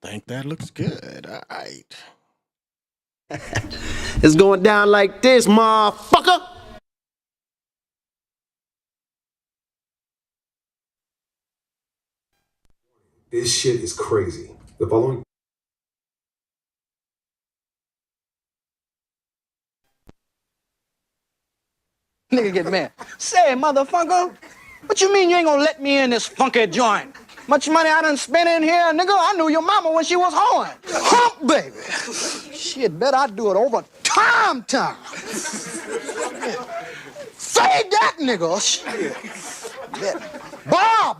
think that looks good. All right. It's going down like this, motherfucker. This shit is crazy. The following Nigga get mad. Say, motherfucker, what you mean you ain't gonna let me in this funky joint? Much money I done spent in here, nigga. I knew your mama when she was hoeing. Hump, baby. Shit, bet I do it over time. Say that, nigga. Shit.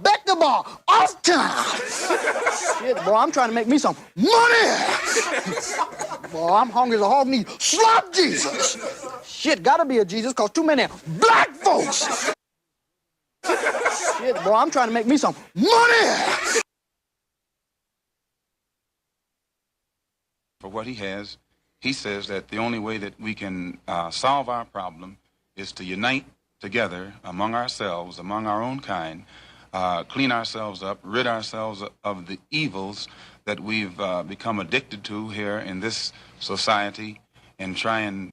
Bet the bar, off time. Shit, boy, I'm trying to make me some money. Boy, I'm hungry as a hog need slop Jesus. Shit, gotta be a Jesus, cause too many black folks. Shit, boy, I'm trying to make me some money. For what he has, he says that the only way that we can solve our problem is to unite together among ourselves, among our own kind, clean ourselves up, rid ourselves of the evils that we've become addicted to here in this society, and try and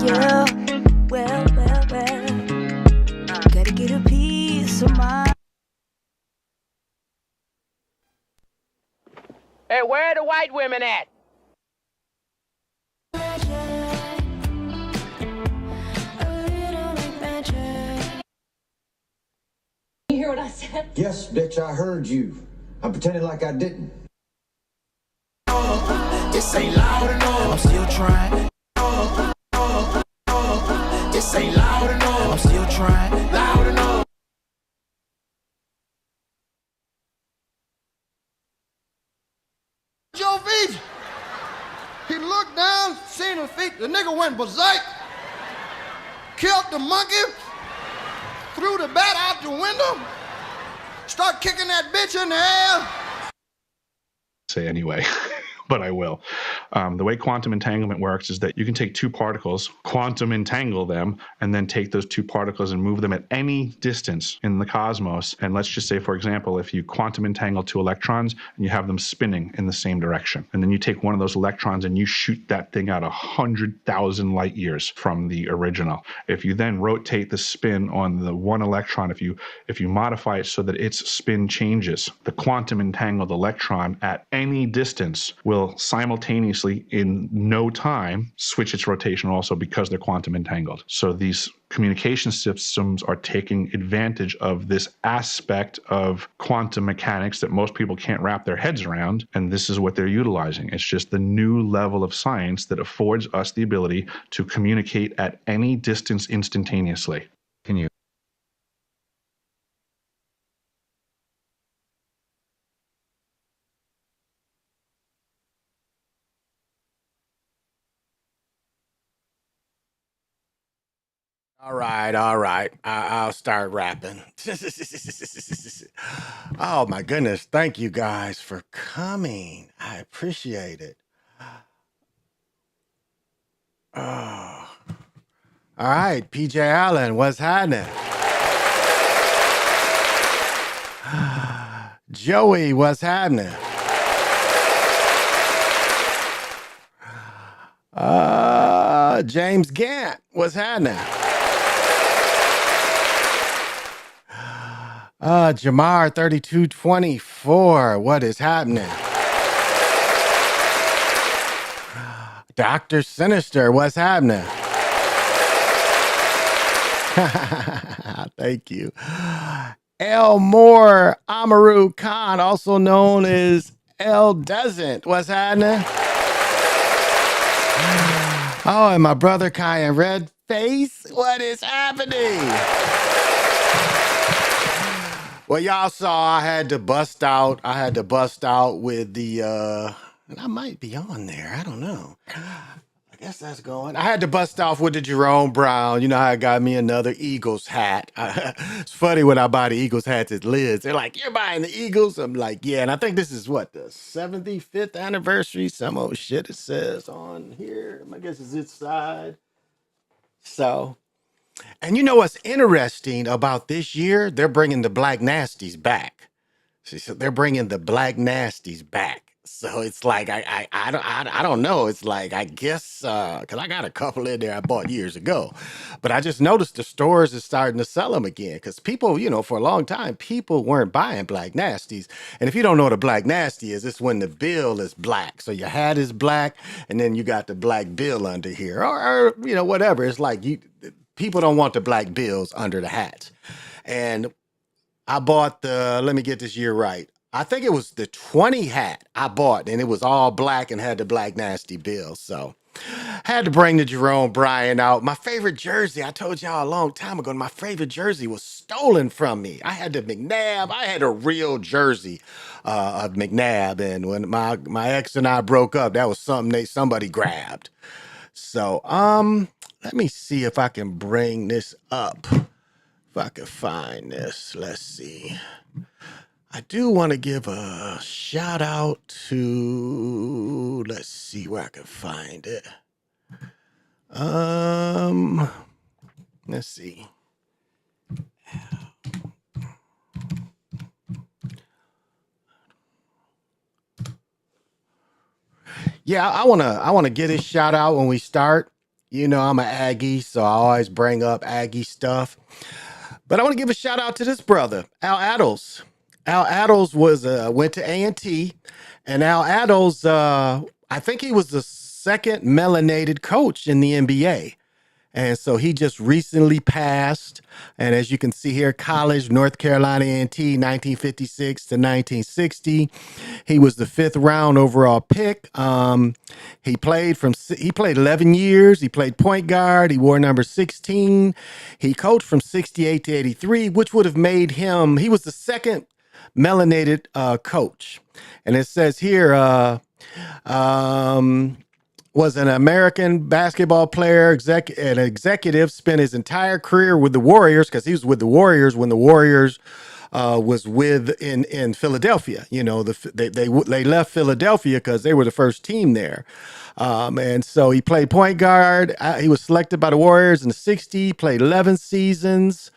yeah. Well. Gotta get a piece of mind. Hey, where are the white women at? You hear what I said? Yes, bitch, I heard you. I'm pretending like I didn't. This ain't loud enough. I'm still trying. This ain't loud enough. I'm still trying. Loud enough. Your feet. He looked down, seen his feet. The nigga went berserk, killed the monkey, threw the bat out the window, start kicking that bitch in the air. Say anyway, but I will. The way quantum entanglement works is that you can take two particles, quantum entangle them, and then take those two particles and move them at any distance in the cosmos. And let's just say, for example, if you quantum entangle two electrons and you have them spinning in the same direction, and then you take one of those electrons and you shoot that thing out 100,000 light years from the original. If you then rotate the spin on the one electron, if you modify it so that its spin changes, the quantum entangled electron at any distance will simultaneously in no time switch its rotation also, because they're quantum entangled. So these communication systems are taking advantage of this aspect of quantum mechanics that most people can't wrap their heads around, and this is what they're utilizing. It's just the new level of science that affords us the ability to communicate at any distance instantaneously. Can you? All right. I'll start rapping. Oh my goodness. Thank you guys for coming. I appreciate it. Oh. All right, PJ Allen, what's happening? Joey, what's happening? James Gant, what's happening? Jamar 3224, what is happening? Dr. Sinister, what's happening? Thank you. Elmore Amaru Khan, also known as El Doesn't, what's happening? Oh, and my brother Kai in red face, what is happening? Well, y'all saw I had to bust out. With the, and I might be on there. I don't know. I guess that's going. I had to bust off with the Jerome Brown. You know how I got me another Eagles hat. It's funny when I buy the Eagles hats at Liz. They're like, "You're buying the Eagles?" I'm like, "Yeah." And I think this is what, the 75th anniversary. Some old shit it says on here. I guess it's its side. So And you know what's interesting about this year? They're bringing the Black Nasties back. So they're bringing the Black Nasties back. So it's like I don't know. It's like I guess because I got a couple in there I bought years ago, but I just noticed the stores is starting to sell them again because people, for a long time people weren't buying Black Nasties. And if you don't know what a Black Nasty is, it's when the bill is black. So your hat is black, and then you got the black bill under here, or whatever. It's like people don't want the black bills under the hats, and I bought let me get this year right. I think it was the 20 hat I bought, and it was all black and had the Black Nasty bill. So had to bring the Jerome Bryan out. My favorite jersey, I told y'all a long time ago, my favorite jersey was stolen from me. I had the McNabb. I had a real jersey of McNabb, and when my ex and I broke up, that was something somebody grabbed. So let me see if I can bring this up. If I can find this, let's see. I do want to give a shout out to, let's see where I can find it. Let's see. Yeah, I wanna get this shout out when we start. I'm an Aggie, so I always bring up Aggie stuff. But I want to give a shout out to this brother, Al Addles. Al Addles went to A&T, and Al Addles, I think he was the second melanated coach in the NBA. And so he just recently passed. And as you can see here, college, North Carolina A&T, 1956 to 1960. He was the 5th round overall pick. He played 11 years. He played point guard. He wore number 16. He coached from 68 to 83, which would have made him, he was the second melanated coach. And it says here, was an American basketball player, an executive, spent his entire career with the Warriors, because he was with the Warriors when the Warriors was in Philadelphia. They left Philadelphia because they were the first team there. And so he played point guard. He was selected by the Warriors in the 60s, played 11 seasons.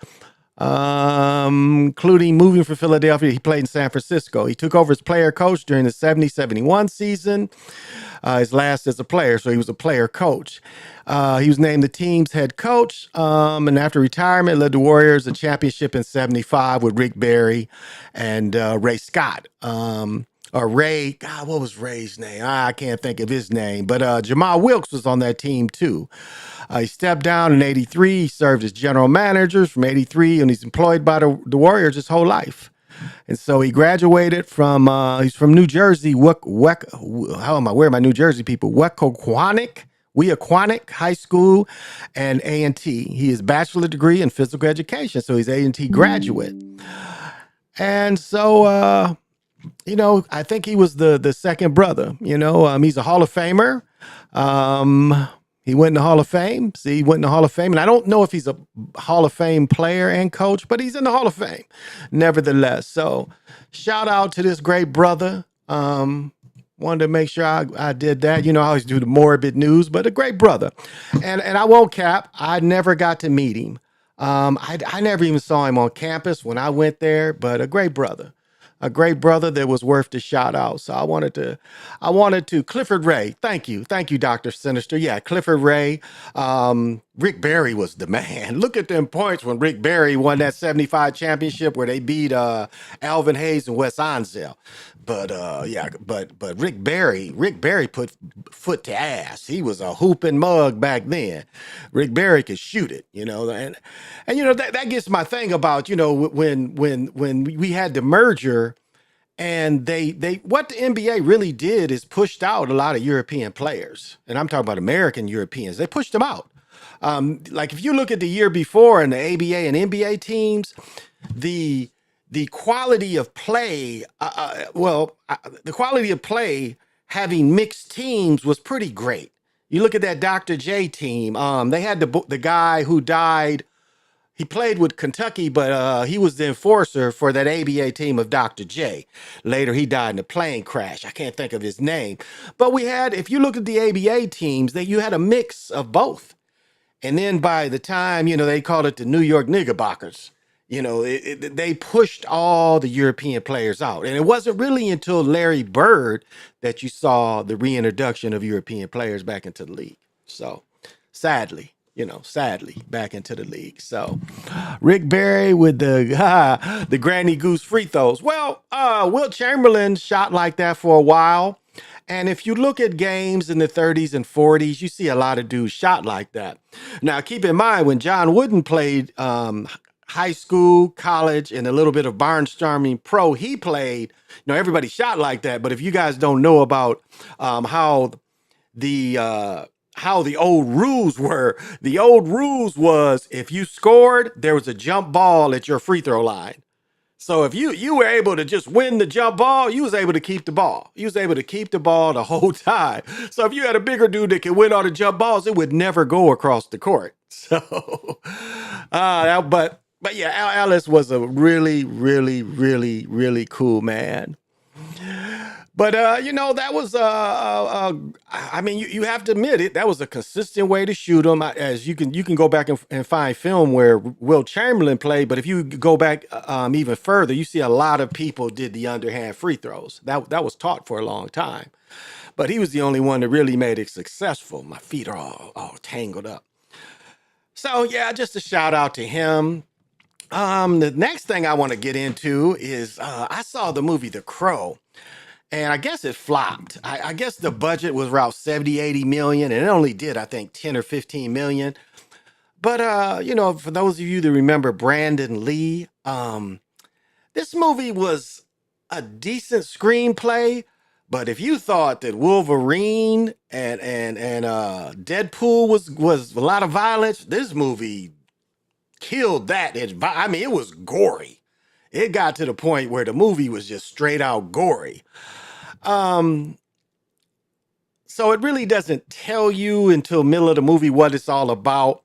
Including moving from Philadelphia. He played in San Francisco. He took over as player coach during the 70-71 season. His last as a player, so he was a player coach. He was named the team's head coach, and after retirement, led the Warriors a championship in 75 with Rick Barry and Ray Scott. Or Ray, God, what was Ray's name? I can't think of his name, but Jamal Wilkes was on that team too. He stepped down in 83. He served as general manager from 83, and he's employed by the Warriors his whole life. And so he graduated from, he's from New Jersey, where are my New Jersey people? Weaquanic High School and A&T. He has a bachelor's degree in physical education, so he's A&T graduate. And so, I think he was the second brother. He's a Hall of Famer. He went in the Hall of Fame. He went in the Hall of Fame. And I don't know if he's a Hall of Fame player and coach, but he's in the Hall of Fame nevertheless. So shout out to this great brother. Wanted to make sure I did that. I always do the morbid news, but a great brother. And I won't cap, I never got to meet him. I never even saw him on campus when I went there, but a great brother. A great brother that was worth the shout out. So I wanted to Clifford Ray. Thank you, Dr. Sinister. Yeah, Clifford Ray. Rick Barry was the man. Look at them points when Rick Barry won that 75 championship where they beat Alvin Hayes and Wes Onsell. But but Rick Barry put foot to ass. He was a hooping mug back then. Rick Barry could shoot it, and that gets my thing about, when we had the merger. And they what the NBA really did is pushed out a lot of European players. And I'm talking about American Europeans. They pushed them out. Like if you look at the year before in the ABA and NBA teams, the quality of play, the quality of play having mixed teams was pretty great. You look at that Dr. J team. They had the guy who died. He played with Kentucky, but he was the enforcer for that ABA team of Dr. J. Later, he died in a plane crash. I can't think of his name. But if you look at the ABA teams, you had a mix of both. And then by the time, they called it the New York Knickerbockers, they pushed all the European players out. And it wasn't really until Larry Bird that you saw the reintroduction of European players back into the league. So sadly, back into the league. So Rick Barry with the Granny Goose free throws. Well, Will Chamberlain shot like that for a while. And if you look at games in the 30s and 40s, you see a lot of dudes shot like that. Now, keep in mind, when John Wooden played high school, college, and a little bit of barnstorming pro, he played, everybody shot like that. But if you guys don't know about the how the old rules were, the old rules was if you scored, there was a jump ball at your free throw line. So if you were able to just win the jump ball, you was able to keep the ball. You was able to keep the ball the whole time. So if you had a bigger dude that could win all the jump balls, it would never go across the court. So, but yeah, Alice was a really, really, really, really cool man. But that was I mean, you have to admit it. That was a consistent way to shoot them. As you can go back and find film where Will Chamberlain played. But if you go back even further, you see a lot of people did the underhand free throws. That was taught for a long time. But he was the only one that really made it successful. My feet are all tangled up. So yeah, just a shout out to him. The next thing I want to get into is I saw the movie The Crow. And I guess it flopped. I guess the budget was around 70, 80 million, and it only did, I think, 10 or 15 million. But, for those of you that remember Brandon Lee, this movie was a decent screenplay. But if you thought that Wolverine and Deadpool was a lot of violence, this movie killed that. It was gory. It got to the point where the movie was just straight out gory. So it really doesn't tell you until middle of the movie what it's all about.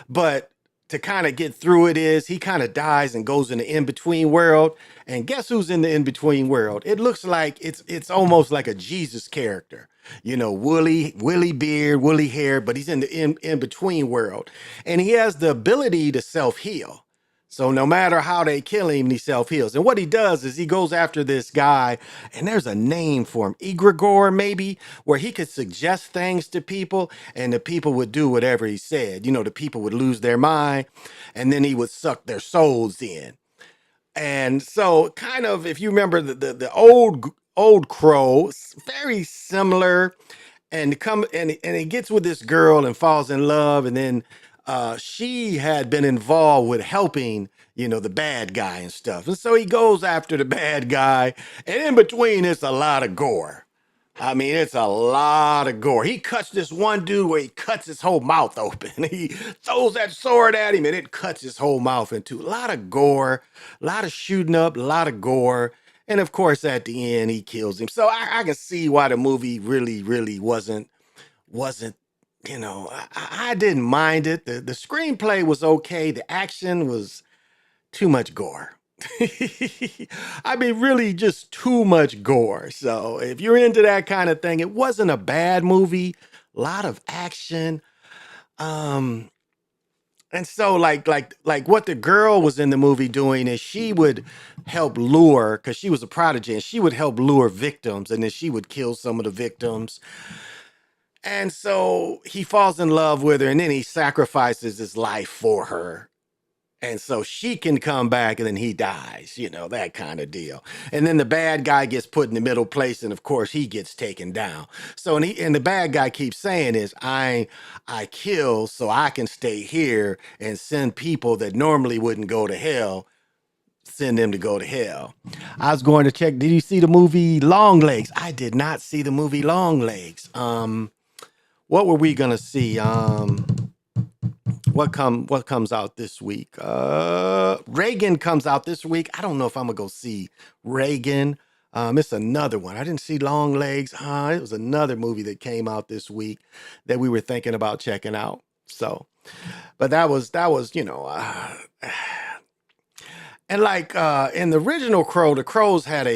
But to kind of get through it is he kind of dies and goes in the in-between world. And guess who's in the in-between world? It looks like it's almost like a Jesus character. Woolly beard, woolly hair, but he's in the in-between world. And he has the ability to self-heal. So no matter how they kill him, he self-heals. And what he does is he goes after this guy, and there's a name for him, egregore maybe, where he could suggest things to people, and the people would do whatever he said. The people would lose their mind, and then he would suck their souls in. And so kind of, if you remember the old Crow, very similar, and he gets with this girl and falls in love, and then she had been involved with helping the bad guy and stuff, and so he goes after the bad guy, and in between it's a lot of gore. It's a lot of gore. He cuts this one dude where he cuts his whole mouth open. He throws that sword at him and it cuts his whole mouth in two. A lot of gore, a lot of shooting up, a lot of gore. And of course, at the end, he kills him. So I can see why the movie really, really wasn't, I didn't mind it. The screenplay was okay. The action was too much gore. Really just too much gore. So if you're into that kind of thing, it wasn't a bad movie. A lot of action. And so like what the girl was in the movie doing is she would help lure, because she was a prodigy, and she would help lure victims, and then she would kill some of the victims. And so he falls in love with her, and then he sacrifices his life for her. And so she can come back, and then he dies, that kind of deal. And then the bad guy gets put in the middle place, and of course he gets taken down. So and the bad guy keeps saying is, I kill so I can stay here and send people that normally wouldn't go to hell, send them to go to hell. I was going to check. Did you see the movie Long Legs? I did not see the movie Long Legs. What were we gonna see? What comes out this week? Reagan comes out this week. I don't know if I'm gonna go see Reagan. It's another one. I didn't see Long Legs. It was another movie that came out this week that we were thinking about checking out. So, but that was and like in the original Crow, the Crows had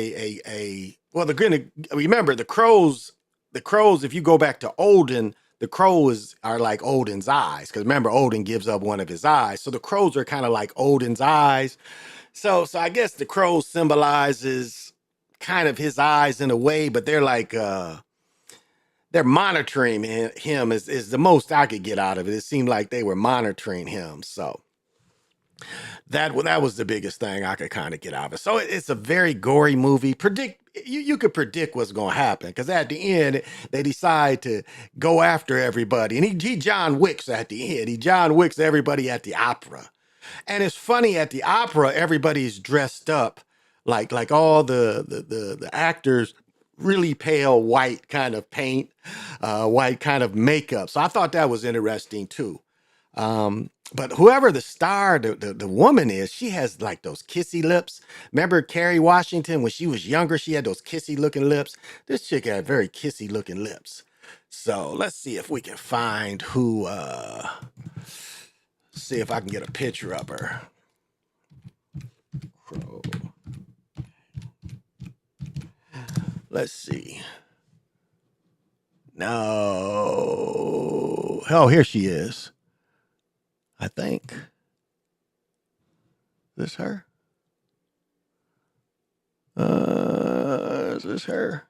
remember the Crows. If you go back to Olden, the crows are like Odin's eyes. Because remember, Odin gives up one of his eyes. So the crows are kind of like Odin's eyes. So I guess the crow symbolizes kind of his eyes in a way, but they're like they're monitoring him is the most I could get out of it. It seemed like they were monitoring him. So that was the biggest thing I could kind of get out of it. So it's a very gory movie. You could predict what's going to happen, because at the end they decide to go after everybody, and he John Wicks at the end. He John Wicks everybody at the opera, and it's funny, at the opera everybody's dressed up like all the actors, really pale white kind of paint, white kind of makeup. So I thought that was interesting too. But whoever the star, the woman is, she has like those kissy lips. Remember Kerry Washington, when she was younger, she had those kissy looking lips. This chick had very kissy looking lips. So let's see if we can find who, see if I can get a picture of her. Crow. Let's see. No. Oh, here she is. I think. Is this her? Is this her?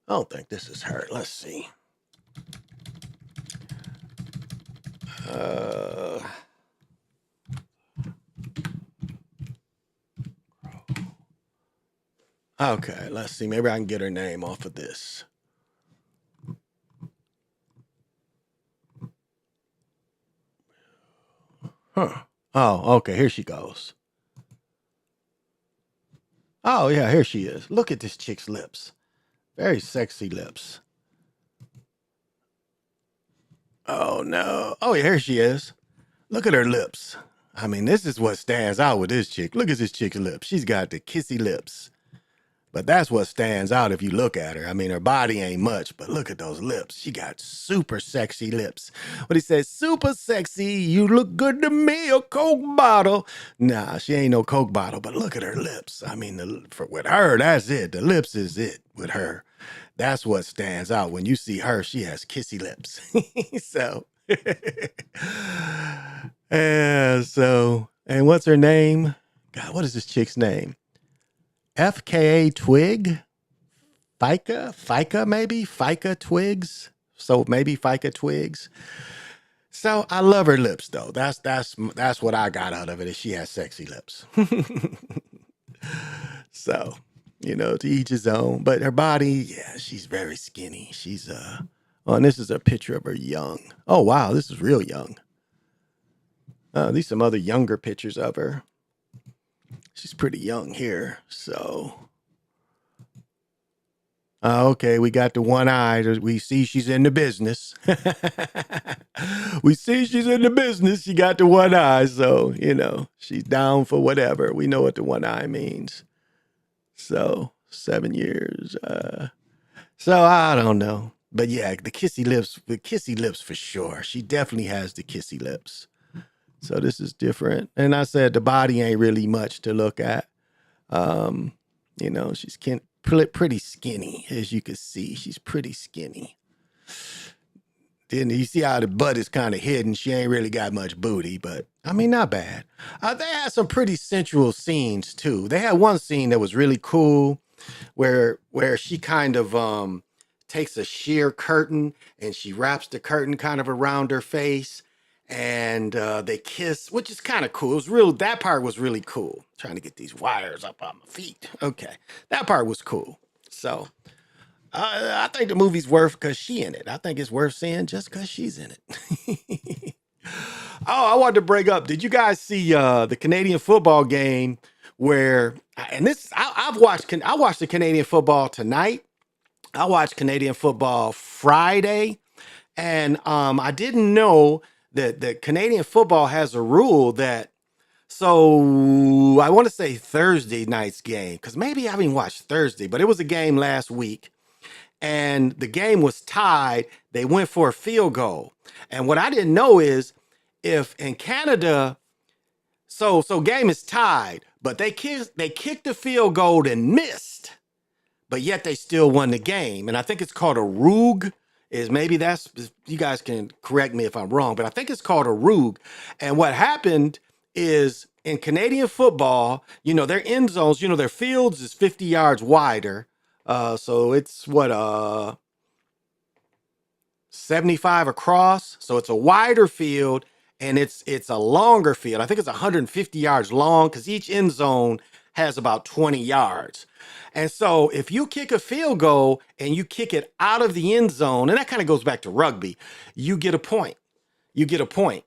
I don't think this is her. Let's see. Okay, let's see. Maybe I can get her name off of this. Huh. Oh, okay. Here she goes. Oh, yeah, here she is. Look at this chick's lips. Very sexy lips. Oh, no. Oh, yeah, here she is. Look at her lips. I mean, this is what stands out with this chick. Look at this chick's lips. She's got the kissy lips. But that's what stands out if you look at her. I mean, her body ain't much, but look at those lips. She got super sexy lips. What he says, super sexy, you look good to me, a Coke bottle. Nah, she ain't no Coke bottle, but look at her lips. I mean, with her, that's it. The lips is it with her. That's what stands out. When you see her, she has kissy lips. So, and what's her name? God, what is this chick's name? FKA Twig? FICA maybe? FICA Twigs? So maybe FICA Twigs. So I love her lips though. That's what I got out of it, is she has sexy lips. So, to each his own. But her body, yeah, she's very skinny. She's oh, and this is a picture of her young. Oh wow, this is real young. These some other younger pictures of her. She's pretty young here, so. Okay, we got the one eye. We see she's in the business. We see she's in the business. She got the one eye, so, she's down for whatever. We know what the one eye means. So, 7 years. So, I don't know. But yeah, the kissy lips for sure. She definitely has the kissy lips. So this is different. And I said the body ain't really much to look at. She's pretty skinny, as you can see. She's pretty skinny. Then you see how the butt is kind of hidden. She ain't really got much booty, but I mean, not bad. They had some pretty sensual scenes too. They had one scene that was really cool where she kind of takes a sheer curtain and she wraps the curtain kind of around her face. And they kiss, which is kind of cool. That part was really cool. Trying to get these wires up on my feet. Okay, that part was cool. So I think the movie's worth because she's in it. I think it's worth seeing just because she's in it. Oh, I wanted to bring up. Did you guys see the Canadian football game where? And this, I watched the Canadian football tonight. I watched Canadian football Friday, and I didn't know that Canadian football has a rule that, so I want to say Thursday night's game, because maybe I haven't watched Thursday, but it was a game last week, and the game was tied. They went for a field goal. And what I didn't know is, if in Canada, so game is tied, but they kicked the field goal and missed. but yet they still won the game. And I think it's called a rug. Is maybe that's, you guys can correct me if I'm wrong, but I think it's called a rug. And what happened is in Canadian football, their end zones, their fields is 50 yards wider. So it's what 75 across. So it's a wider field and it's a longer field. I think it's 150 yards long because each end zone has about 20 yards. And so if you kick a field goal and you kick it out of the end zone, and that kind of goes back to rugby, you get a point. You get a point.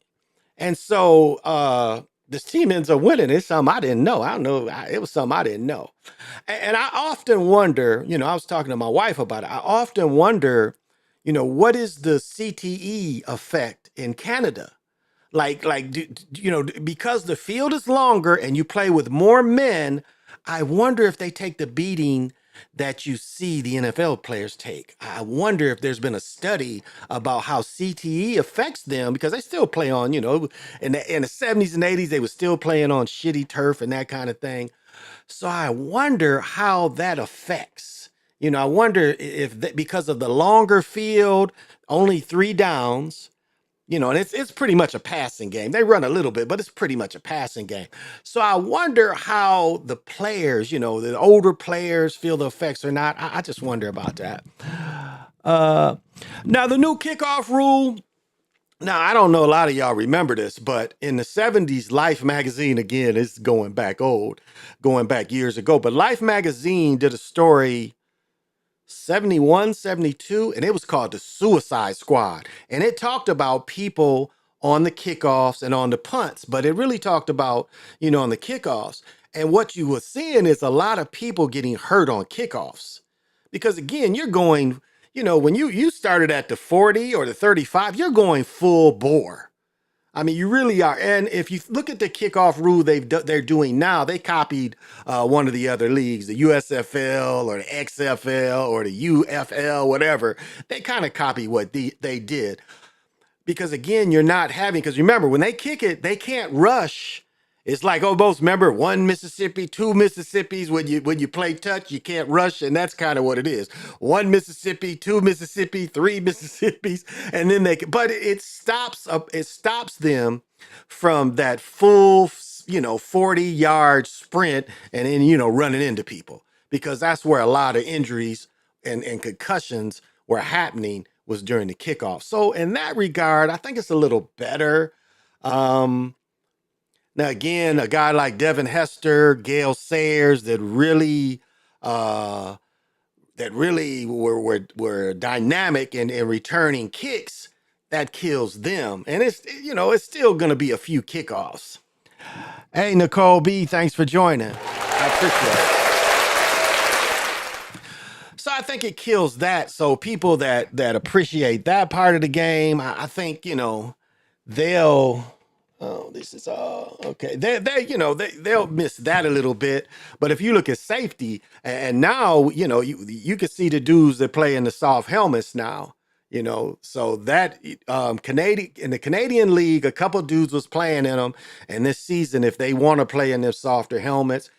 And so this team ends up winning. It's something I didn't know. I don't know. It was something I didn't know. And I often wonder, I was talking to my wife about it. I often wonder, what is the CTE effect in Canada? Because the field is longer and you play with more men, I wonder if they take the beating that you see the NFL players take. I wonder if there's been a study about how CTE affects them because they still play on, in the 70s and 80s, they were still playing on shitty turf and that kind of thing. So I wonder how that affects. I wonder if because of the longer field, only 3 downs, and it's pretty much a passing game. They run a little bit, but it's pretty much a passing game. So I wonder how the players, the older players feel the effects or not. I just wonder about that. Now the new kickoff rule. Now, I don't know a lot of y'all remember this, but in the 70s, Life magazine, again, is going back years ago, but Life magazine did a story 71, 72, and it was called The Suicide Squad. And it talked about people on the kickoffs and on the punts, but it really talked about, on the kickoffs. And what you were seeing is a lot of people getting hurt on kickoffs. Because again, you're going, when you started at the 40 or the 35, you're going full bore. I mean, you really are. And if you look at the kickoff rule they're doing now, they copied one of the other leagues, the USFL or the XFL or the UFL, whatever. They kind of copy what they did. Because again, you're not having, because remember, when they kick it, they can't rush. It's like, most remember, 1 Mississippi, 2 Mississippis. When you play touch, you can't rush, and that's kind of what it is. 1 Mississippi, 2 Mississippi, 3 Mississippis, and then but it stops them from that full, 40-yard sprint and then, running into people, because that's where a lot of injuries and concussions were happening, was during the kickoff. So in that regard, I think it's a little better. Now, again, a guy like Devin Hester, Gale Sayers, that really were dynamic in returning kicks, that kills them. And it's still going to be a few kickoffs. Hey, Nicole B, thanks for joining. I appreciate it. So I think it kills that. So people that appreciate that part of the game, I think, they'll. Oh, this is okay. They'll miss that a little bit. But if you look at safety, and now you can see the dudes that play in the soft helmets now. So that Canadian in the Canadian League, a couple dudes was playing in them, and this season, if they want to play in their softer helmets.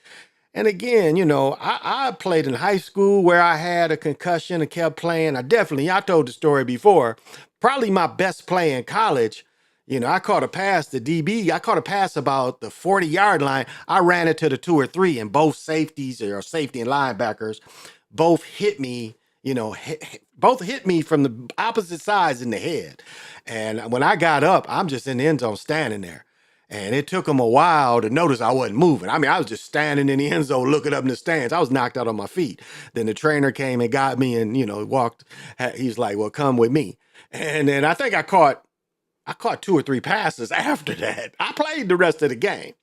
And again, I played in high school where I had a concussion and kept playing. I told the story before. Probably my best play in college. I caught a pass to DB. I caught a pass about the 40-yard line. I ran it to the 2 or 3, and both safeties or safety and linebackers both hit me, both hit me from the opposite sides in the head. And when I got up, I'm just in the end zone standing there. And it took them a while to notice I wasn't moving. I mean, I was just standing in the end zone looking up in the stands. I was knocked out on my feet. Then the trainer came and got me and, walked. He's like, well, come with me. And then I think I caught 2 or 3 passes after that. I played the rest of the game.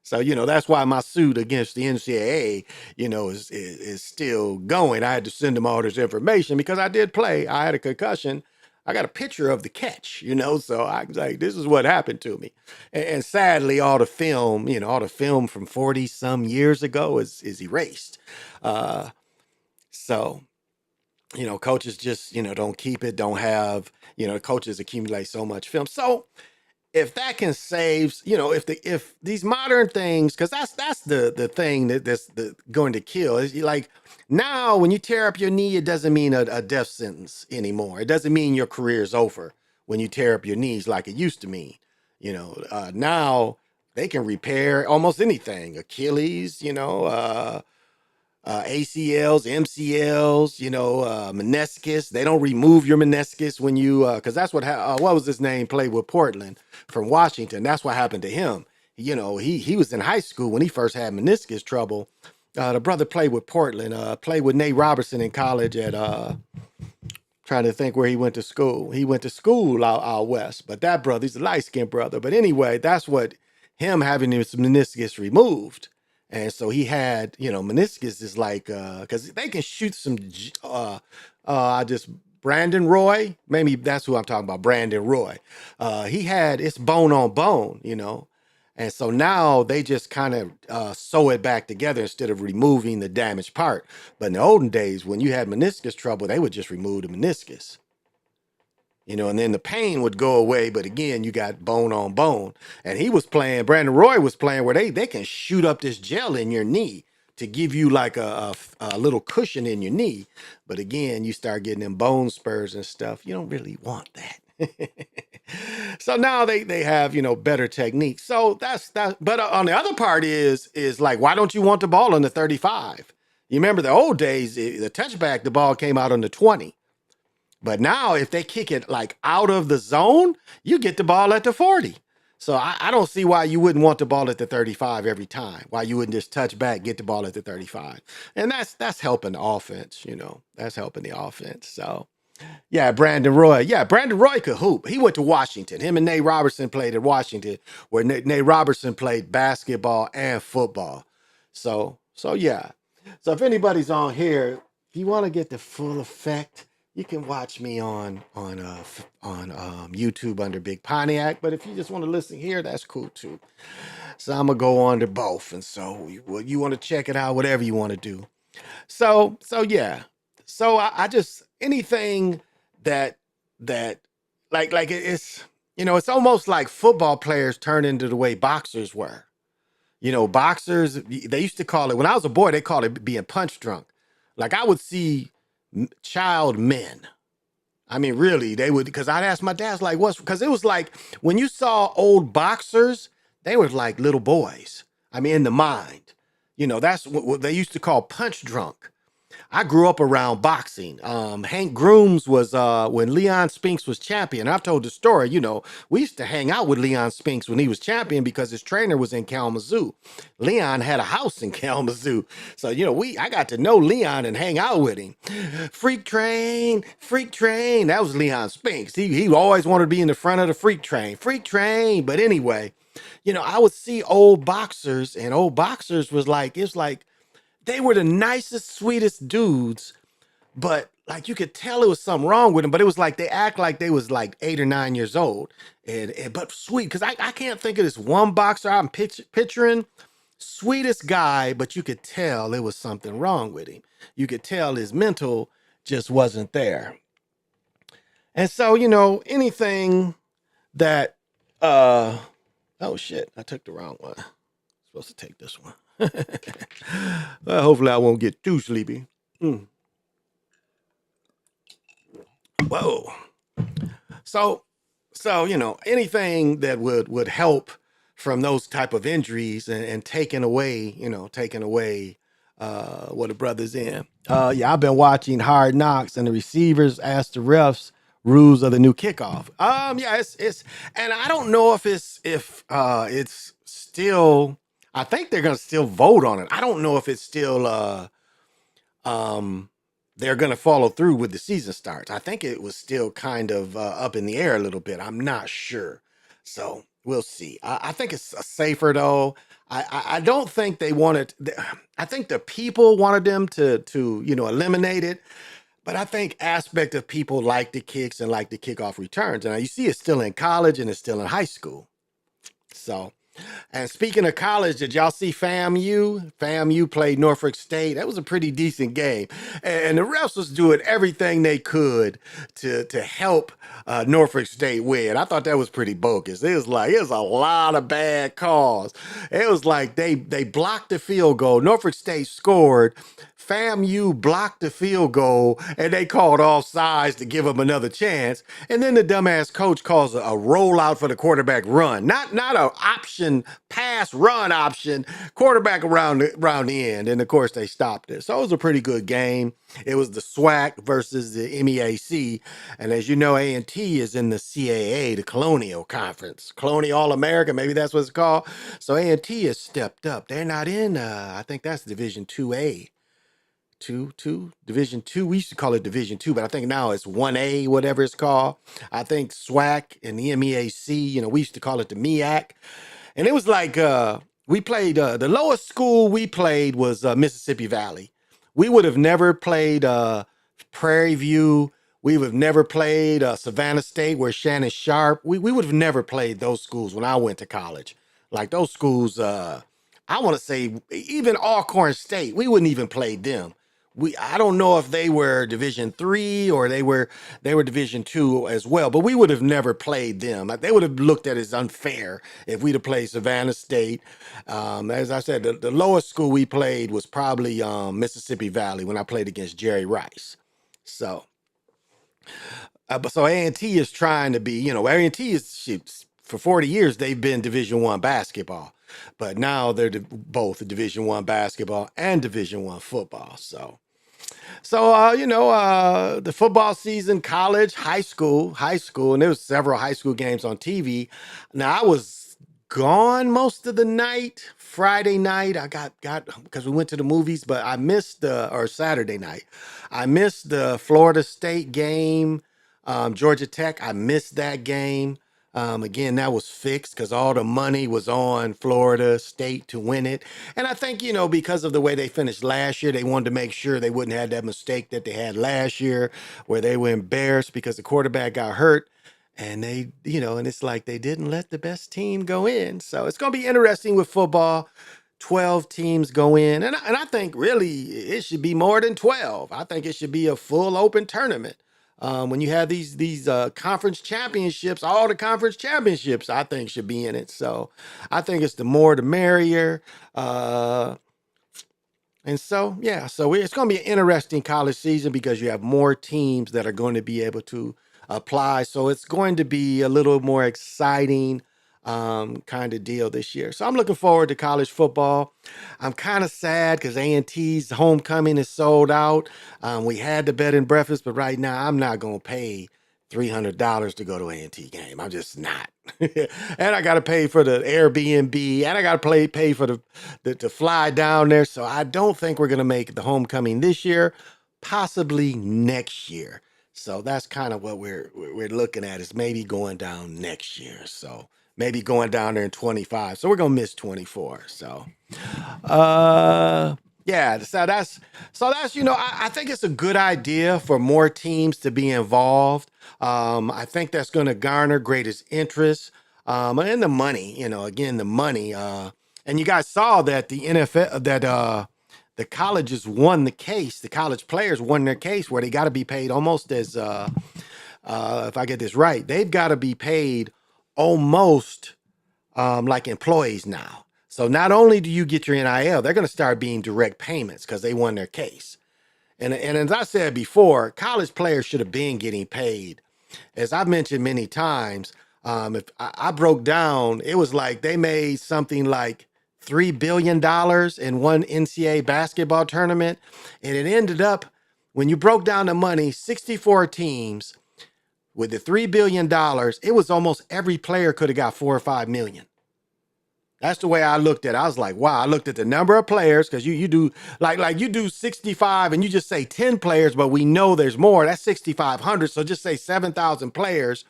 So, that's why my suit against the NCAA, is still going. I had to send them all this information because I did play. I had a concussion. I got a picture of the catch, so I was like, this is what happened to me. And sadly, all the film from 40 some years ago is erased. So, coaches just, don't keep it, don't have, coaches accumulate so much film. So if that can save, if these modern things, because that's the thing that's going to kill. Is like now when you tear up your knee, it doesn't mean a death sentence anymore. It doesn't mean your career is over when you tear up your knees like it used to mean. Now they can repair almost anything, Achilles, ACLs, MCLs, meniscus. They don't remove your meniscus when you, because that's what was his name? Played with Portland from Washington. That's what happened to him. He was in high school when he first had meniscus trouble. The brother played with Portland, played with Nate Robertson in college at, trying to think where he went to school. He went to school out west, but that brother, he's a light skinned brother. But anyway, that's what him having his meniscus removed. And so he had, meniscus is like, because they can shoot some, just Brandon Roy, maybe that's who I'm talking about, Brandon Roy. It's bone on bone, And so now they just kind of sew it back together instead of removing the damaged part. But in the olden days, when you had meniscus trouble, they would just remove the meniscus. And then the pain would go away, but again, you got bone on bone. And Brandon Roy was playing where they can shoot up this gel in your knee to give you like a little cushion in your knee. But again, you start getting them bone spurs and stuff. You don't really want that. So now they have, better techniques. So that's that. But on the other part is like, why don't you want the ball on the 35? You remember the old days, the touchback, the ball came out on the 20. But now if they kick it like out of the zone, you get the ball at the 40. So I don't see why you wouldn't want the ball at the 35 every time. Why you wouldn't just touch back, get the ball at the 35. And that's helping the offense, That's helping the offense. So yeah, Brandon Roy. Yeah, Brandon Roy could hoop. He went to Washington. Him and Nate Robertson played at Washington, where Nate Robertson played basketball and football. So yeah. So if anybody's on here, if you want to get the full effect, you can watch me on YouTube under Big Pontiac. But if you just want to listen here, that's cool too. So I'm gonna go on to both. And so you want to check it out, whatever you want to do. So yeah. So I just anything that like it's it's almost like football players turn into the way boxers were. Boxers, they used to call it, when I was a boy, they called it being punch drunk. Like I would see child men. I mean, really, they would, because I'd ask my dad, like, because it was like when you saw old boxers, they were like little boys. I mean, in the mind, that's what they used to call punch drunk. I grew up around boxing. Hank Grooms was when Leon Spinks was champion. I've told the story, we used to hang out with Leon Spinks when he was champion because his trainer was in Kalamazoo. Leon had a house in Kalamazoo. So, I got to know Leon and hang out with him. Freak train. That was Leon Spinks. He always wanted to be in the front of the freak train. But anyway, I would see old boxers, and old boxers was like, it's like, they were the nicest, sweetest dudes, but like you could tell it was something wrong with them. But it was like they act like they was like 8 or 9 years old, and but sweet. Because I can't think of this one boxer I'm picturing, sweetest guy, but you could tell it was something wrong with him. You could tell his mental just wasn't there. And so anything that oh shit, I took the wrong one. I'm supposed to take this one. Well, hopefully I won't get too sleepy. Whoa. So anything that would help from those type of injuries and taking away what a brother's in. Yeah, I've been watching Hard Knocks, and the receivers asked the refs rules of the new kickoff. Yeah, it's and I don't know if it's still. I think they're gonna still vote on it. I don't know if it's still they're gonna follow through with the season starts. I think it was still kind of up in the air a little bit. I'm not sure. So we'll see. I think it's safer though. I don't think they wanted. I think the people wanted them to eliminate it. But I think aspect of people like the kicks and like the kickoff returns. And you see it's still in college and it's still in high school. So And speaking of college, did y'all see FAMU? FAMU played Norfolk State. That was a pretty decent game. And the refs was doing everything they could to help Norfolk State win. I thought that was pretty bogus. It was a lot of bad calls. It was like they blocked the field goal. Norfolk State scored. FAMU blocked the field goal and they called offsides to give them another chance. And then the dumbass coach calls a rollout for the quarterback run. Not an option, pass run option, quarterback around the end. And of course they stopped it. So it was a pretty good game. It was the SWAC versus the MEAC. And as you know, A&T is in the CAA, the Colonial Conference. Colonial All-America, maybe that's what it's called. So A&T has stepped up. They're not in, I think that's Division 2A. Division 2. We used to call it Division 2, but I think now it's 1A, whatever it's called. I think SWAC and the MEAC, we used to call it the MEAC. And it was like we played, the lowest school we played was Mississippi Valley. We would have never played Prairie View. We would have never played Savannah State where Shannon Sharp. We would have never played those schools when I went to college. Like those schools, I want to say even Alcorn State, we wouldn't even play them. I don't know if they were Division 3 or they were Division 2 as well, but we would have never played them. They would have looked at it as unfair if we'd have played Savannah State. As I said, the lowest school we played was probably Mississippi Valley when I played against Jerry Rice. So, so A&T is trying to be, A&T is for 40 years they've been Division 1 basketball, but now they're both Division 1 basketball and Division 1 football. So the football season, college, high school, and there was several high school games on TV. Now I was gone most of the night. Friday night, I got because we went to the movies, but I missed or Saturday night, I missed the Florida State game, Georgia Tech. I missed that game. Again, that was fixed because all the money was on Florida State to win it. And I think, because of the way they finished last year, they wanted to make sure they wouldn't have that mistake that they had last year where they were embarrassed because the quarterback got hurt. And they, and it's like they didn't let the best team go in. So it's going to be interesting with football. 12 teams go in. And I think really it should be more than 12. I think it should be a full open tournament. When you have these conference championships, all the conference championships, I think should be in it. So I think it's the more the merrier. And so, yeah, so it's going to be an interesting college season because you have more teams that are going to be able to apply. So it's going to be a little more exciting kind of deal this year. So I'm looking forward to college football. I'm kind of sad because A&T's homecoming is sold out. We had the bed and breakfast, but right now I'm not going to pay $300 to go to A&T game. I'm just not. And I got to pay for the Airbnb and I got to pay for the to fly down there. So I don't think we're going to make the homecoming this year, possibly next year. So that's kind of what we're looking at is maybe going down next year. So maybe going down there in 25. So we're going to miss 24. So, yeah, so that's I think it's a good idea for more teams to be involved. I think that's going to garner greatest interest. And the money, again, the money. And you guys saw that the NFL, that the colleges won the case. The college players won their case where they got to be paid almost as, if I get this right, they've got to be paid almost like employees now. So not only do you get your NIL, they're going to start being direct payments because they won their case. And as I said before, college players should have been getting paid. As I've mentioned many times, if I broke down, it was like they made something like $3 billion in one NCAA basketball tournament. And it ended up, when you broke down the money, 64 teams with the $3 billion, it was almost every player could have got 4 or 5 million. That's the way I looked at it. I was like, wow, I looked at the number of players because you do like you do 65 and you just say 10 players, but we know there's more. That's 6,500. So just say 7,000 players.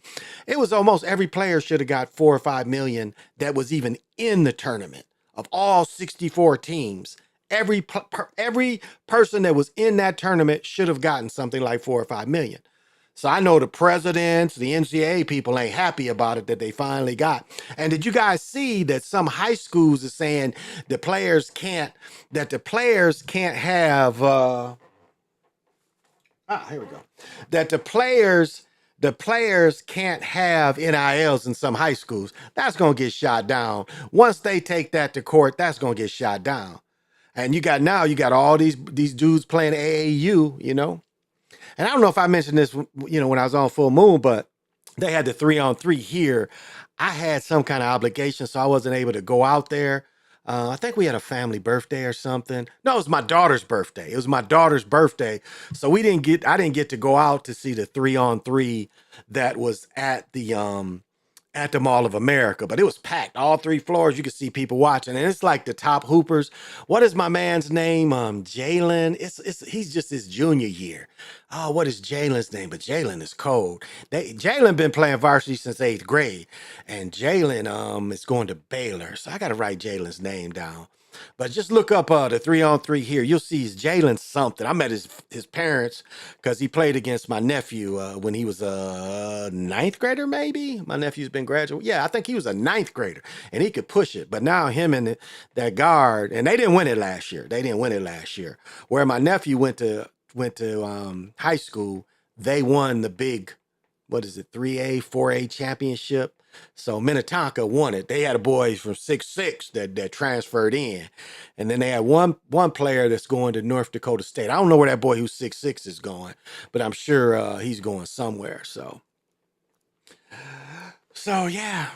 It was almost every player should have got 4 or 5 million that was even in the tournament of all 64 teams. Every person that was in that tournament should have gotten something like 4 or 5 million. So I know the presidents, the NCAA people ain't happy about it that they finally got. And did you guys see that some high schools are saying the players can't, that the players can't have here we go. That the players can't have NILs in some high schools. That's gonna get shot down. Once they take that to court, that's gonna get shot down. And you got all these dudes playing AAU, you know. And I don't know if I mentioned this, when I was on Full Moon, but they had the 3-on-3 here. I had some kind of obligation, so I wasn't able to go out there. I think we had a family birthday or something. No, it was my daughter's birthday. It was my daughter's birthday. So I didn't get to go out to see the 3-on-3 that was at the Mall of America, but it was packed. All 3 floors, you could see people watching, and it's like the top hoopers. What is my man's name? Jalen. He's just his junior year. Oh, what is Jalen's name? But Jalen is cold. Jalen been playing varsity since 8th grade, and Jalen is going to Baylor. So I got to write Jalen's name down. But just look up the 3-on-3 here. You'll see Jalen something. I met his parents because he played against my nephew when he was a 9th grader, maybe. My nephew's been graduate. Yeah, I think he was a 9th grader, and he could push it. But now him and that guard, and they didn't win it last year. Where my nephew went to high school, they won the big, what is it, 3A, 4A championship. So Minnetonka won it. They had a boy from 6'6" that transferred in. And then they had one player that's going to North Dakota State. I don't know where that boy who's 6'6" is going, but I'm sure he's going somewhere. So yeah.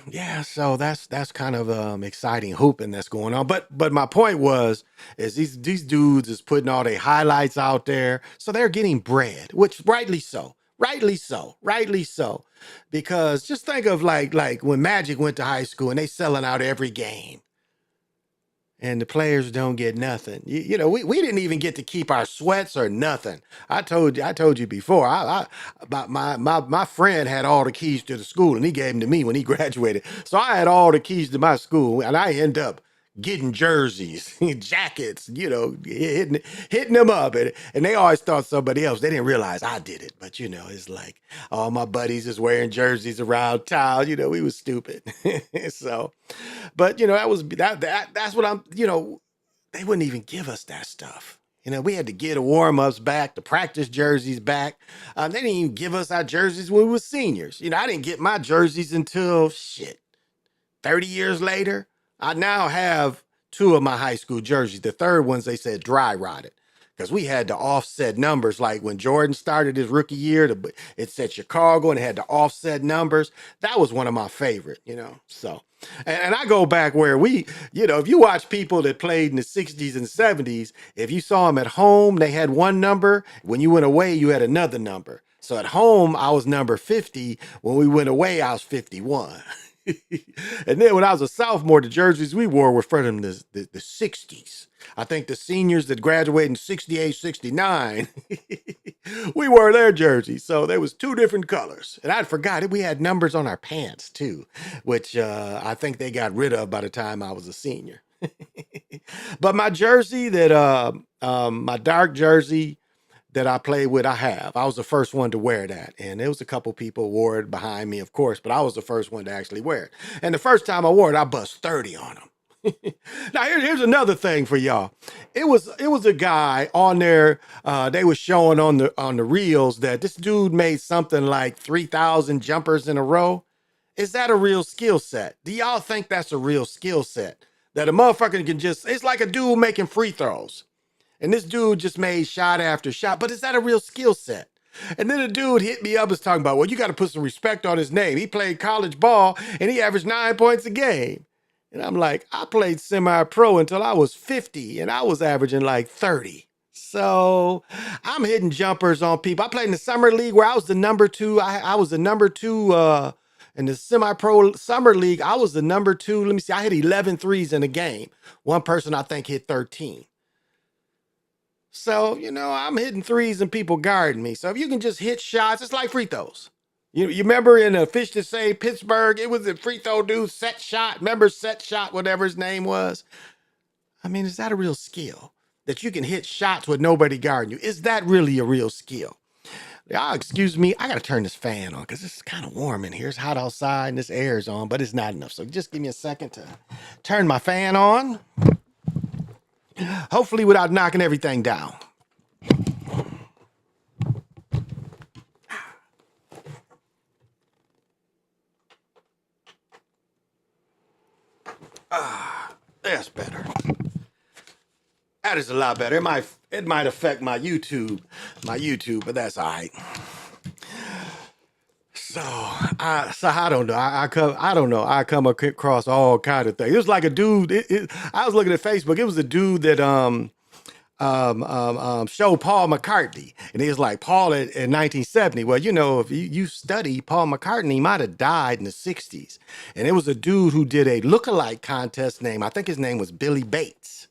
So that's kind of exciting hooping that's going on. But my point is these dudes is putting all their highlights out there, so they're getting bread, which rightly so. Because just think of like when Magic went to high school and they selling out every game. And the players don't get nothing. We didn't even get to keep our sweats or nothing. I told you before. My friend had all the keys to the school, and he gave them to me when he graduated. So I had all the keys to my school, and I end up getting jerseys, jackets, hitting them up, and they always thought somebody else. They didn't realize I did it, but it's like all my buddies is wearing jerseys around town. We was stupid, so. But that's what they wouldn't even give us that stuff. We had to get the warm-ups back, the practice jerseys back. They didn't even give us our jerseys when we were seniors. I didn't get my jerseys until 30 years later. I now have 2 of my high school jerseys. The third ones, they said dry rotted. Because we had to offset numbers. Like when Jordan started his rookie year, it said Chicago and it had the offset numbers. That was one of my favorite, So, and I go back where if you watch people that played in the 60s and 70s, if you saw them at home, they had one number. When you went away, you had another number. So at home, I was number 50. When we went away, I was 51. And then when I was a sophomore, the jerseys we wore were from the 60s. I think the seniors that graduated in 68, 69, we wore their jerseys. So there was 2 different colors. And I'd forgot we had numbers on our pants too, which I think they got rid of by the time I was a senior. But my jersey my dark jersey that I played with, I was the first one to wear that. And there was a couple people wore it behind me, of course, but I was the first one to actually wear it. And the first time I wore it, I bust 30 on them. Now here's another thing for y'all. It was a guy on there. They were showing on the reels that this dude made something like 3,000 jumpers in a row. Is that a real skill set? Do y'all think that's a real skill set? That a motherfucker can it's like a dude making free throws. And this dude just made shot after shot. But is that a real skill set? And then a dude hit me up and was talking about, well, you got to put some respect on his name. He played college ball and he averaged 9 points a game. And I'm like, I played semi-pro until I was 50 and I was averaging like 30. So I'm hitting jumpers on people. I played in the summer league where I was the number 2. I was the number 2 in the semi-pro summer league. I was the number 2. Let me see. I hit 11 threes in a game. One person I think hit 13. So, I'm hitting threes and people guarding me. So if you can just hit shots, it's like free throws. You remember in a Fish to Save Pittsburgh, it was a free throw dude, set shot. Remember set shot, whatever his name was? I mean, is that a real skill? That you can hit shots with nobody guarding you? Is that really a real skill? Y'all excuse me, I gotta turn this fan on because it's kind of warm in here. It's hot outside and this air is on, but it's not enough. So just give me a second to turn my fan on. Hopefully without knocking everything down. That's better. That is a lot better. It might affect my YouTube, but that's all right. So I don't know. I don't know. I come across all kind of things. It was like a dude. I was looking at Facebook. It was a dude that showed Paul McCartney, and he was like Paul in 1970. Well, you know, if you study Paul McCartney, he might have died in the 60s, and it was a dude who did a lookalike contest named, I think his name was Billy Bates.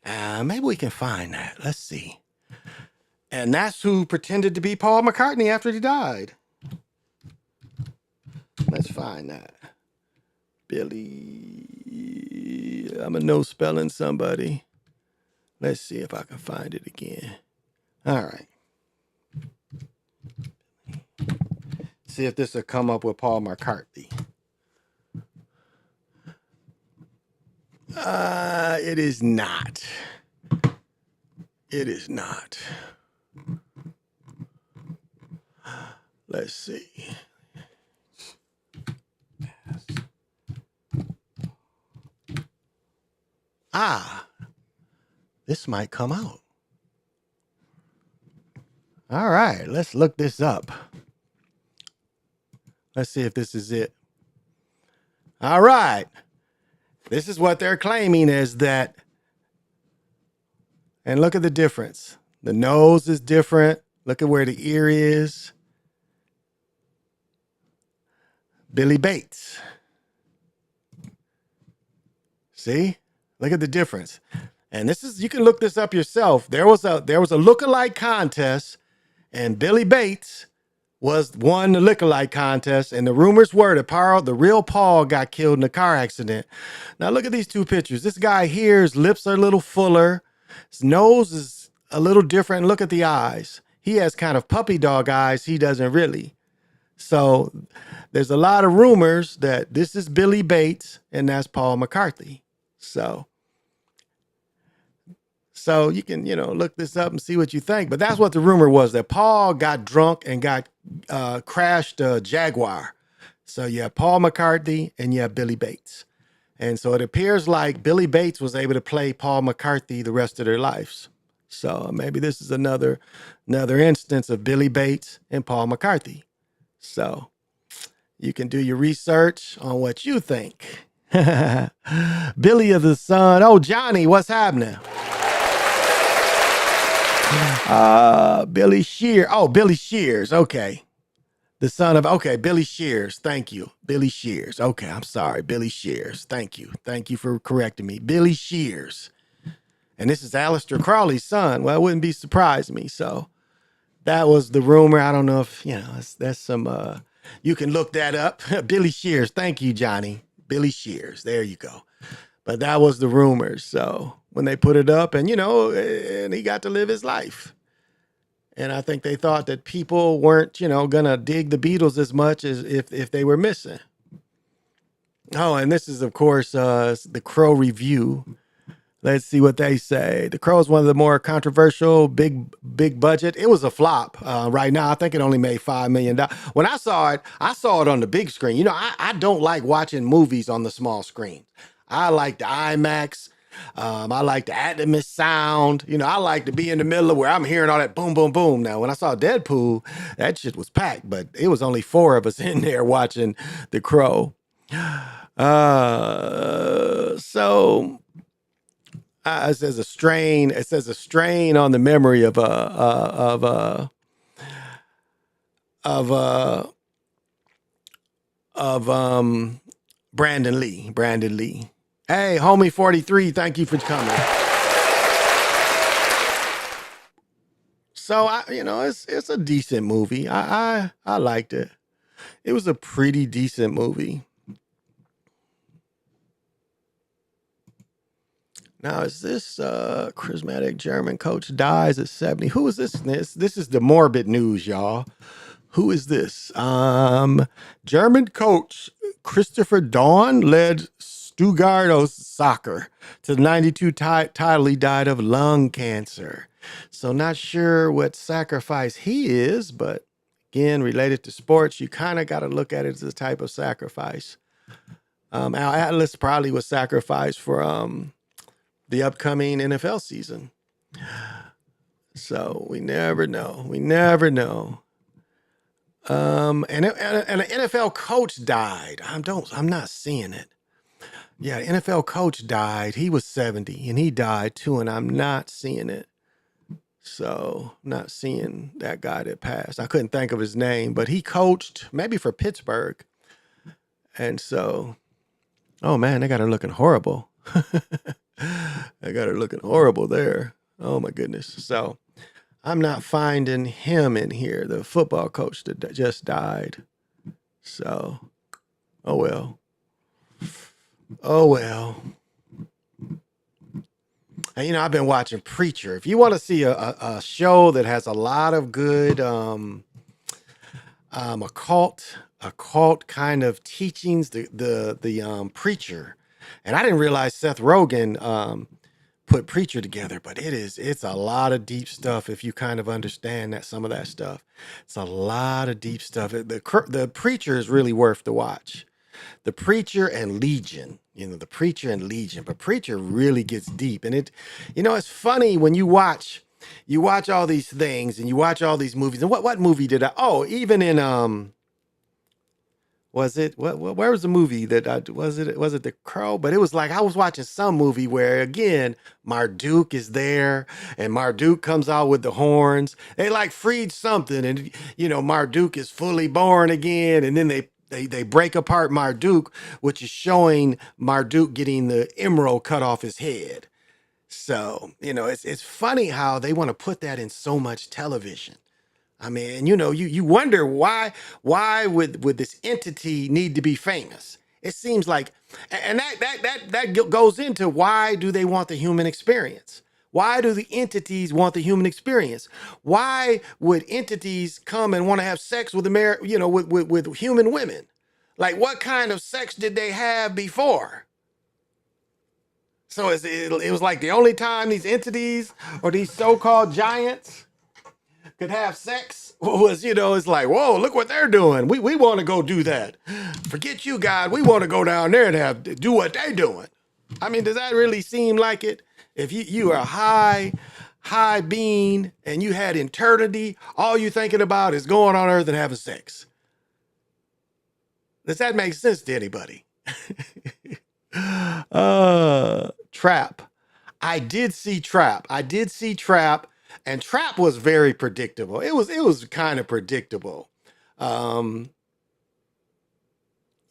Maybe we can find that. Let's see. And that's who pretended to be Paul McCartney after he died. Let's find that. Billy. I'm a no spelling somebody. Let's see if I can find it again. All right. See if this will come up with Paul McCartney. It is not. It is not. Let's see. This might come out. All right, let's look this up. Let's see if this is it. All right. This is what they're claiming is that. And look at the difference. The nose is different. Look at where the ear is. Billy Bates. See? Look at the difference. And this is, you can look this up yourself. There was a lookalike contest, and Billy Bates won the lookalike contest, and the rumors were that the real Paul got killed in a car accident. Now look at these two pictures. This guy here, his lips are a little fuller. His nose is a little different. Look at the eyes. He has kind of puppy dog eyes. He doesn't really. So there's a lot of rumors that this is Billy Bates and that's Paul McCartney. So you can, look this up and see what you think. But that's what the rumor was, that Paul got drunk and crashed a Jaguar. So you have Paul McCartney and you have Billy Bates. And so it appears like Billy Bates was able to play Paul McCartney the rest of their lives. So maybe this is another instance of Billy Bates and Paul McCartney. So you can do your research on what you think. Billy of the Sun. Oh, Johnny, what's happening? Billy Shears. Oh, Billy Shears. Okay. The son of, okay, Billy Shears. Thank you. Billy Shears. Okay, I'm sorry. Billy Shears. Thank you. Thank you for correcting me. Billy Shears. And this is Aleister Crowley's son. Well, it wouldn't be surprised me. So that was the rumor. I don't know if, that's some, you can look that up. Billy Shears. Thank you, Johnny. Billy Shears. There you go. But that was the rumors. So when they put it up and, and he got to live his life. And I think they thought that people weren't, going to dig the Beatles as much as if they were missing. Oh, and this is, of course, the Crow Review. Let's see what they say. The Crow is one of the more controversial, big budget. It was a flop. Right now, I think it only made $5 million. When I saw it on the big screen. I don't like watching movies on the small screen. I like the IMAX. I like the Atmos sound. I like to be in the middle of where I'm hearing all that boom, boom, boom. Now, when I saw Deadpool, that shit was packed, but it was only 4 of us in there watching The Crow. So it says a strain. It says a strain on the memory of Brandon Lee. Hey, homie 43, thank you for coming. So it's a decent movie. I liked it. It was a pretty decent movie. Now, is this charismatic German coach dies at 70? Who is this? This is the morbid news, y'all. Who is this? German coach Christopher Dawn led Stuttgart soccer to the 92 title. He died of lung cancer. So not sure what sacrifice he is, but again, related to sports, you kind of got to look at it as a type of sacrifice. Al Atlas probably was sacrificed for the upcoming NFL season. So we never know. We never know. And an NFL coach died. I'm not seeing it. Yeah, NFL coach died. He was 70 and he died too, and I'm not seeing it. So not seeing that guy that passed. I couldn't think of his name, but he coached maybe for Pittsburgh. And so, oh man, they got her looking horrible. They got her looking horrible there. Oh my goodness. So I'm not finding him in here, the football coach that just died. So, oh well. Oh well. And, you know, I've been watching Preacher. If you want to see a show that has a lot of good occult kind of teachings, the Preacher. And I didn't realize Seth Rogen put Preacher together, but it's a lot of deep stuff if you kind of understand that some of that stuff. It's a lot of deep stuff. The Preacher is really worth the watch. The Preacher and Legion, the Preacher and Legion, but Preacher really gets deep. And it's funny when you watch all these things and you watch all these movies. And what movie did even in, was it, where was the movie that was it The Crow? But it was like, I was watching some movie where again, Marduk is there and Marduk comes out with the horns. They like freed something and, Marduk is fully born again. And then they break apart Marduk, which is showing Marduk getting the emerald cut off his head. So, it's funny how they want to put that in so much television. I mean, you wonder why would this entity need to be famous? It seems like, and that goes into why do they want the human experience? Why do the entities want the human experience? Why would entities come and want to have sex with with human women? Like, what kind of sex did they have before? So it was like the only time these entities or these so-called giants could have sex was, it's like, whoa, look what they're doing. We want to go do that. Forget you, God. We want to go down there and do what they're doing. I mean, does that really seem like it? If you are a high being and you had eternity, all you thinking about is going on earth and having sex. Does that make sense to anybody? Trap. I did see Trap. And Trap was very predictable. It was kind of predictable.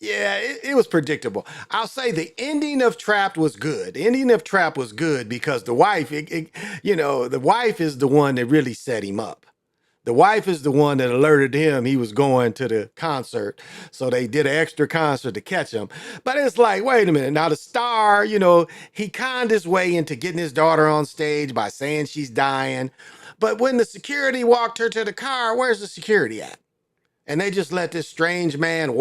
It was predictable. I'll say the ending of Trapped was good. The ending of Trap was good because the wife, the wife is the one that really set him up. The wife is the one that alerted him he was going to the concert. So they did an extra concert to catch him. But it's like, wait a minute. Now the star, he conned his way into getting his daughter on stage by saying she's dying. But when the security walked her to the car, where's the security at? And they just let this strange man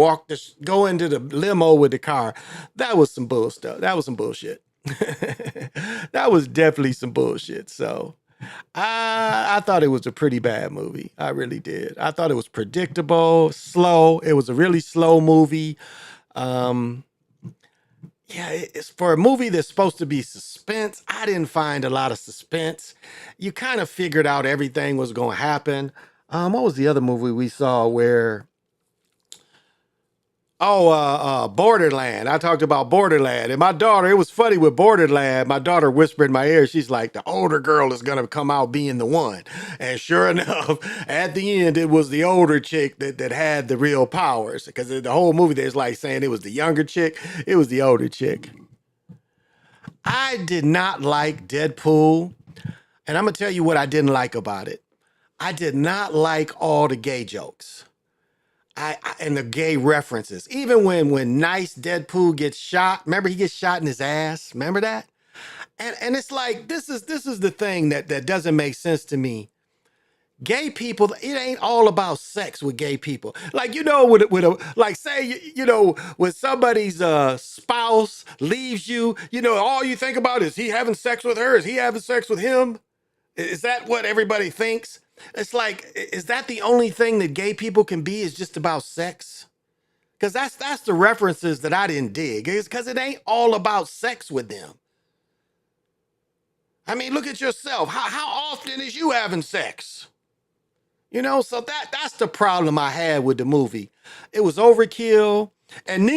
go into the limo with the car. That was some bull stuff. That was some bullshit. That was definitely some bullshit. So I thought it was a pretty bad movie. I really did. I thought it was predictable, slow. It was a really slow movie. It's for a movie that's supposed to be suspense. I didn't find a lot of suspense. You kind of figured out everything was going to happen. What was the other movie we saw where? Borderland. I talked about Borderland. And my daughter, it was funny with Borderland. My daughter whispered in my ear, she's like, the older girl is going to come out being the one. And sure enough, at the end, it was the older chick that had the real powers. Because the whole movie, there's like saying it was the younger chick. It was the older chick. I did not like Deadpool. And I'm going to tell you what I didn't like about it. I did not like all the gay jokes. And the gay references. Even when nice Deadpool gets shot, remember he gets shot in his ass? Remember that? And it's like this is the thing that doesn't make sense to me. Gay people, it ain't all about sex with gay people. Like, with a like say when somebody's spouse leaves you, all you think about is he having sex with her, is he having sex with him? Is that what everybody thinks? It's like, is that the only thing that gay people can be, is just about sex? Because that's the references that I didn't dig. It's because it ain't all about sex with them. I mean, look at yourself. How often is you having sex? So that's the problem I had with the movie. It was overkill. And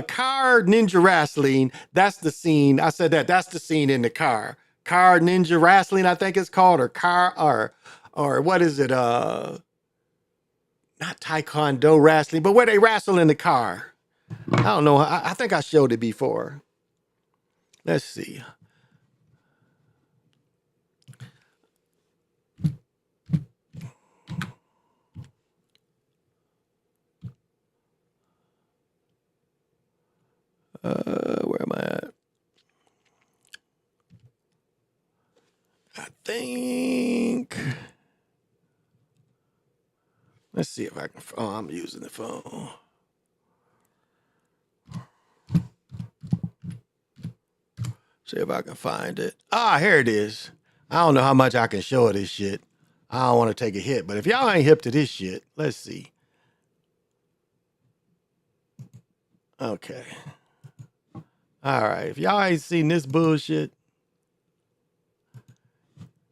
car ninja wrestling, that's the scene. I said that's the scene in the car. Car ninja wrestling, I think it's called, or what is it? Not taekwondo wrestling, but where they wrestle in the car. I don't know. I think I showed it before. Let's see. Where am I at? I think. Let's see if I can. Oh, I'm using the phone. See if I can find it. Ah, here it is. I don't know how much I can show of this shit. I don't want to take a hit, but if y'all ain't hip to this shit, let's see. Okay. All right. If y'all ain't seen this bullshit,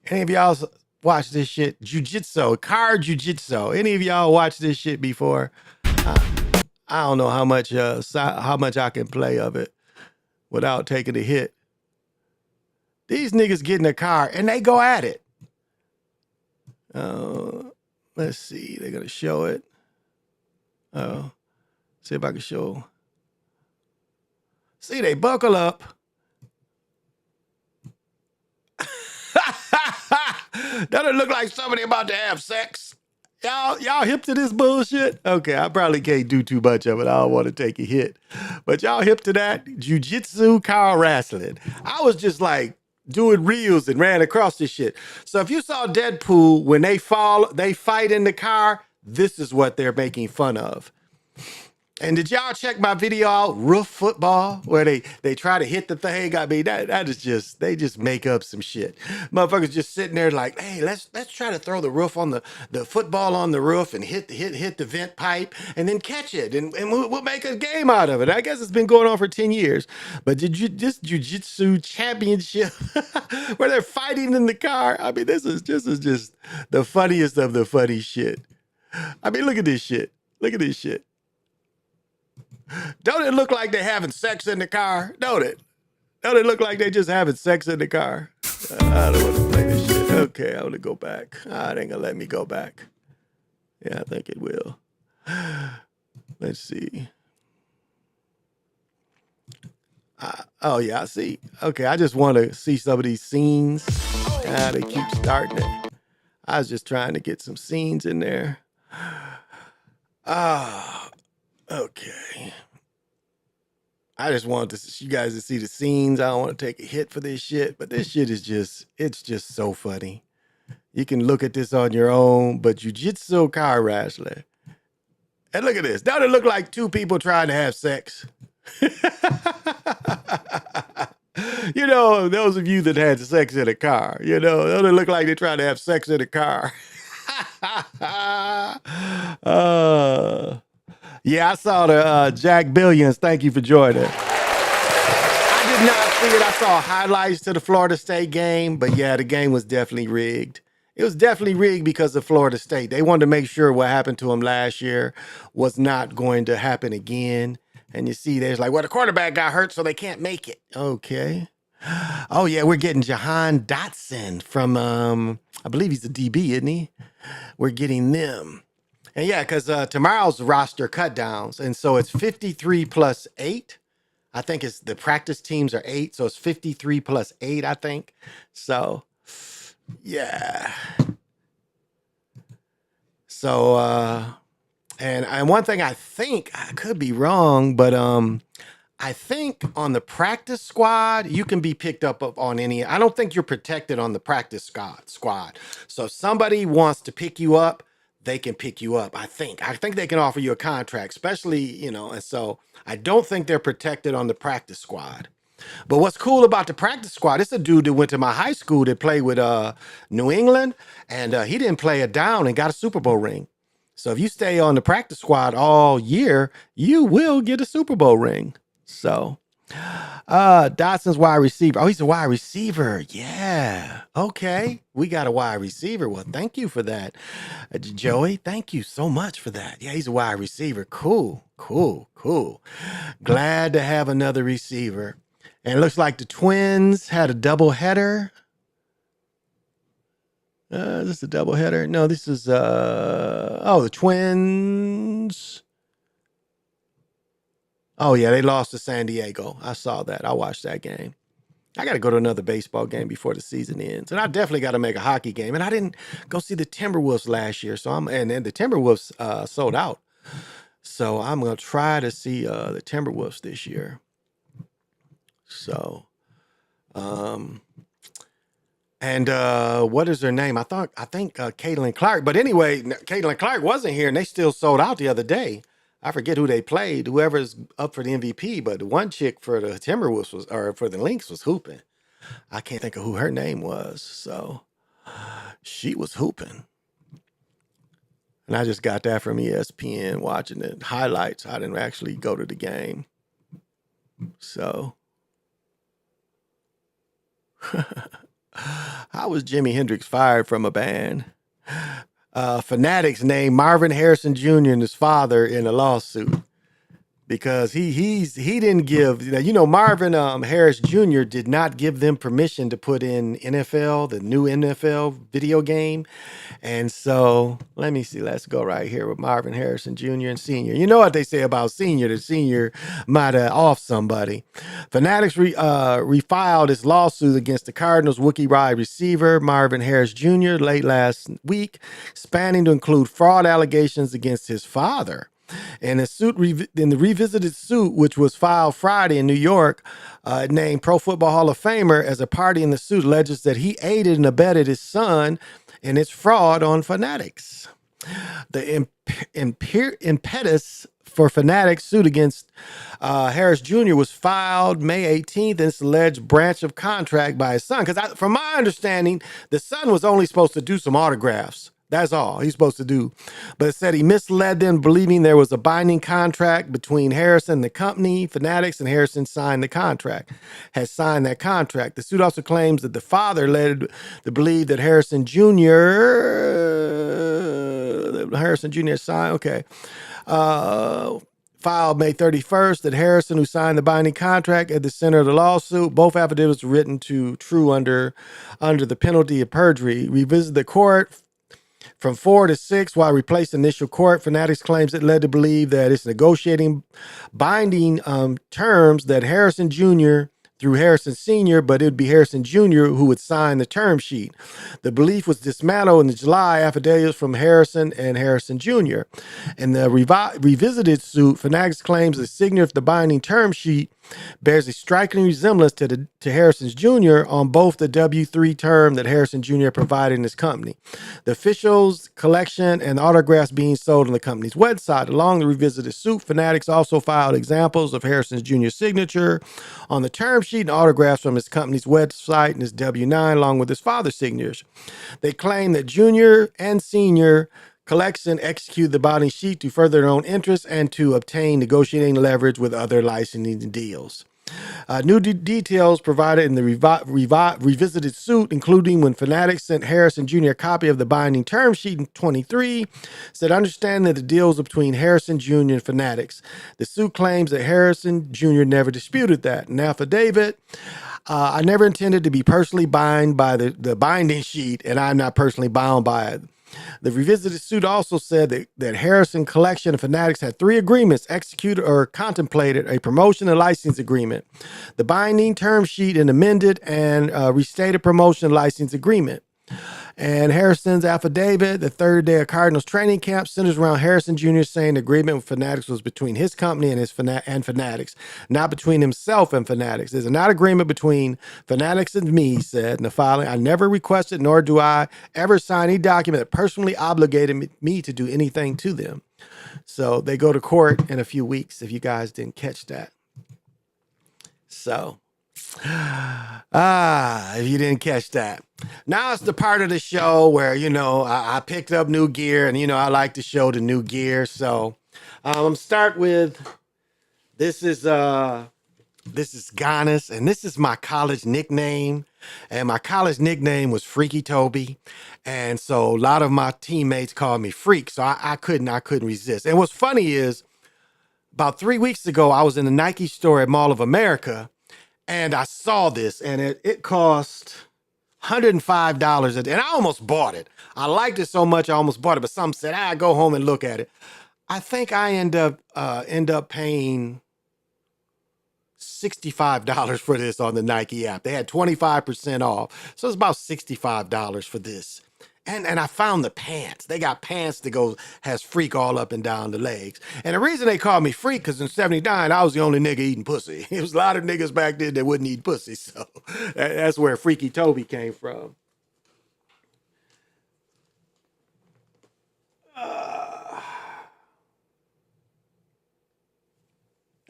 any of y'all watch this shit? Jiu-jitsu, car jiu-jitsu. Any of y'all watch this shit before? I don't know how much I can play of it without taking a hit. These niggas get in the car and they go at it. Let's see. They're gonna show it. Oh, see if I can show. See, they buckle up. Doesn't it look like somebody about to have sex? Y'all hip to this bullshit? Okay, I probably can't do too much of it. I don't want to take a hit. But y'all hip to that? Jiu-jitsu, car wrestling. I was just like doing reels and ran across this shit. So if you saw Deadpool, when they fight in the car, this is what they're making fun of. And did y'all check my video out, Roof Football, where they try to hit the thing? I mean, that is just, they just make up some shit. Motherfuckers just sitting there like, hey, let's try to throw the roof on the football on the roof and hit the vent pipe and then catch it and we'll make a game out of it. I guess it's been going on for 10 years. But this jiu-jitsu championship where they're fighting in the car, I mean, this is just the funniest of the funny shit. I mean, look at this shit. Look at this shit. Don't it look like they're having sex in the car? Don't it? Don't it look like they're just having sex in the car? I don't want to play this shit. Okay, I want to go back. It ain't gonna let me go back. Yeah, I think it will. Let's see. Oh, yeah, I see. Okay, I just want to see some of these scenes. They keep starting it. I was just trying to get some scenes in there. Okay. I just wanted you guys to see the scenes. I don't want to take a hit for this shit, but this shit is it's just so funny. You can look at this on your own, but jiu-jitsu car wrestling. And look at this. Don't it look like two people trying to have sex? Those of you that had sex in a car, don't it look like they're trying to have sex in a car? Yeah, I saw the Jack Billions. Thank you for joining. I did not see it. I saw highlights to the Florida State game, but yeah, the game was definitely rigged. It was definitely rigged because of Florida State. They wanted to make sure what happened to them last year was not going to happen again. And you see, there's like, well, the quarterback got hurt, so they can't make it. Okay. Oh, yeah, we're getting Jahan Dotson from, I believe he's a DB, isn't he? We're getting them. And yeah, because tomorrow's roster cut downs. And so it's 53 plus 8. I think it's the practice teams are 8. So it's 53 plus 8, I think. So, yeah. So, and one thing I think, I could be wrong, but I think on the practice squad, you can be picked up on any. I don't think you're protected on the practice squad. So if somebody wants to pick you up, they can pick you up. I think. I think they can offer you a contract, especially, and so I don't think they're protected on the practice squad. But what's cool about the practice squad, it's a dude that went to my high school that played with New England, and he didn't play it down and got a Super Bowl ring. So if you stay on the practice squad all year, you will get a Super Bowl ring. So Dotson's wide receiver. Oh, he's a wide receiver. Yeah. Okay. We got a wide receiver. Well, thank you for that, Joey. Thank you so much for that. Yeah, he's a wide receiver. Cool. Glad to have another receiver. And it looks like the Twins had a double header. This is a double header. No, this is the Twins. Oh yeah, they lost to San Diego. I saw that. I watched that game. I got to go to another baseball game before the season ends, and I definitely got to make a hockey game. And I didn't go see the Timberwolves last year, so and the Timberwolves sold out. So I'm gonna try to see the Timberwolves this year. So, and what is her name? I think Caitlin Clark. But anyway, Caitlin Clark wasn't here, and they still sold out the other day. I forget who they played, whoever's up for the MVP, but the one chick for the Timberwolves for the Lynx was hooping. I can't think of who her name was. So she was hooping. And I just got that from ESPN watching the highlights. I didn't actually go to the game. So how was Jimi Hendrix fired from a band? Fanatics named Marvin Harrison Jr. and his father in a lawsuit because he didn't give, Marvin Harris Jr. did not give them permission to put in NFL, the new NFL video game. And so let me see, let's go right here with Marvin Harrison Jr. and Senior. You know what they say about Senior, the Senior might have off somebody. Fanatics refiled its lawsuit against the Cardinals rookie wide receiver Marvin Harris Jr. late last week, spanning to include fraud allegations against his father. And the revisited suit, which was filed Friday in New York, named Pro Football Hall of Famer as a party in the suit, alleges that he aided and abetted his son in its fraud on Fanatics. The impetus for Fanatics' suit against Harris Jr. was filed May 18th, and it's alleged branch of contract by his son. Because from my understanding, the son was only supposed to do some autographs. That's all he's supposed to do. But it said he misled them, believing there was a binding contract between Harrison and the company, Fanatics, and Harrison has signed that contract. The suit also claims that the father led to believe that Harrison Jr. signed, filed May 31st, that Harrison, who signed the binding contract, at the center of the lawsuit. Both affidavits were written to true under the penalty of perjury. Revisit the court from 4 to 6 while replacing initial court. Fanatics claims it led to believe that it's negotiating binding terms that Harrison Jr. through Harrison Sr., but it would be Harrison Jr. who would sign the term sheet. The belief was dismantled in the July affidavits from Harrison and Harrison Jr. In the revisited suit, Fanatics claims the signature of the binding term sheet bears a striking resemblance to Harrison's Jr. on both the W-3 term that Harrison Jr. provided in his company, the officials' collection, and autographs being sold on the company's website. Along the revisited suit, Fanatics also filed examples of Harrison Jr.'s signature on the term sheet and autographs from his company's website and his W-9, along with his father's signatures. They claim that Jr. and Sr. collection execute the binding sheet to further their own interests and to obtain negotiating leverage with other licensing deals. New details provided in the revisited suit, including when Fanatics sent Harrison Jr. a copy of the binding term sheet in 23, said, understand that the deals between Harrison Jr. and Fanatics. The suit claims that Harrison Jr. never disputed that. An affidavit, I never intended to be personally bound by the binding sheet, and I'm not personally bound by it. The revisited suit also said that Harrison Collection and Fanatics had 3 agreements executed or contemplated: a promotion and license agreement, the binding term sheet, an amended and restated promotion license agreement. And Harrison's affidavit, the third day of Cardinals training camp, centers around Harrison Jr. saying the agreement with Fanatics was between his company and Fanatics, not between himself and Fanatics. There's not agreement between Fanatics and me, he said in the filing. I never requested, nor do I ever sign any document that personally obligated me to do anything to them. So they go to court in a few weeks, if you guys didn't catch that. So, if you didn't catch that. Now it's the part of the show where, I picked up new gear and, I like to show the new gear. So I'm start with, this is Giannis, and this is my college nickname. And my college nickname was Freaky Toby. And so a lot of my teammates called me Freak. So I couldn't resist. And what's funny is about 3 weeks ago, I was in the Nike store at Mall of America and I saw this and it cost $105. And I almost bought it. I liked it so much, I almost bought it. But some said, go home and look at it. I think I end up paying $65 for this on the Nike app. They had 25% off. So it's about $65 for this. And I found the pants. They got pants that has freak all up and down the legs. And the reason they called me freak, because in 79, I was the only nigga eating pussy. There was a lot of niggas back then that wouldn't eat pussy. So that's where Freaky Toby came from.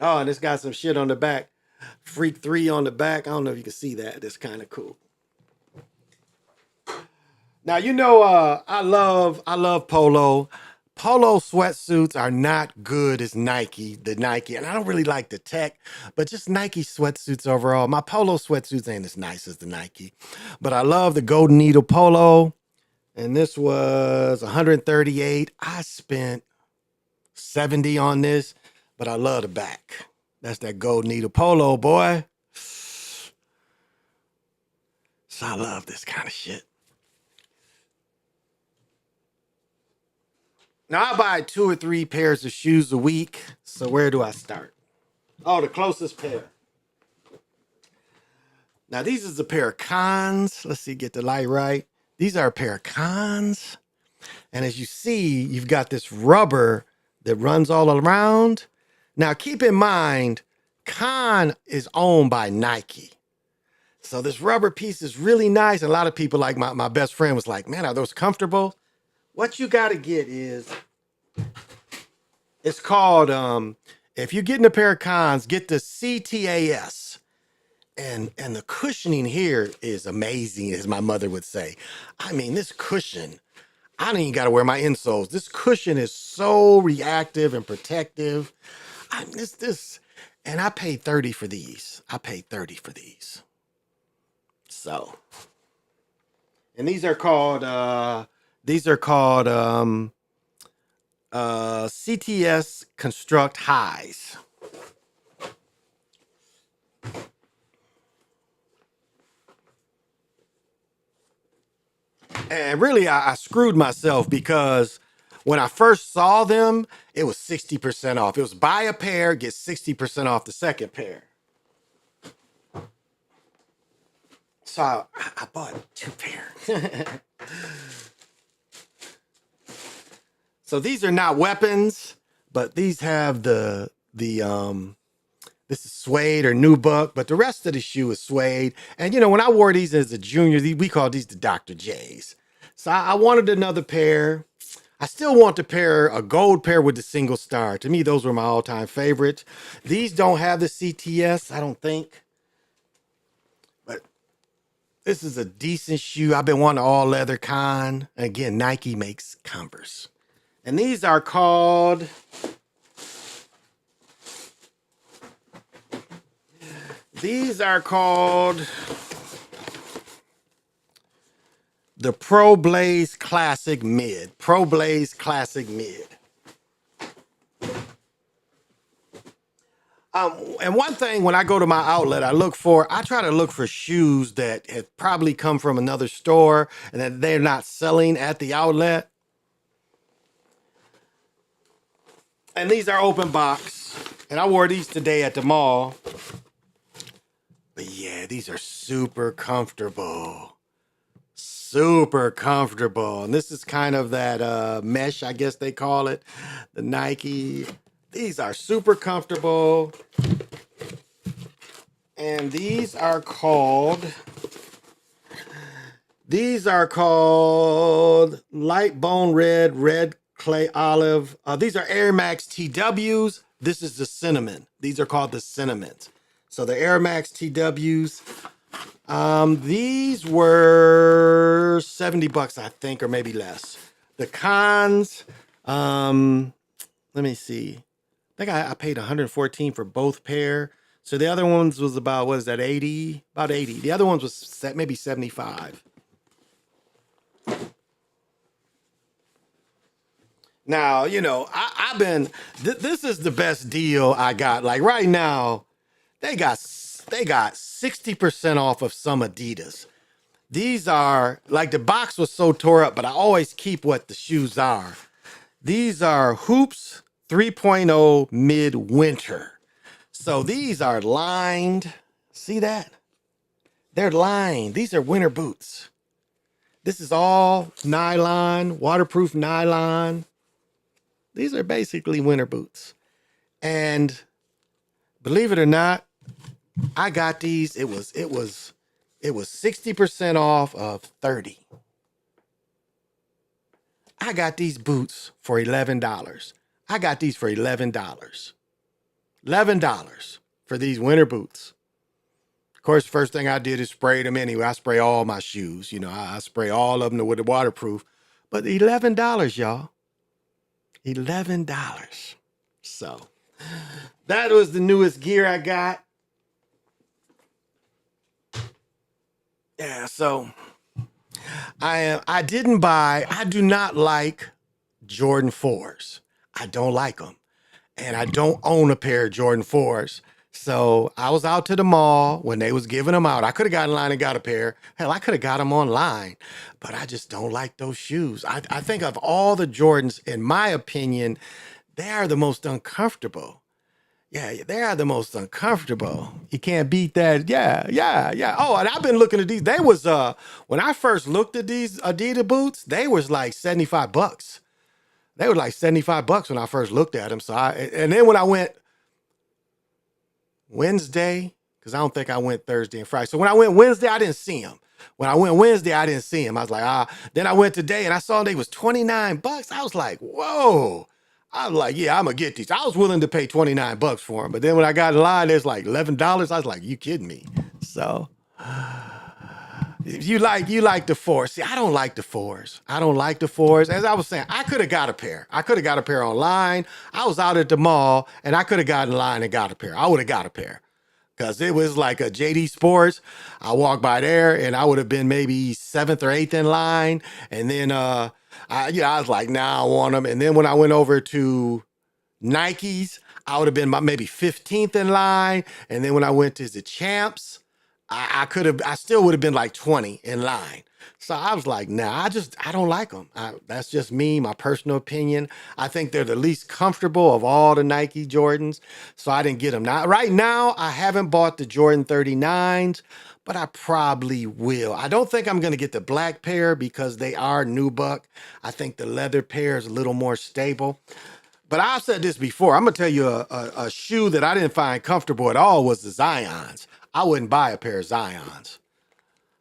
Oh, and it's got some shit on the back. Freak 3 on the back. I don't know if you can see that. That's kind of cool. Now, I love Polo. Polo sweatsuits are not good as the Nike. And I don't really like the tech, but just Nike sweatsuits overall. My Polo sweatsuits ain't as nice as the Nike. But I love the Golden Needle Polo. And this was $138. I spent $70 on this, but I love the back. That's that Golden Needle Polo, boy. So I love this kind of shit. Now, I buy 2 or 3 pairs of shoes a week. So where do I start? Oh, the closest pair. Now, these is a pair of Cons. Let's see, get the light right. These are a pair of Cons. And as you see, you've got this rubber that runs all around. Now, keep in mind, Con is owned by Nike. So this rubber piece is really nice. And a lot of people, like my best friend was like, man, are those comfortable? What you got to get is, it's called, if you're getting a pair of Cons, get the CTAS. And the cushioning here is amazing, as my mother would say. I mean, this cushion, I don't even got to wear my insoles. This cushion is so reactive and protective. And I paid $30 for these. So, and these are called CTS Construct Highs. And really, I screwed myself because when I first saw them, it was 60% off. It was buy a pair, get 60% off the second pair. So I bought 2 pairs. So these are not weapons, but these have this is suede or nubuck, but the rest of the shoe is suede. And when I wore these as a junior, we call these the Dr. J's. So I wanted another pair. I still want a gold pair with the single star. To me, those were my all-time favorites. These don't have the CTS, I don't think. But this is a decent shoe. I've been wanting an all-leather Con. Again, Nike makes Converse. And these are called the Pro Blaze Classic Mid. And one thing, when I go to my outlet, I try to look for shoes that have probably come from another store and that they're not selling at the outlet. And these are open box. And I wore these today at the mall. But yeah, these are super comfortable. super comfortable. And this is kind of that mesh, I guess they call it, the Nike. These are super comfortable. And these are called light bone red clay olive. These are Air Max TWs. This is the cinnamon. These are called the cinnamons. So the Air Max TWs. These were $70, I think, or maybe less. The cons, let me see. I think I paid $114 for both pair. So the other ones was about, what is that, 80? About 80. The other ones was maybe 75. Now, you know, I've been, this is the best deal I got. Like right now, they got 60% off of some Adidas. These are, like the box was so tore up, but I always keep what the shoes are. These are Hoops 3.0 Midwinter. So these are lined. See that? They're lined. These are winter boots. This is all nylon, waterproof nylon. These are basically winter boots. And believe it or not, I got these. It was 60% off of 30. I got these boots for $11. I got these for $11. $11 for these winter boots. Of course, the first thing I did is spray them anyway. I spray all my shoes. You know, I spray all of them with the waterproof. But $11, y'all. $11. So that was the newest gear I got. Yeah, so I do not like Jordan 4s. I don't like them. And I don't own a pair of Jordan 4s. So I was out to the mall when they was giving them out. I could have got in line and got a pair. Hell, I could have got them online. But I just don't like those shoes. I think of all the Jordans, in my opinion, they are the most uncomfortable. Yeah, they are the most uncomfortable. You can't beat that. Yeah. Oh, and I've been looking at these. They was when I first looked at these Adidas boots, they was like $75. They were like $75 when I first looked at them. And then when I went Wednesday, because I don't think I went Thursday and Friday. So when I went Wednesday, I didn't see them. When I went Wednesday, I didn't see them. I was like, Then I went today and I saw they was $29. I was like, whoa. I was like, yeah, I'm going to get these. I was willing to pay $29 for them. But then when I got in line, there's like $11. I was like, you kidding me? So you like the fours. See, I don't like the fours. I don't like the fours. As I was saying, I could have got a pair. I could have got a pair online. I was out at the mall and I could have got in line and got a pair. I would have got a pair. Because it was like a JD Sports. I walked by there and I would have been maybe 7th or 8th in line. And then I was like, nah, I want them. And then when I went over to Nikes, I would have been maybe 15th in line. And then when I went to the Champs, I still would have been like 20 in line. So I was like, nah, I don't like them. That's just me, my personal opinion. I think they're the least comfortable of all the Nike Jordans. So I didn't get them. Now, right now, I haven't bought the Jordan 39s, but I probably will. I don't think I'm going to get the black pair because they are nubuck. I think the leather pair is a little more stable. But I've said this before. I'm going to tell you a shoe that I didn't find comfortable at all was the Zions. I wouldn't buy a pair of Zions.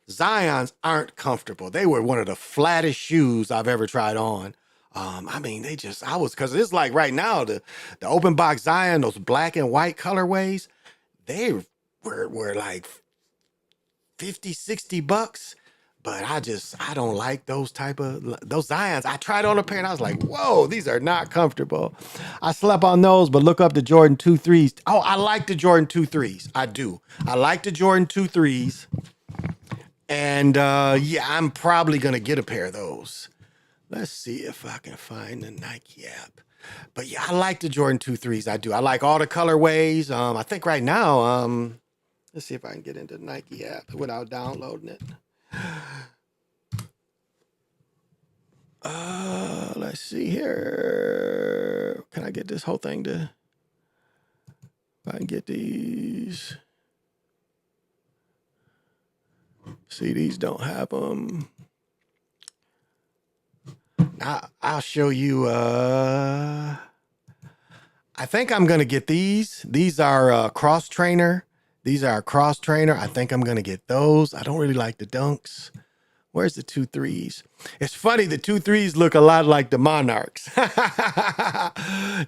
Zions aren't comfortable. They were one of the flattest shoes I've ever tried on. Because it's like right now, the open box Zion, those black and white colorways, they were like 50, $60. But I don't like those Zions. I tried on a pair and I was like, whoa, these are not comfortable. I slept on those, but look up the Jordan 2.3s. Oh, I like the Jordan 2.3s. I do. I like the Jordan 2.3s. And I'm probably going to get a pair of those. Let's see if I can find the Nike app. But yeah, I like the Jordan 2.3s. I do. I like all the colorways. I think right now, let's see if I can get into the Nike app without downloading it. Let's see here. Can I get this whole thing to? If I can get these. See, these don't have them. I'll show you. I think I'm gonna get these. These are cross trainer. These are cross trainer. I think I'm gonna get those. I don't really like the dunks. Where's the 2.3s? It's funny, the 2.3s look a lot like the Monarchs.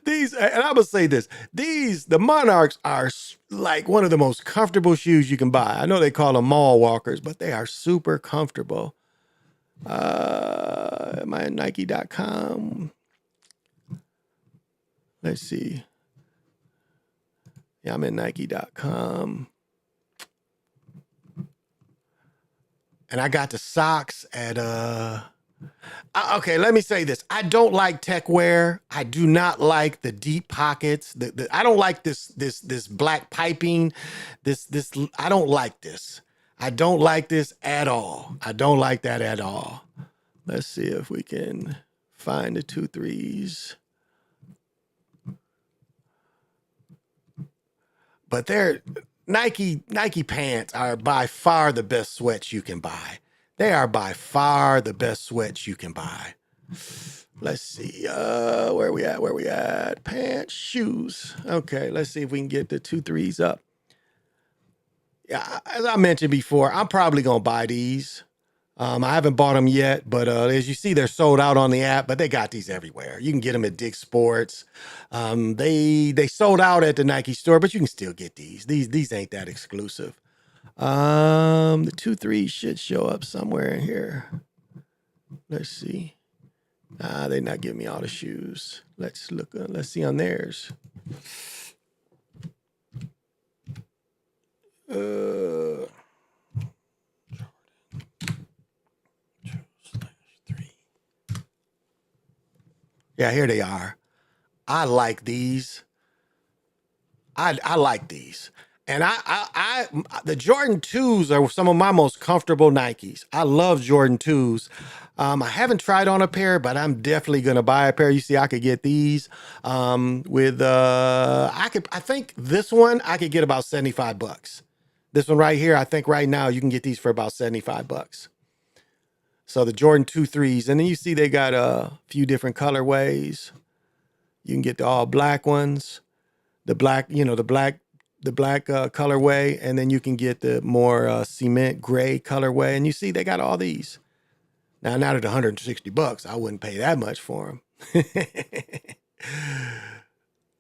These, and I would say this, the Monarchs are like one of the most comfortable shoes you can buy. I know they call them mall walkers, but they are super comfortable. Am I at Nike.com? Let's see. Yeah, I'm at Nike.com. And I got the socks at okay, let me say this. I don't like tech wear. I do not like the deep pockets. I don't like this black piping. This I don't like this. I don't like this at all. I don't like that at all. Let's see if we can find the 2.3s. But they're Nike pants are by far the best sweats you can buy. They are by far the best sweats you can buy. Let's see. Where we at? Pants, shoes. Okay, let's see if we can get the 2.3s up. Yeah, as I mentioned before, I'm probably gonna buy these. I haven't bought them yet, but as you see, they're sold out on the app, but they got these everywhere. You can get them at Dick's Sports. They sold out at the Nike store, but you can still get these. These ain't that exclusive. The 2.3 should show up somewhere in here. Let's see. They're not giving me all the shoes. Let's look. Let's see on theirs. Yeah, here they are. I like these. I like these. And the Jordan 2s are some of my most comfortable Nikes. I love Jordan 2s. I haven't tried on a pair, but I'm definitely gonna buy a pair. You see, I could get these I think this one I could get about $75. This one right here, I think right now you can get these for about $75. So the Jordan 2.3s, and then you see they got a few different colorways. You can get the all black ones, the black colorway, and then you can get the more cement gray colorway. And you see they got all these. Now at $160, I wouldn't pay that much for them.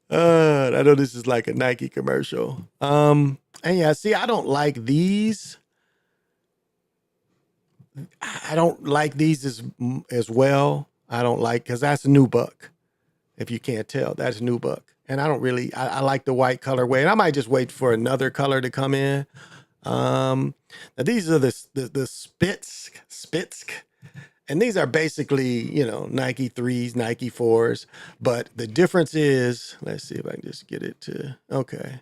I know this is like a Nike commercial. And yeah, see, I don't like these. I don't like these as well. I don't like, because that's a new buck. If you can't tell, that's new buck. And I don't really, I like the white colorway. And I might just wait for another color to come in. Now these are the Spitsk. And these are basically, Nike 3s, Nike 4s. But the difference is, let's see if I can just get it to, okay.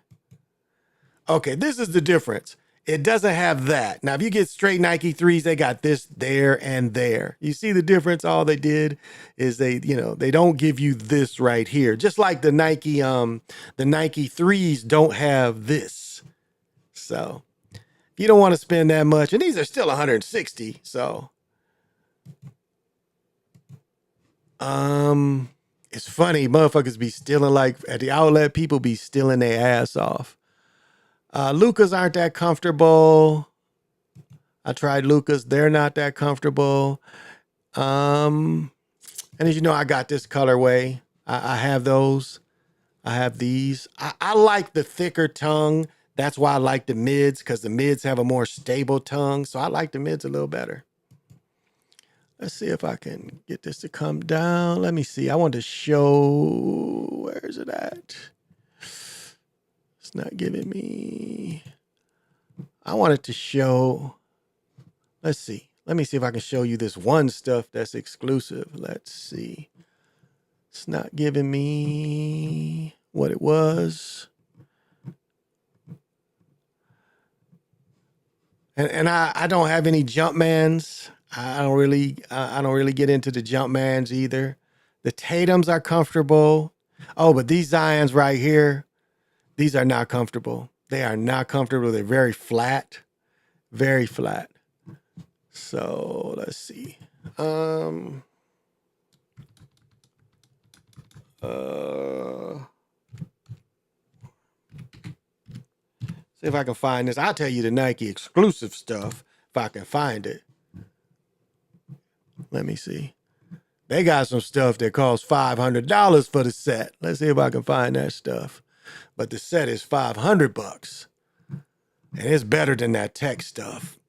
Okay, this is the difference. It doesn't have that. Now, if you get straight Nike 3s, they got this there and there. You see the difference? All they did is they don't give you this right here. Just like the Nike 3s don't have this. So you don't want to spend that much. And these are still 160. So it's funny, motherfuckers be stealing, like at the outlet, people be stealing their ass off. Lukas aren't that comfortable. I tried Lukas. They're not that comfortable. And as you know, I got this colorway. I have those. I have these. I like the thicker tongue. That's why I like the mids, because the mids have a more stable tongue. So I like the mids a little better. Let's see if I can get this to come down. Let me see. I want to show, where is it at? It's not giving me. I wanted to show, let's see. Let me see if I can show you this one stuff that's exclusive. Let's see. It's not giving me what it was. And I don't have any Jumpmans. I don't really get into the Jumpmans either. The Tatums are comfortable. Oh, but these Zions right here, these are not comfortable. They are not comfortable. They're very flat. Very flat. So let's see. See if I can find this. I'll tell you the Nike exclusive stuff if I can find it. Let me see. They got some stuff that costs $500 for the set. Let's see if I can find that stuff. But the set is $500. And it's better than that tech stuff.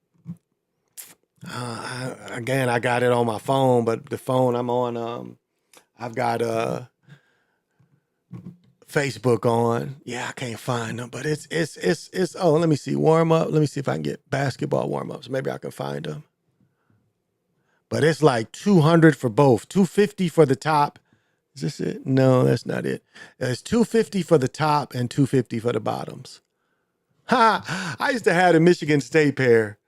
Again, I got it on my phone, but the phone I'm on, I've got Facebook on. Yeah, I can't find them, but it's. Oh, let me see warm up. Let me see if I can get basketball warm ups. Maybe I can find them. But it's like $200 for both, $250 for the top. Is this it? No, that's not it. It's $250 for the top and $250 for the bottoms. Ha! I used to have a Michigan State pair.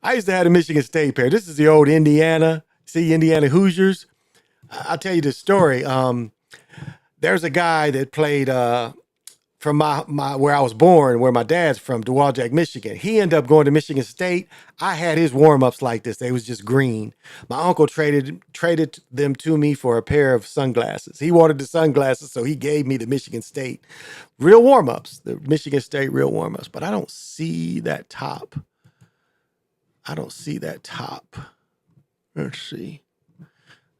This is the old Indiana. See, Indiana Hoosiers. I'll tell you the story. There's a guy that played from my where I was born, where my dad's from, Dowagiac, Michigan. He ended up going to Michigan State. I had his warm-ups like this. They was just green. My uncle traded them to me for a pair of sunglasses. He wanted the sunglasses, so he gave me the Michigan State real warm-ups, the Michigan State real warm-ups. But I don't see that top. Let's see.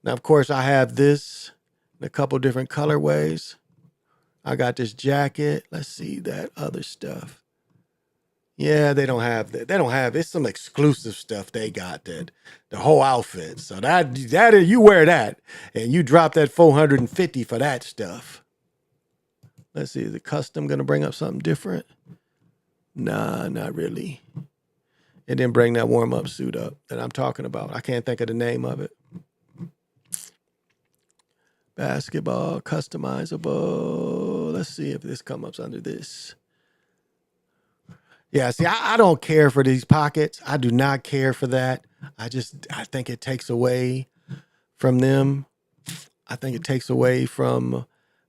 Now, of course, I have this in a couple different colorways. I got this jacket. Let's see that other stuff. Yeah, they don't have that. It's some exclusive stuff they got, that the whole outfit. So that you wear that and you drop that $450 for that stuff. Let's see, is the custom gonna bring up something different? Nah, not really. It didn't bring that warm-up suit up that I'm talking about. I can't think of the name of it. Basketball, customizable. Let's see if this comes up under this. Yeah, see, I don't care for these pockets. I do not care for that. I think it takes away from them. I think it takes away from,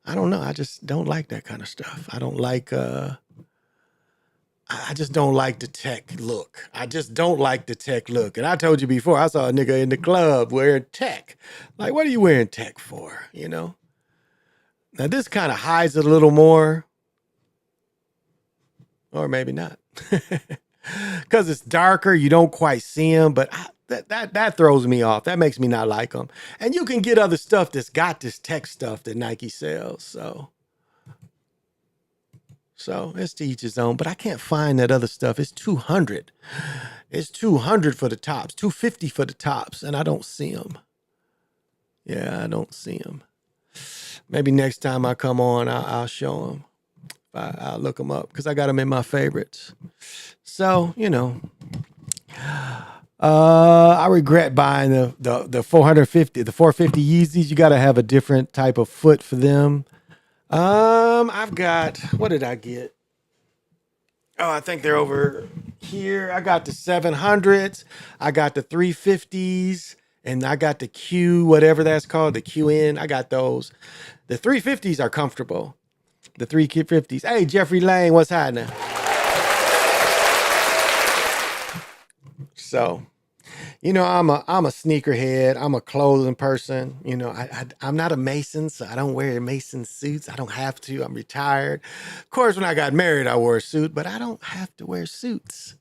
I don't know. I just don't like that kind of stuff. I don't like, I just don't like the tech look. And I told you before, I saw a nigga in the club wearing tech. Like, what are you wearing tech for? You know? Now, this kind of hides it a little more. Or maybe not. Because it's darker, you don't quite see them. But that throws me off. That makes me not like them. And you can get other stuff that's got this tech stuff that Nike sells. So it's to each his own, but I can't find that other stuff. It's $200. It's $200 for the tops, $250 for the tops, and I don't see them. Yeah, I don't see them. Maybe next time I come on, I'll show them. I'll look them up because I got them in my favorites. So, you know, I regret buying the 450, the 450 Yeezys. You got to have a different type of foot for them. I've got, what did I get? Oh, I think they're over here. I got the 700s. I got the 350s. And I got the Q, whatever that's called, the QN. I got those. The 350s are comfortable. The 350s. Hey, Jeffrey Lane, what's happening? So, you know, I'm a sneakerhead. I'm a clothing person. You know, I'm not a Mason, so I don't wear Mason suits. I don't have to. I'm retired. Of course, when I got married, I wore a suit, but I don't have to wear suits.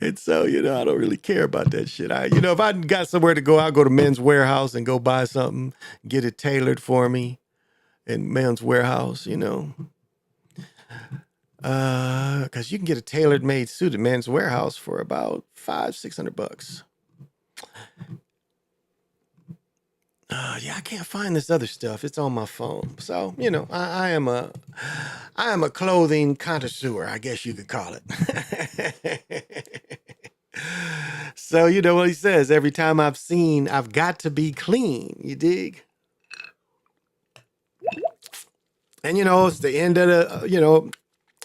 And so, you know, I don't really care about that shit. If I got somewhere to go, I'll go to Men's Warehouse and go buy something, get it tailored for me in Men's Warehouse, you know. Because you can get a tailored made suit at Men's Warehouse for about $500-$600. Yeah, I can't find this other stuff. It's on my phone. So, you know, I am a clothing connoisseur, I guess you could call it. So, you know what he says, every time I've got to be clean, you dig? And, you know, it's the end of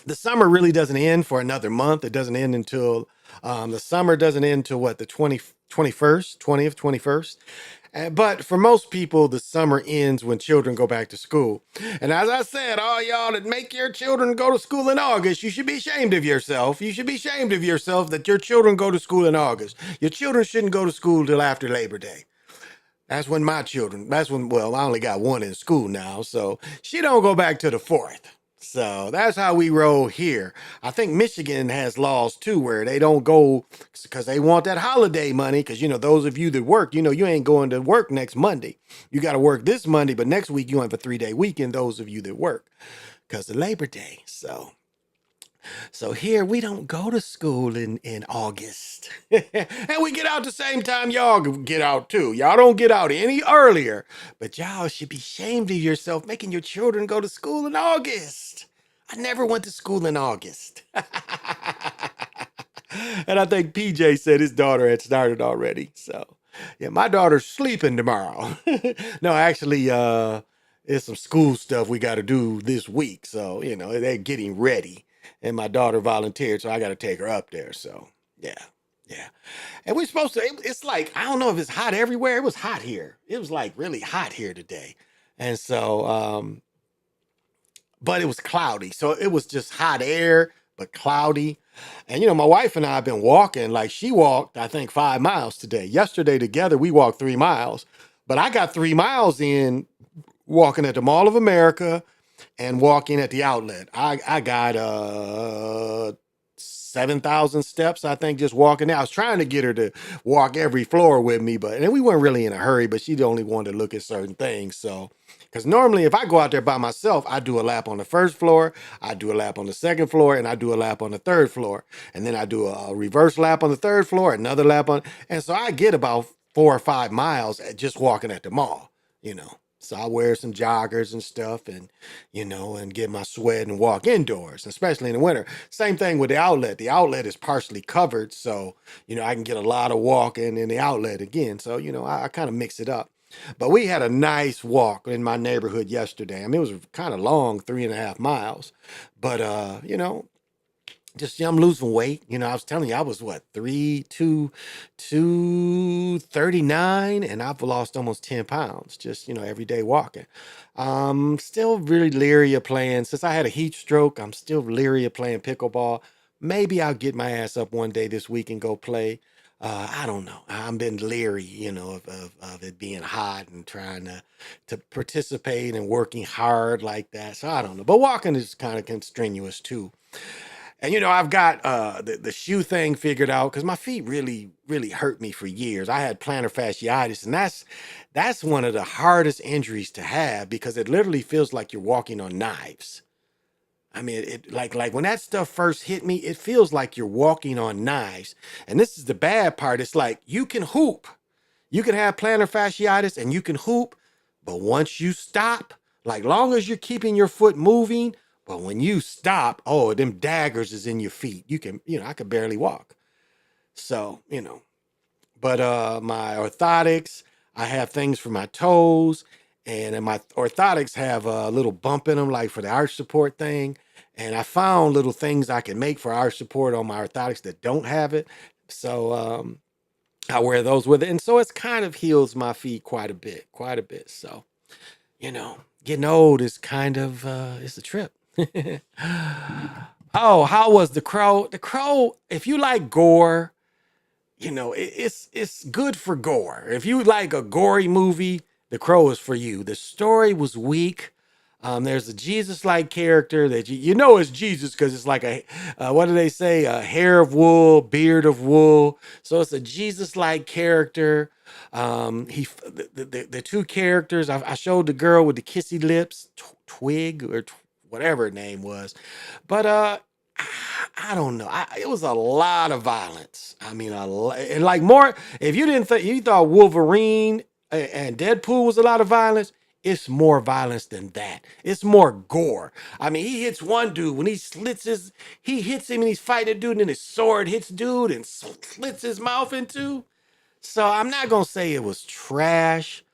the summer really doesn't end for another month. It doesn't end until, the summer doesn't end until what, the 21st. But for most people, the summer ends when children go back to school. And as I said, all y'all that make your children go to school in August, you should be ashamed of yourself. You should be ashamed of yourself that your children go to school in August. Your children shouldn't go to school till after Labor Day. Well, I only got one in school now, so she don't go back to the fourth. So that's how we roll here. I think Michigan has laws too where they don't go because they want that holiday money. Because, those of you that work, you ain't going to work next Monday. You got to work this Monday, but next week you have a 3-day weekend, those of you that work because of Labor Day. So here we don't go to school in August. And we get out the same time y'all get out too. Y'all don't get out any earlier. But y'all should be ashamed of yourself making your children go to school in August. I never went to school in August. And I think PJ said his daughter had started already. So yeah, my daughter's sleeping tomorrow. No, actually, there's some school stuff we got to do this week. So, they're getting ready. And my daughter volunteered, so I got to take her up there. So, yeah, yeah. And we're supposed to, it's like, I don't know if it's hot everywhere. It was hot here. It was like really hot here today. And so, but it was cloudy. So it was just hot air, but cloudy. And, my wife and I have been walking, like she walked, I think 5 miles today. Yesterday together, we walked 3 miles. But I got 3 miles in walking at the Mall of America and walking at the outlet. I got 7,000 steps, I think, just walking there. I was trying to get her to walk every floor with me, and we weren't really in a hurry, but she only wanted to look at certain things. So, because normally if I go out there by myself, I do a lap on the first floor, I do a lap on the second floor, and I do a lap on the third floor. And then I do a reverse lap on the third floor, another lap on, and so I get about 4 or 5 miles at just walking at the mall, So I wear some joggers and stuff and get my sweat and walk indoors, especially in the winter. Same thing with the outlet. The outlet is partially covered, so, I can get a lot of walking in the outlet again. So, I kind of mix it up. But we had a nice walk in my neighborhood yesterday. I mean, it was kind of long, 3.5 miles. But, I'm losing weight. I was telling you, I was what, 239, and I've lost almost 10 pounds just, every day walking. Still really leery of playing. Since I had a heat stroke, I'm still leery of playing pickleball. Maybe I'll get my ass up one day this week and go play. I don't know. I've been leery, of it being hot and trying to participate and working hard like that. So I don't know. But walking is kind of strenuous too. And I've got the shoe thing figured out because my feet really, really hurt me for years. I had plantar fasciitis, and that's one of the hardest injuries to have because it literally feels like you're walking on knives. I mean, it like when that stuff first hit me, it feels like you're walking on knives. And this is the bad part. It's like you can hoop. You can have plantar fasciitis and you can hoop, but once you stop, like long as you're keeping your foot moving, but when you stop, oh, them daggers is in your feet. I could barely walk. So, but my orthotics, I have things for my toes, and my orthotics have a little bump in them, like for the arch support thing. And I found little things I can make for arch support on my orthotics that don't have it. So I wear those with it. And so it's kind of heals my feet quite a bit. So, getting old is kind of, it's a trip. Oh, how was The Crow? The Crow, if you like gore, it's good for gore. If you like a gory movie, The Crow is for you. The story was weak. There's a Jesus-like character that you know is Jesus because it's like what do they say? A hair of wool, beard of wool. So it's a Jesus-like character. The two characters. I showed the girl with the kissy lips, Twig or whatever her name was, but I don't know. It was a lot of violence. I mean, and like more. If you didn't think you thought Wolverine and Deadpool was a lot of violence, it's more violence than that. It's more gore. I mean, he hits one dude when he hits him and he's fighting a dude, and then his sword hits dude and slits his mouth in two. So I'm not gonna say it was trash.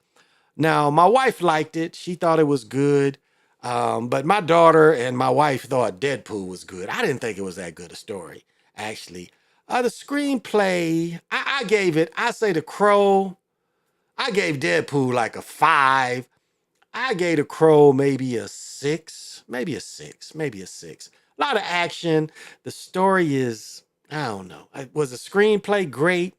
Now, my wife liked it. She thought it was good. But my daughter and my wife thought Deadpool was good. I didn't think it was that good a story, actually. The screenplay, I gave it, I say The Crow, I gave Deadpool like a 5. I gave The Crow maybe a 6, maybe a 6, maybe a 6. A lot of action. The story is, I don't know. Was the screenplay great?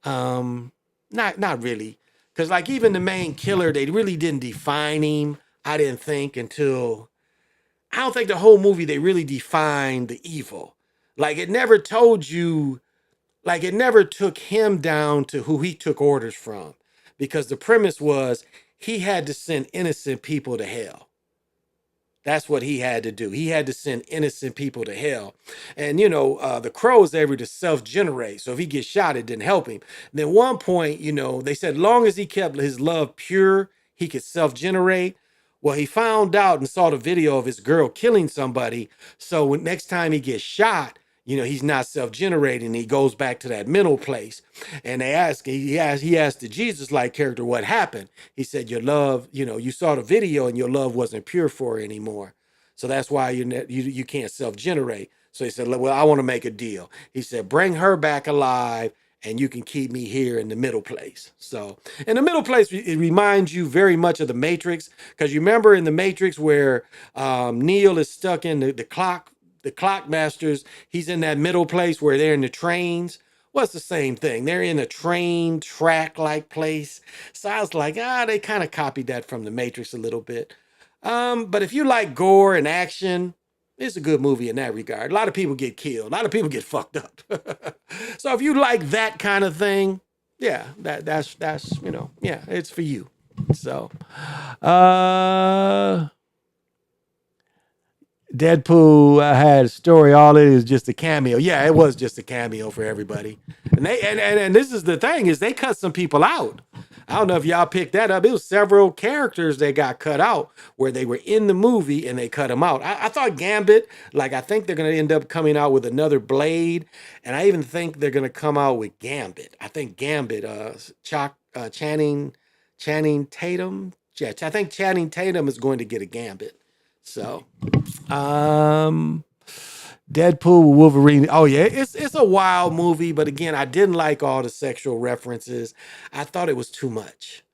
Not really. Because like even the main killer, they really didn't define him. I didn't think until I don't think the whole movie they really defined the evil. Like it never told you, like it never took him down to who he took orders from. Because the premise was he had to send innocent people to hell. That's what he had to do. He had to send innocent people to hell. And, the crow is able to self-generate. So if he gets shot, it didn't help him. And then one point, they said long as he kept his love pure, he could self-generate. Well, he found out and saw the video of his girl killing somebody. So next time he gets shot, he's not self-generating. He goes back to that mental place. And he asked the Jesus-like character what happened. He said, your love, you saw the video and your love wasn't pure for her anymore. So that's why you can't self-generate. So he said, well, I want to make a deal. He said, bring her back alive and you can keep me here in the middle place. So in the middle place, it reminds you very much of the Matrix. Because you remember in the Matrix where Neo is stuck in the clock masters, he's in that middle place where they're in the trains. Well, it's the same thing. They're in a train track like place. So I was like, they kind of copied that from the Matrix a little bit. But if you like gore and action, it's a good movie in that regard. A lot of people get killed. A lot of people get fucked up. So if you like that kind of thing, yeah, that's yeah, it's for you. So, Deadpool had a story. All it is just a cameo. Yeah, it was just a cameo for everybody. And and this is the thing is they cut some people out. I don't know if y'all picked that up. It was several characters that got cut out where they were in the movie and they cut them out. I thought Gambit, like I think they're going to end up coming out with another Blade, and I even think they're going to come out with Gambit. I think Gambit, Channing Tatum. Yeah, I think Channing Tatum is going to get a Gambit. So, Deadpool, Wolverine. Oh yeah, it's a wild movie, but again, I didn't like all the sexual references. I thought it was too much.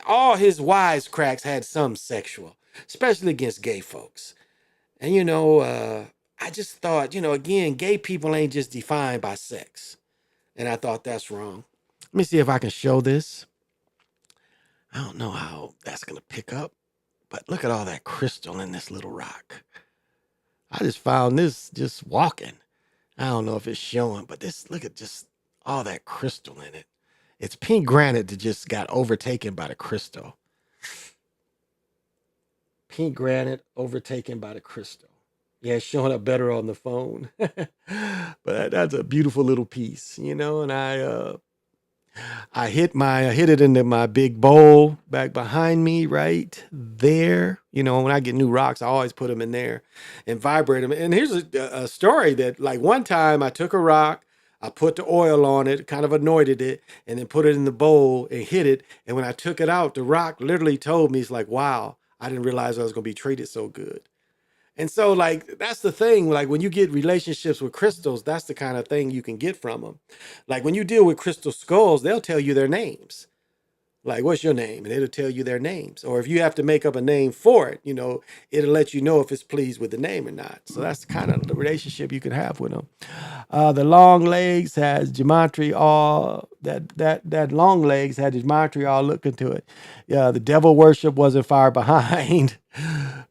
All his wisecracks had some sexual, especially against gay folks. And I just thought, again, gay people ain't just defined by sex, and I thought that's wrong. Let me see if I can show this. I don't know how that's gonna pick up. But look at all that crystal in this little rock. I just found this just walking. I don't know if it's showing, but look at just all that crystal in it. It's pink granite that just got overtaken by the crystal. Pink granite overtaken by the crystal. Yeah, it's showing up better on the phone. But that's a beautiful little piece, and I hit it into my big bowl back behind me right there. When I get new rocks, I always put them in there and vibrate them. And here's a story that like one time I took a rock, I put the oil on it, kind of anointed it, and then put it in the bowl and hit it. And when I took it out, the rock literally told me, it's like, wow, I didn't realize I was going to be treated so good. And so, like, that's the thing. Like, when you get relationships with crystals, that's the kind of thing you can get from them. Like, when you deal with crystal skulls, they'll tell you their names. Like, what's your name? And it'll tell you their names. Or if you have to make up a name for it, it'll let you know if it's pleased with the name or not. So that's kind of the relationship you can have with them. The long legs has gematria all that long legs had gematria all look into it. Yeah, the devil worship wasn't far behind.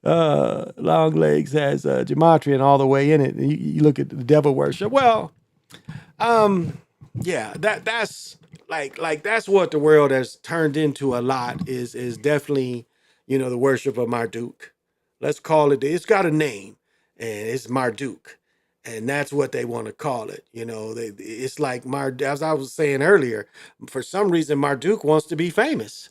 Long legs has gematria and all the way in it. And you look at the devil worship. Well, yeah, that's like that's what the world has turned into a lot is definitely, the worship of Marduk. Let's call it, it's got a name, and it's Marduk. And that's what they want to call it. It's like as I was saying earlier, for some reason Marduk wants to be famous.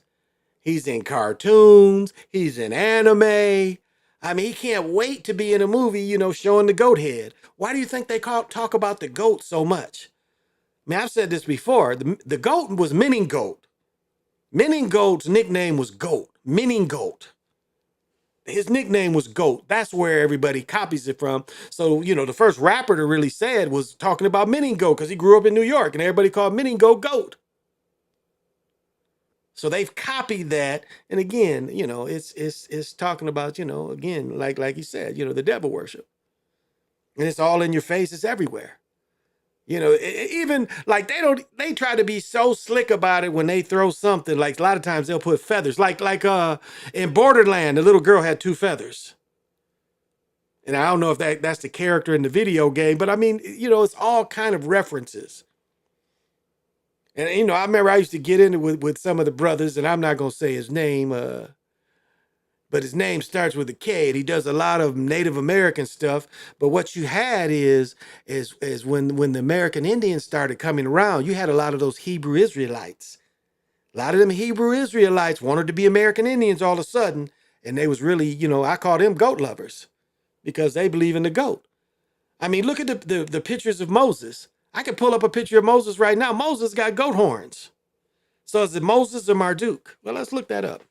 He's in cartoons, he's in anime. I mean, he can't wait to be in a movie, showing the goat head. Why do you think they talk about the goat so much? I mean, I've said this before. The goat was Meningoat. Meningoat's nickname was Goat. Meningoat. His nickname was Goat. That's where everybody copies it from. So, the first rapper to really say it was talking about Meningoat because he grew up in New York and everybody called Meningoat Goat. So they've copied that. And again, it's talking about, again, like you said, the devil worship. And it's all in your face. It's everywhere. You know, even like they try to be so slick about it when they throw something. Like a lot of times they'll put feathers. Like in Borderland, the little girl had 2 feathers. And I don't know if that's the character in the video game, but I mean, you know, it's all kind of references. And you know, I remember I used to get into with some of the brothers, and I'm not gonna say his name, but his name starts with a K, and he does a lot of Native American stuff. But what you had is when the American Indians started coming around, you had a lot of those Hebrew Israelites. A lot of them Hebrew Israelites wanted to be American Indians all of a sudden, and they was really, you know, I call them goat lovers because they believe in the goat. I mean, look at the pictures of Moses. I can pull up a picture of Moses right now. Moses got goat horns. So is it Moses or Marduk? Well, let's look that up.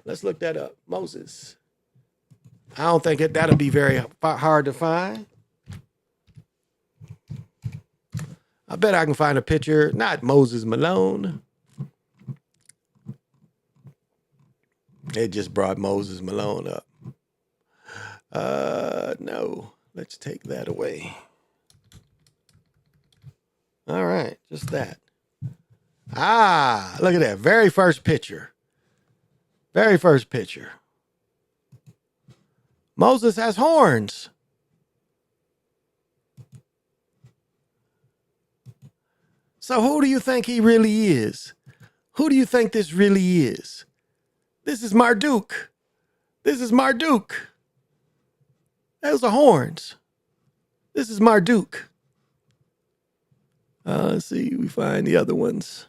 Let's look that up. Moses. I don't think that'll be very hard to find. I bet I can find a picture. Not Moses Malone. It just brought Moses Malone up. No. Let's take that away. All right, just that. Ah, look at that. Very first picture. Very first picture. Moses has horns. So who do you think he really is? Who do you think this really is? This is Marduk. This is Marduk. Those are horns. This is Marduk. Let's see, we find the other ones.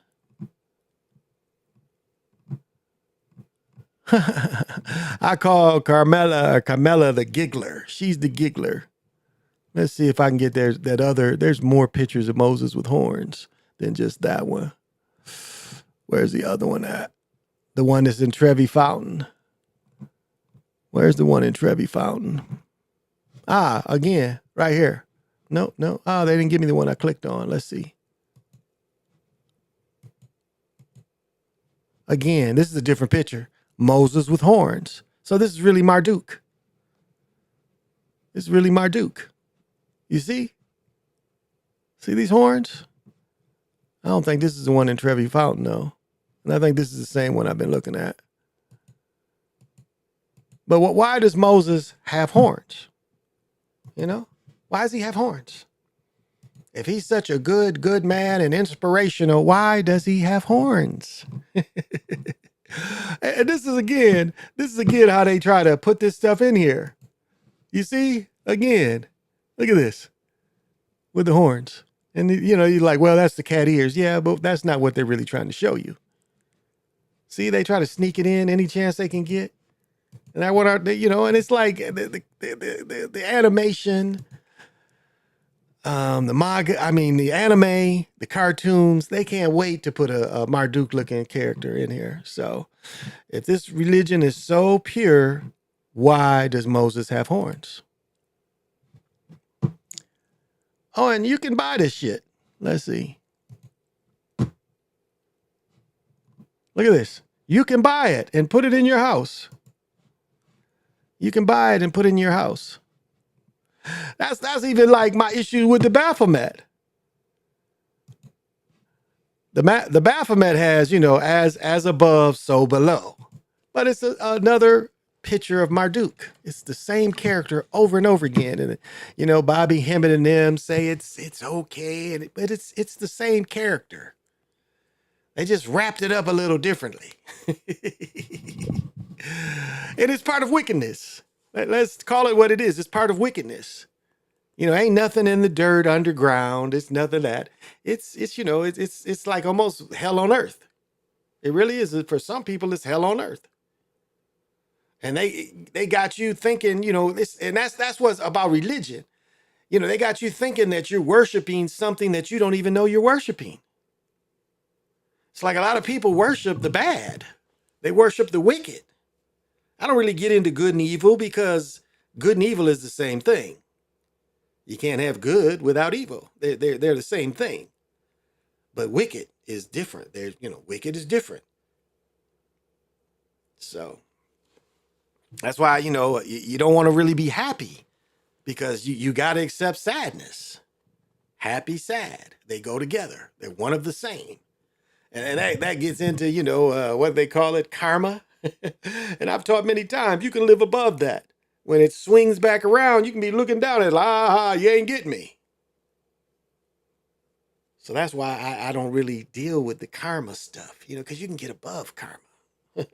I call Carmela the giggler. She's the giggler. Let's see if I can get there's more pictures of Moses with horns than just that one. Where's the other one at? The one that's in Trevi Fountain. Where's the one in Trevi Fountain? Ah, again, right here. No. Oh, they didn't give me the one I clicked on. Let's see. Again, this is a different picture. Moses with horns. So this is really Marduk. This is really Marduk. You see? See these horns? I don't think this is the one in Trevi Fountain, though. And I think this is the same one I've been looking at. But why does Moses have horns? You know? Why does he have horns? If he's such a good man and inspirational, why does he have horns? And this is again how they try to put this stuff in here. You see? Again, look at this with the horns. And you know, you're like, well, that's the cat ears. Yeah, but that's not what they're really trying to show you. See, they try to sneak it in any chance they can get. And that what are you know, and it's like the animation, the manga, I mean the anime, the cartoons, they can't wait to put a Marduk looking character in here. So if this religion is so pure, why does Moses have horns? Oh, and you can buy this shit. Let's see. Look at this. You can buy it and put it in your house. You can buy it and put it in your house. That's even like my issue with the Baphomet. The Baphomet has, you know, as above, so below. But it's another picture of Marduk. It's the same character over and over again. And, you know, Bobby Hemmett and them say it's okay, but it's the same character. They just wrapped it up a little differently. And it's part of wickedness. Let's call it what it is. It's part of wickedness. You know, ain't nothing in the dirt underground. It's nothing that. It's you know, it's like almost hell on earth. It really is. For some people, it's hell on earth. And they got you thinking, you know, this, and that's what's about religion. You know, they got you thinking that you're worshiping something that you don't even know you're worshiping. It's like a lot of people worship the bad. They worship the wicked. I don't really get into good and evil because good and evil is the same thing. You can't have good without evil. They're the same thing. But wicked is different. Wicked is different. So that's why, you know, you don't want to really be happy because you got to accept sadness. Happy, sad. They go together. They're one of the same. And that gets into, you know, what they call it, karma. And I've taught many times, you can live above that. When it swings back around, you can be looking down at it, like, ah, you ain't getting me. So that's why I don't really deal with the karma stuff, you know, because you can get above karma. I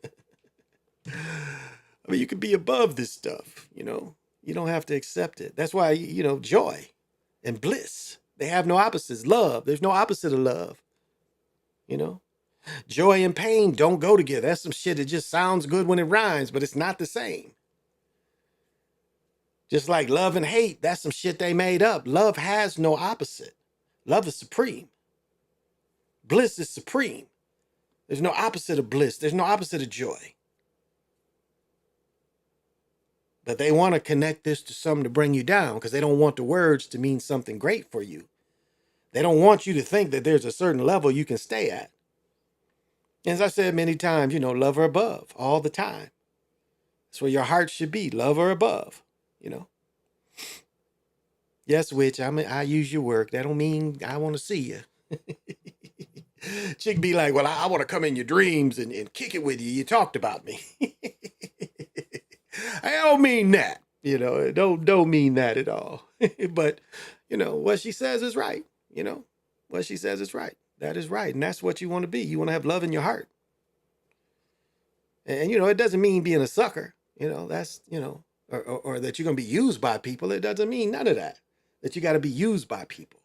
mean, you can be above this stuff, you know. You don't have to accept it. That's why, you know, joy and bliss, they have no opposites. Love, there's no opposite of love, you know. Joy and pain don't go together. That's some shit that just sounds good when it rhymes, but it's not the same. Just like love and hate, that's some shit they made up. Love has no opposite. Love is supreme. Bliss is supreme. There's no opposite of bliss. There's no opposite of joy. But they want to connect this to something to bring you down because they don't want the words to mean something great for you. They don't want you to think that there's a certain level you can stay at. As I said many times, you know, love or above all the time. That's where your heart should be, love or above, you know. Yes, witch, I use your work. That don't mean I want to see you. Chick be like, well, I want to come in your dreams and kick it with you. You talked about me. I don't mean that, you know, don't mean that at all. But, you know, what she says is right. You know, what she says is right. That is right. And that's what you want to be. You want to have love in your heart. And, you know, it doesn't mean being a sucker, you know, that's, you know, or that you're going to be used by people. It doesn't mean none of that, that you got to be used by people.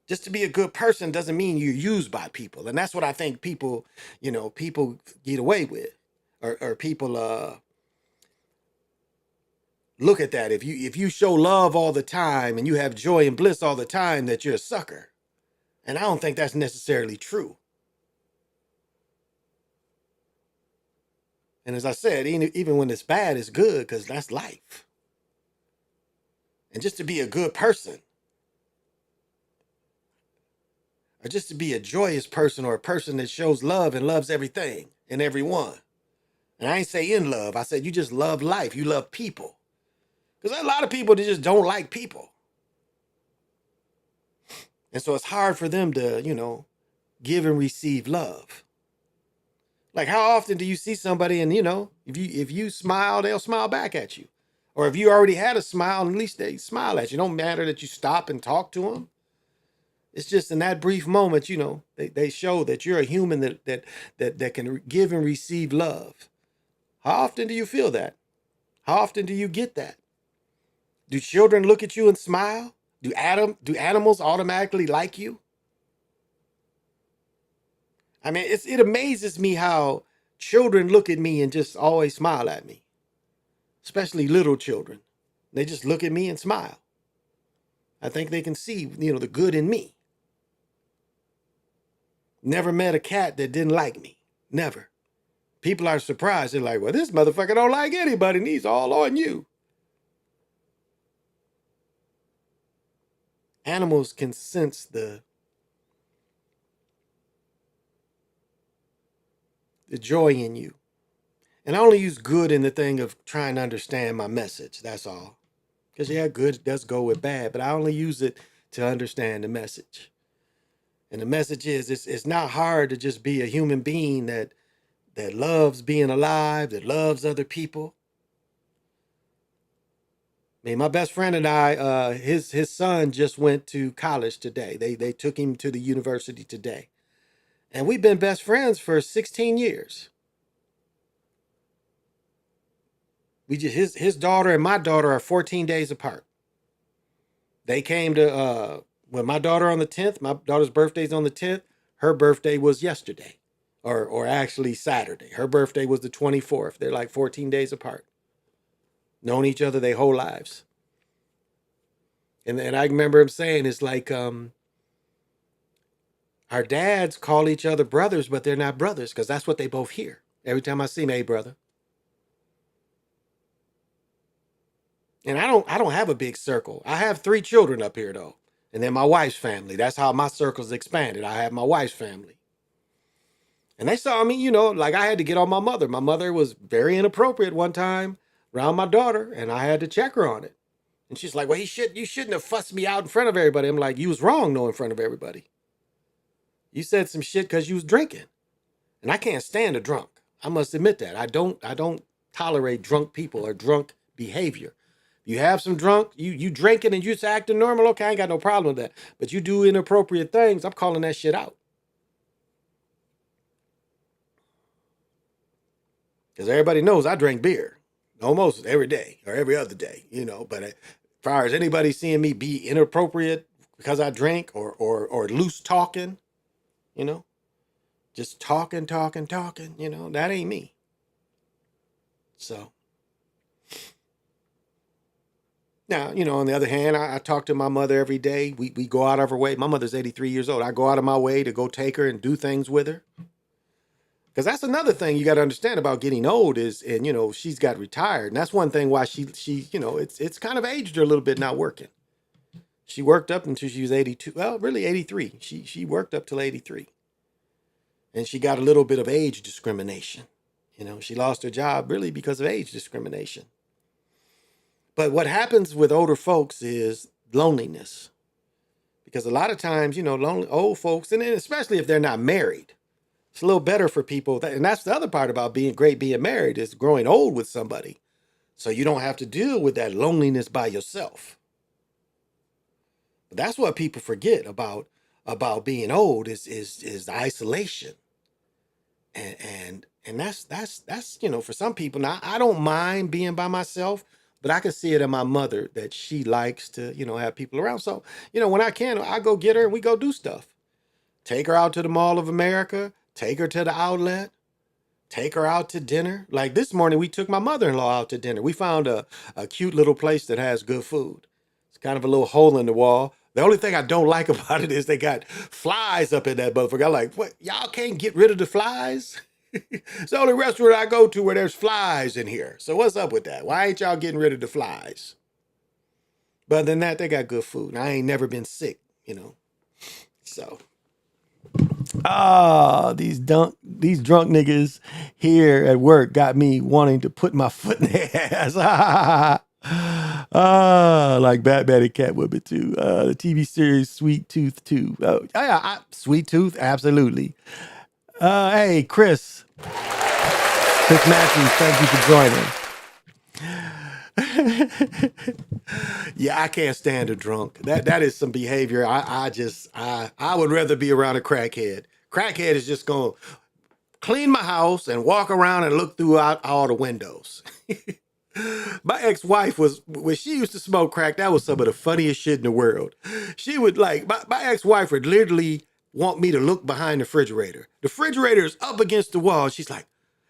Just to be a good person doesn't mean you're used by people. And that's what I think people, you know, people get away with, or people look at that. If you show love all the time and you have joy and bliss all the time, that you're a sucker. And I don't think that's necessarily true. And as I said, even when it's bad, it's good because that's life. And just to be a good person, or just to be a joyous person, or a person that shows love and loves everything and everyone. And I ain't say in love. I said you just love life. You love people. Because there are a lot of people that just don't like people. And so it's hard for them to, you know, give and receive love. Like, how often do you see somebody and, you know, if you smile, they'll smile back at you. Or if you already had a smile, at least they smile at you. It don't matter that you stop and talk to them. It's just in that brief moment, you know, they show that you're a human that can give and receive love. How often do you feel that? How often do you get that? Do children look at you and smile? Do animals automatically like you? I mean, it amazes me how children look at me and just always smile at me, especially little children. They just look at me and smile. I think they can see, you know, the good in me. Never met a cat that didn't like me. Never. People are surprised. They're like, well, this motherfucker don't like anybody and he's all on you. Animals can sense the joy in you. And I only use good in the thing of trying to understand my message. That's all. Because, yeah, good does go with bad, but I only use it to understand the message. And the message is, it's not hard to just be a human being that loves being alive, that loves other people. I mean, my best friend and I, his son just went to college today. They took him to the university today. And we've been best friends for 16 years. We just his daughter and my daughter are 14 days apart. They came to when my daughter on the 10th, my daughter's birthday's on the 10th. Her birthday was yesterday, or actually Saturday. Her birthday was the 24th. They're like 14 days apart. Known each other their whole lives. And I remember him saying it's like our dads call each other brothers, but they're not brothers because that's what they both hear. Every time I see him, hey brother. And I don't have a big circle. I have 3 children up here though. And then my wife's family. That's how my circle's expanded. I have my wife's family. And they saw me, you know, like I had to get on my mother. My mother was very inappropriate one time around my daughter, and I had to check her on it. And she's like, well, you shouldn't have fussed me out in front of everybody. I'm like, you was wrong, no, in front of everybody. You said some shit because you was drinking. And I can't stand a drunk. I must admit that. I don't tolerate drunk people or drunk behavior. You have some drunk, you drinking and you just acting normal, okay, I ain't got no problem with that. But you do inappropriate things, I'm calling that shit out. Because everybody knows I drink beer almost every day or every other day, But as far as anybody seeing me be inappropriate because I drink or loose talking, you know, just talking, that ain't me. So now, on the other hand, I talk to my mother every day. We go out of our way. My mother's 83 years old. I go out of my way to go take her and do things with her. Because that's another thing you got to understand about getting old is, and she's got retired. And that's one thing why she it's kind of aged her a little bit not working. She worked up until she was 82. Well, really 83. She worked up till 83. And she got a little bit of age discrimination. She lost her job really because of age discrimination. But what happens with older folks is loneliness. Because a lot of times, lonely old folks, and then especially if they're not married, it's a little better for people. And that's the other part about being married is growing old with somebody. So you don't have to deal with that loneliness by yourself. But that's what people forget about being old is isolation. And that's for some people. Now I don't mind being by myself, but I can see it in my mother that she likes to, have people around. So, when I can, I go get her and we go do stuff. Take her out to the Mall of America, take her to the outlet, take her out to dinner. Like this morning, we took my mother-in-law out to dinner. We found a cute little place that has good food. It's kind of a little hole in the wall. The only thing I don't like about it is they got flies up in that motherfucker. I'm like, what? Y'all can't get rid of the flies? It's the only restaurant I go to where there's flies in here. So what's up with that? Why ain't y'all getting rid of the flies? But other than that, they got good food. And I ain't never been sick, So these drunk niggas here at work got me wanting to put my foot in their ass. Like Batman and Catwoman too. The TV series Sweet Tooth 2. Oh, yeah, Sweet Tooth, absolutely. Hey, Chris Matthews, thank you for joining. Yeah, I can't stand a drunk. That is some behavior. I would rather be around a crackhead. Crackhead is just gonna clean my house and walk around and look throughout all the windows. My ex-wife when she used to smoke crack, that was some of the funniest shit in the world. She would my ex-wife would literally want me to look behind the refrigerator. The refrigerator is up against the wall. She's like,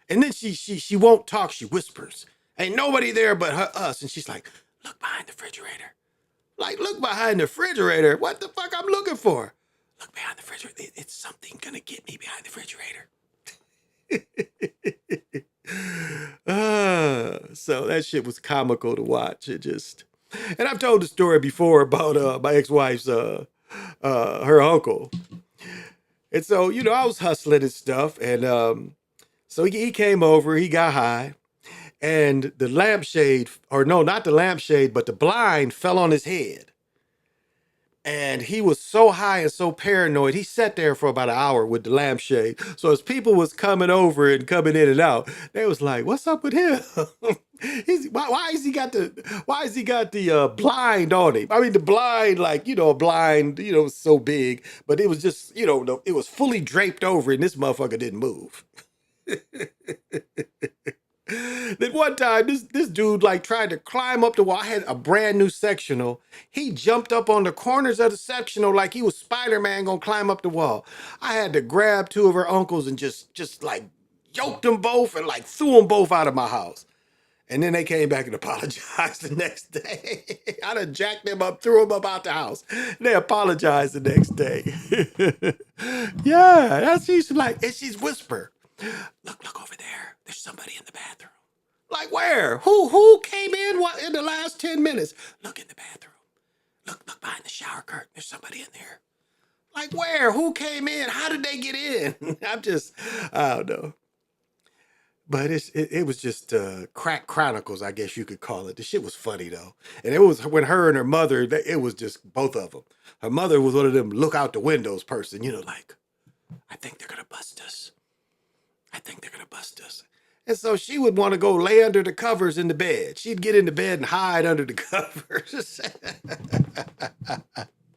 and then she won't talk. She whispers, ain't nobody there but us. And she's like, look behind the refrigerator. Like, look behind the refrigerator. What the fuck I'm looking for? Look behind the refrigerator. It's something gonna get me behind the refrigerator. So that shit was comical to watch. And I've told the story before about my ex-wife's her uncle. And so, I was hustling and stuff. And so he came over, he got high, and the lampshade, or no, not the lampshade, but the blind fell on his head. And he was so high and so paranoid, he sat there for about an hour with the lampshade. So as people was coming over and coming in and out, they was like, "What's up with him? Why has he got the blind on him? I mean, the blind, blind, so big, but it was just, it was fully draped over, and this motherfucker didn't move." Then one time, this dude tried to climb up the wall. I had a brand new sectional. He jumped up on the corners of the sectional like he was Spider-Man gonna climb up the wall. I had to grab two of her uncles and just yoked them both and threw them both out of my house. And then they came back and apologized the next day. I done jacked them up, threw them up out the house. They apologized the next day. Yeah, that's she's and she's whisper, look over there. There's somebody in the bathroom. Like where? Who came in the last 10 minutes? Look in the bathroom. Look behind the shower curtain. There's somebody in there. Like where? Who came in? How did they get in? I don't know. But it was just crack chronicles, I guess you could call it. The shit was funny though, and it was when her and her mother. It was just both of them. Her mother was one of them look out the windows person, like, I think they're gonna bust us. I think they're gonna bust us. And so she would want to go lay under the covers in the bed. She'd get in the bed and hide under the covers.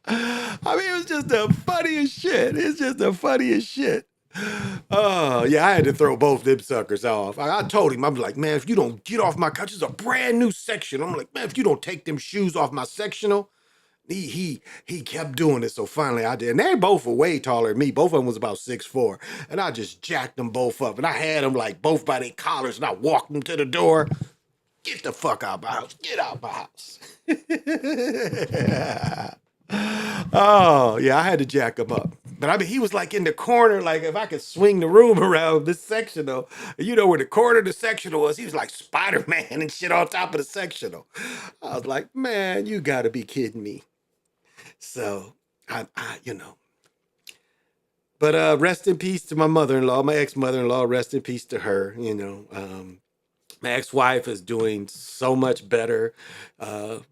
I mean, it was just the funniest shit. It's just the funniest shit. Oh, yeah, I had to throw both them suckers off. I told him, I'm like, man, if you don't get off my couch, it's a brand new section. I'm like, man, if you don't take them shoes off my sectional, he kept doing it. So finally I did. And they both were way taller than me. Both of them was about 6'4". And I just jacked them both up. And I had them like both by their collars and I walked them to the door. Get the fuck out of my house. Get out of my house. Oh, yeah, I had to jack him up. But I mean, he was like in the corner, like if I could swing the room around this sectional, where the corner of the sectional was, he was like Spider-Man and shit on top of the sectional. I was like, man, you gotta be kidding me. So, But rest in peace to my mother-in-law, my ex-mother-in-law, rest in peace to her, My ex-wife is doing so much better. But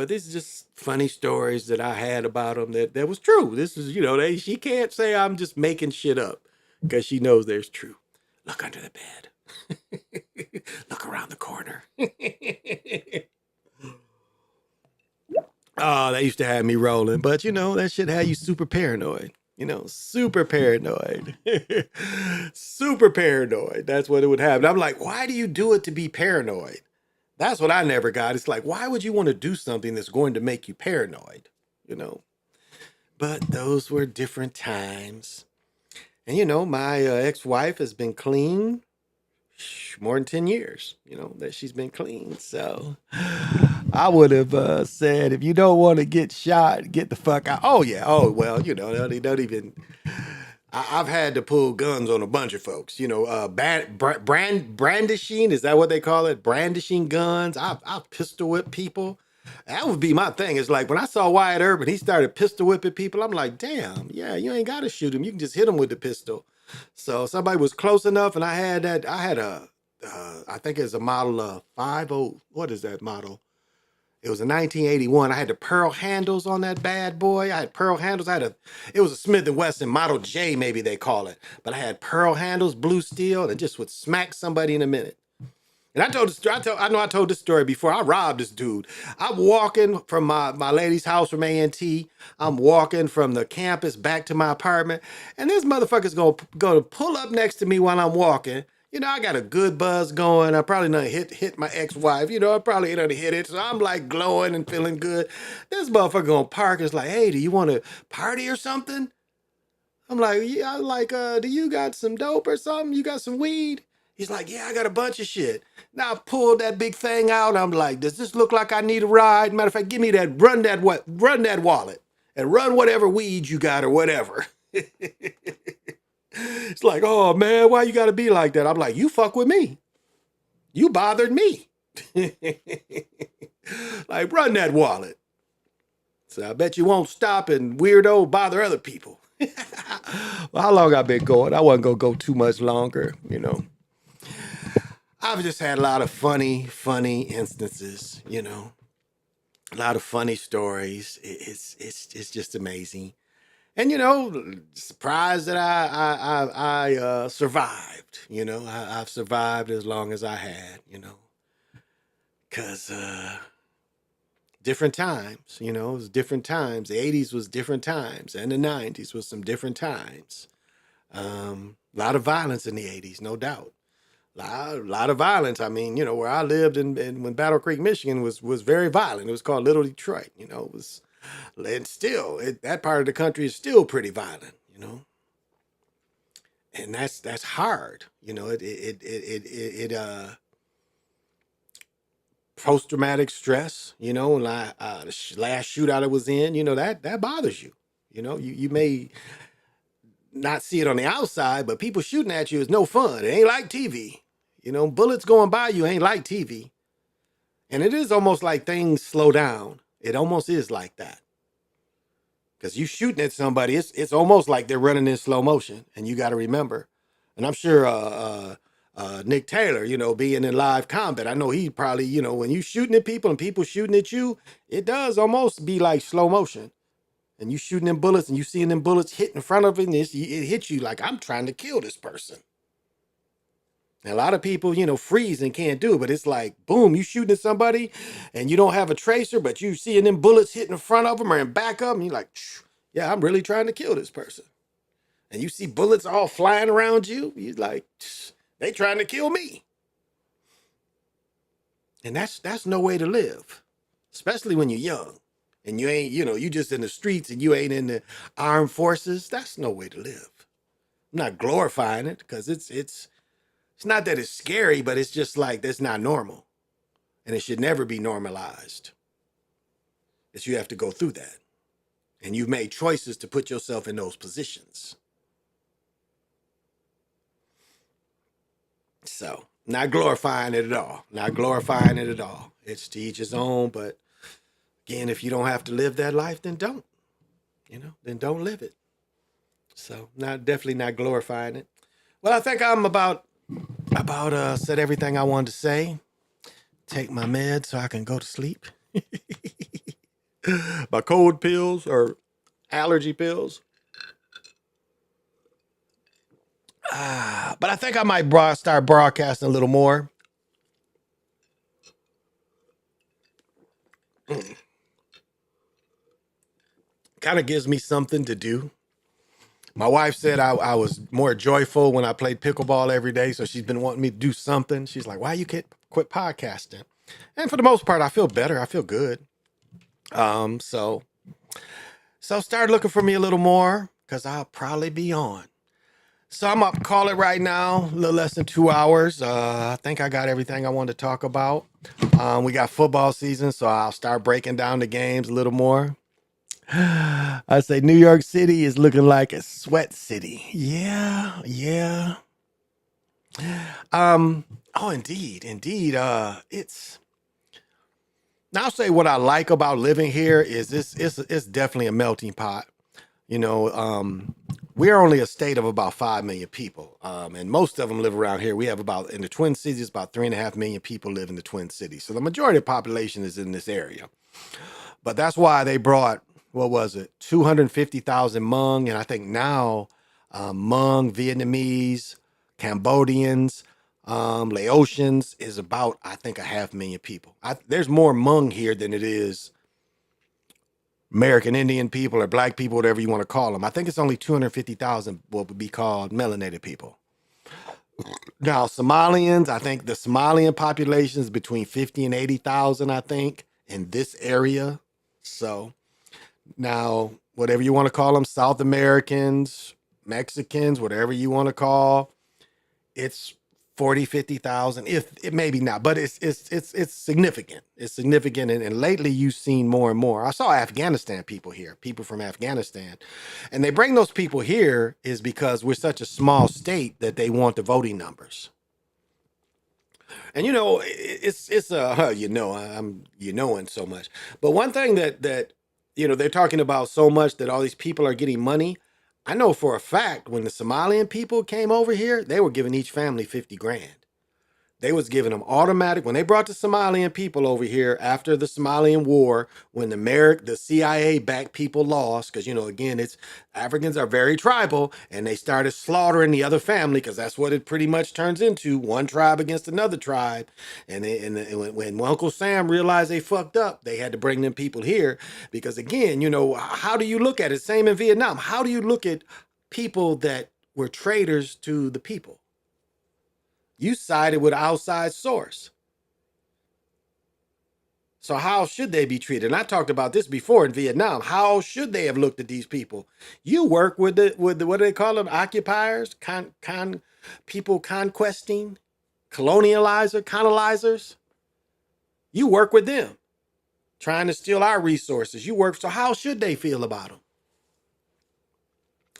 this is just funny stories that I had about them that was true. This is, she can't say I'm just making shit up because she knows there's truth. Look under the bed. Look around the corner. Oh, that used to have me rolling. But, that shit had you super paranoid. Super paranoid. Super paranoid. That's what it would have. And I'm like, why do you do it to be paranoid? That's what I never got. It's like, why would you want to do something that's going to make you paranoid? But those were different times. And, my ex-wife has been clean more than 10 years, that she's been clean. So I would have said, if you don't want to get shot, get the fuck out. Oh, yeah. Oh, well, they don't even... I've had to pull guns on a bunch of folks, brandishing, is that what they call it? Brandishing guns. I've pistol whipped people. That would be my thing. It's like when I saw Wyatt Earp, he started pistol whipping people, I'm like, damn, yeah, you ain't got to shoot him. You can just hit him with the pistol. So somebody was close enough, and I had I think it's a model of 50, what is that model? It was a 1981. I had the pearl handles on that bad boy. I had pearl handles. It was a Smith & Wesson Model J, maybe they call it. But I had pearl handles, blue steel, and just would smack somebody in a minute. And I told this story before. I robbed this dude. I'm walking from my lady's house from A&T. I'm walking from the campus back to my apartment. And this motherfucker's going to pull up next to me while I'm walking. I got a good buzz going. I probably done hit my ex-wife. I probably done hit it. So I'm like glowing and feeling good. This motherfucker gonna park. It's like, hey, do you want to party or something? I'm like, yeah. I'm like, do you got some dope or something? You got some weed? He's like, yeah, I got a bunch of shit. Now I pulled that big thing out. I'm like, does this look like I need a ride? Matter of fact, give me that, run that wallet and run whatever weed you got or whatever. It's like, oh man, why you gotta be like that? I'm like, you fuck with me. You bothered me. Like, run that wallet. So I bet you won't stop and weirdo bother other people. Well, how long I've been going? I wasn't gonna go too much longer, I've just had a lot of funny instances, a lot of funny stories. It's just amazing. And surprised that I survived. I've survived as long as I had. Because different times. It was different times. The 80s was different times, and the 90s was some different times. A lot of violence in the 80s, no doubt. A lot of violence. I mean, where I lived in when Battle Creek, Michigan was very violent. It was called Little Detroit. It was. And still, that part of the country is still pretty violent, and that's hard, post-traumatic stress, and the last shootout I was in, that bothers you, you may not see it on the outside, but people shooting at you is no fun. It ain't like TV, bullets going by you ain't like TV, and it is almost like things slow down. It almost is like that. Because you shooting at somebody, it's almost like they're running in slow motion, and you got to remember. And I'm sure Nick Taylor, being in live combat. I know he probably, when you shooting at people and people shooting at you, it does almost be like slow motion. And you shooting them bullets and you seeing them bullets hit in front of it, and it hits you like, I'm trying to kill this person. And a lot of people, freeze and can't do it, but it's like, boom, you shooting at somebody and you don't have a tracer, but you seeing them bullets hit in front of them or in back of them, you're like, yeah, I'm really trying to kill this person. And you see bullets all flying around you, you're like, they trying to kill me. And that's no way to live, especially when you're young and you ain't, you just in the streets and you ain't in the armed forces. That's no way to live. I'm not glorifying it because it's not that it's scary, but it's just like that's not normal. And it should never be normalized. That you have to go through that. And you've made choices to put yourself in those positions. So, not glorifying it at all. Not glorifying it at all. It's to each his own, but again, if you don't have to live that life, then don't. Then don't live it. So, definitely not glorifying it. Well, I think I'm about said everything I wanted to say. Take my meds so I can go to sleep. My cold pills or allergy pills. But I think I might start broadcasting a little more. Kind of gives me something to do. My wife said I was more joyful when I played pickleball every day, so she's been wanting me to do something. She's like, why you can't quit podcasting? And for the most part, I feel better. I feel good. So start looking for me a little more because I'll probably be on. So I'm up, call it right now, a little less than 2 hours. I think I got everything I wanted to talk about. We got football season, so I'll start breaking down the games a little more. I say New York City is looking like a sweat city. Yeah. Oh, indeed. It's. Now I'll say what I like about living here is it's definitely a melting pot. We're only a state of about 5 million people, and most of them live around here. We have in the Twin Cities, about 3.5 million people live in the Twin Cities. So the majority of the population is in this area. But that's why they brought, 250,000 Hmong, and I think now Hmong, Vietnamese, Cambodians, Laotians is about, I think, 500,000 people. There's more Hmong here than it is American Indian people or black people, whatever you want to call them. I think it's only 250,000 what would be called melanated people. Now, Somalians, I think the Somalian population is between 50 and 80,000, I think, in this area. So now, whatever you want to call them, South Americans, Mexicans, whatever you want to call, it's 40, 50,000, if it maybe not, but it's significant. It's significant. And lately you've seen more and more. I saw Afghanistan people here, people from Afghanistan, and they bring those people here is because we're such a small state that they want the voting numbers. And I'm knowing so much. But one thing that they're talking about so much that all these people are getting money. I know for a fact when the Somalian people came over here, they were giving each family 50 grand. They was giving them automatic, when they brought the Somalian people over here after the Somalian war, when the CIA backed people lost, because, again, Africans are very tribal, and they started slaughtering the other family, because that's what it pretty much turns into, one tribe against another tribe. And when Uncle Sam realized they fucked up, they had to bring them people here, because again, how do you look at it? Same in Vietnam. How do you look at people that were traitors to the people? You sided with an outside source. So how should they be treated? And I talked about this before in Vietnam. How should they have looked at these people? You work with the what do they call them? Occupiers, people conquesting, colonizers. You work with them, trying to steal our resources. So how should they feel about them?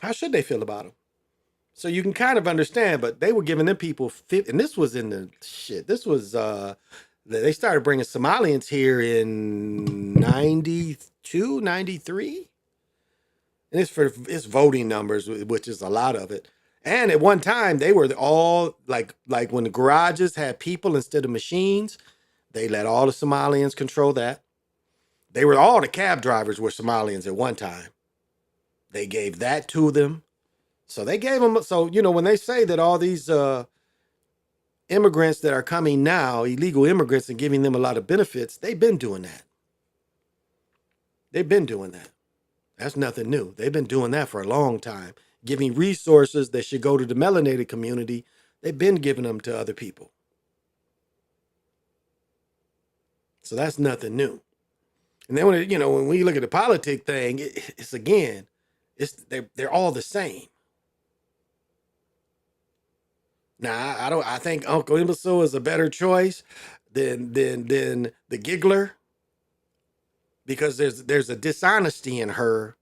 How should they feel about them? So you can kind of understand, but they were giving them people, and this was they started bringing Somalians here in 92, 93. And it's voting numbers, which is a lot of it. And at one time, they were all like when the garages had people instead of machines, they let all the Somalians control that. They were all the cab drivers were Somalians at one time. They gave that to them. So they gave them. So, when they say that all these immigrants that are coming now, illegal immigrants, and giving them a lot of benefits, they've been doing that. They've been doing that. That's nothing new. They've been doing that for a long time, giving resources that should go to the melanated community. They've been giving them to other people. So that's nothing new. And then when we look at the politic thing, they're all the same. Now, I think Uncle Imbecile is a better choice than the giggler, because there's a dishonesty in her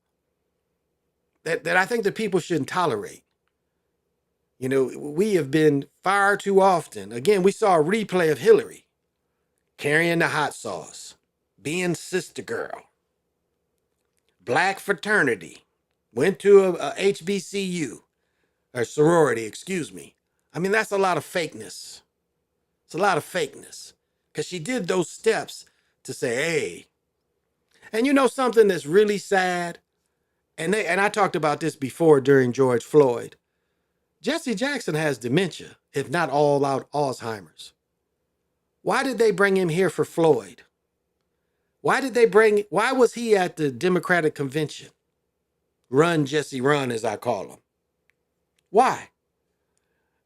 that I think that people shouldn't tolerate. We have been far too often. Again, we saw a replay of Hillary carrying the hot sauce, being sister girl, black fraternity, went to a HBCU, or sorority, excuse me. I mean, that's a lot of fakeness. It's a lot of fakeness, because she did those steps to say, hey. And something that's really sad, and I talked about this before during George Floyd. Jesse Jackson has dementia, if not all out Alzheimer's. Why did they bring him here for Floyd? Why was he at the Democratic convention? Run, Jesse, run, as I call him. Why?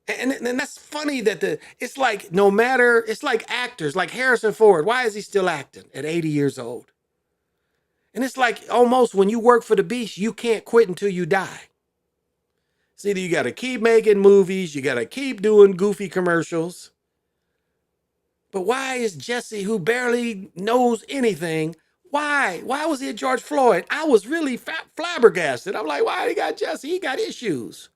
And that's funny that it's like it's like actors, like Harrison Ford. Why is he still acting at 80 years old? And it's like almost when you work for the beast, you can't quit until you die. It's either you got to keep making movies, you got to keep doing goofy commercials. But why is Jesse, who barely knows anything, why was he at George Floyd? I was really flabbergasted. I'm like, why he got Jesse? He got issues.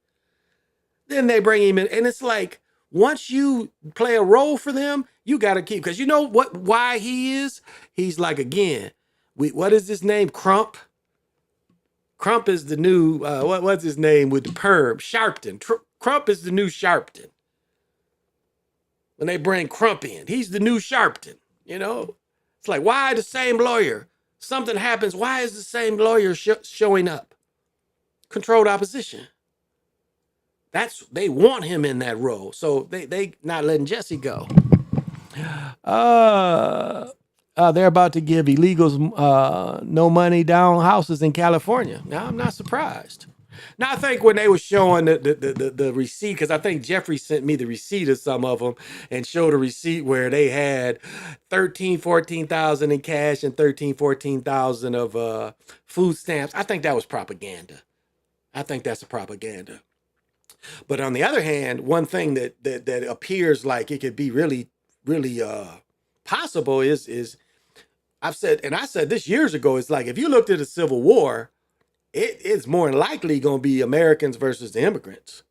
Then they bring him in, and it's like, once you play a role for them, you got to keep, because you know why he is? He's like, again, what is his name? Crump? Crump is the new, what's his name with the perm? Sharpton. Crump is the new Sharpton. When they bring Crump in, he's the new Sharpton, It's like, why the same lawyer? Something happens, why is the same lawyer showing up? Controlled opposition. They want him in that role, so they not letting Jesse go. They're about to give illegals no money down houses in California. Now, I'm not surprised. Now, I think when they were showing the receipt, because I think Jeffrey sent me the receipt of some of them and showed a receipt where they had 14,000 in cash and 14,000 of food stamps. I think that was propaganda. I think that's a propaganda. But on the other hand, one thing that appears like it could be really, really possible is I said this years ago, it's like, if you looked at a civil war, it's more than likely going to be Americans versus the immigrants,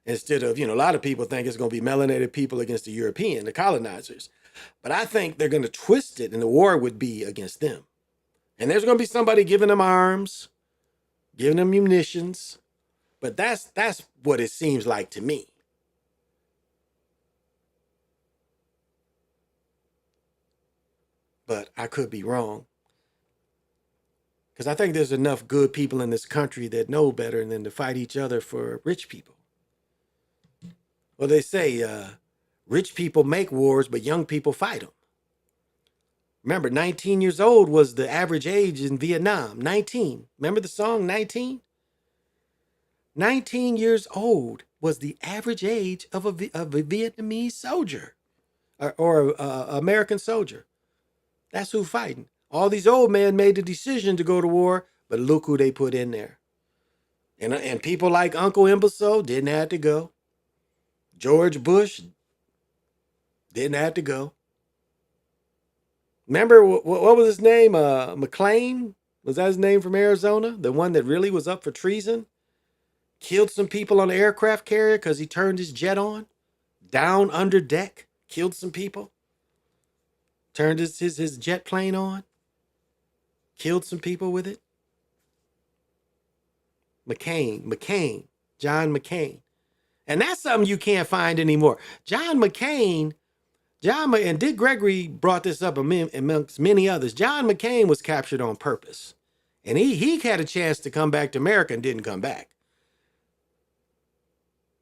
instead of, a lot of people think it's going to be melanated people against the European, the colonizers. But I think they're going to twist it, and the war would be against them. And there's going to be somebody giving them arms, giving them munitions. But that's what it seems like to me. But I could be wrong. Because I think there's enough good people in this country that know better than to fight each other for rich people. Well, they say rich people make wars, but young people fight them. Remember, 19 years old was the average age in Vietnam. 19. Remember the song 19? 19 years old was the average age of a Vietnamese soldier or American soldier. That's who fighting. All these old men made the decision to go to war, but look who they put in there. And people like Uncle Imbecile didn't have to go. George Bush didn't have to go. Remember, what was his name? McLean? Was that his name, from Arizona? The one that really was up for treason? Killed some people on the aircraft carrier because he turned his jet on. Down under deck. Killed some people. Turned his jet plane on. Killed some people with it. John McCain. And that's something you can't find anymore. John McCain, and Dick Gregory brought this up amongst many others. John McCain was captured on purpose. And he had a chance to come back to America and didn't come back.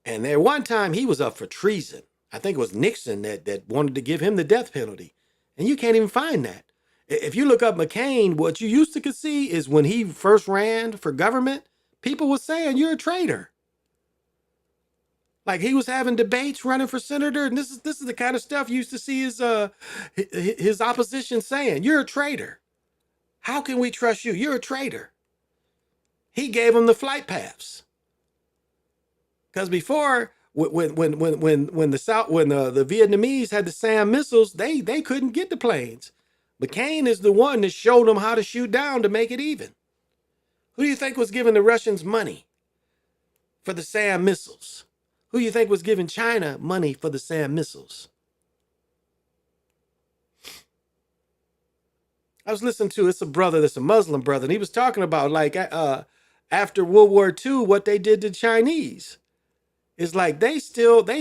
And there one time he was up for treason. I think it was Nixon that wanted to give him the death penalty. And you can't even find that. If you look up McCain, what you used to see is when he first ran for government, people were saying, you're a traitor. Like he was having debates running for senator, and this is the kind of stuff you used to see his opposition saying, you're a traitor. How can we trust you? You're a traitor. He gave them the flight paths. Because before, when the Vietnamese had the SAM missiles, they couldn't get the planes. McCain is the one that showed them how to shoot down to make it even. Who do you think was giving the Russians money for the SAM missiles? Who do you think was giving China money for the SAM missiles? I was listening to, it's a brother that's a Muslim brother, and he was talking about like after World War II, what they did to Chinese. It's like they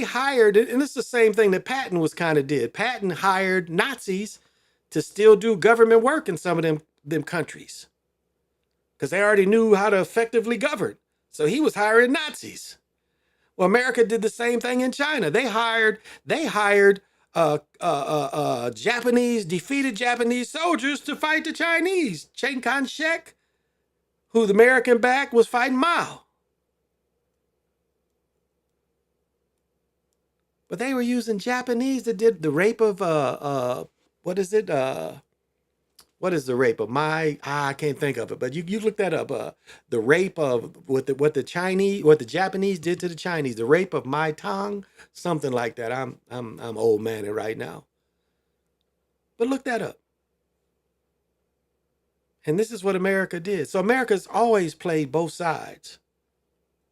hired, and it's the same thing that Patton was kind of did. Patton hired Nazis to still do government work in some of them countries because they already knew how to effectively govern. So he was hiring Nazis. Well, America did the same thing in China. They hired Japanese, defeated Japanese soldiers to fight the Chinese. Chiang Kai-shek, who the American backed, was fighting Mao. But they were using Japanese that did the rape of what is it? What is the rape of I can't think of it, but you look that up. The rape of what the Japanese did to the Chinese, the rape of Mai Tang, something like that. I'm old manning right now. But look that up. And this is what America did. So America's always played both sides.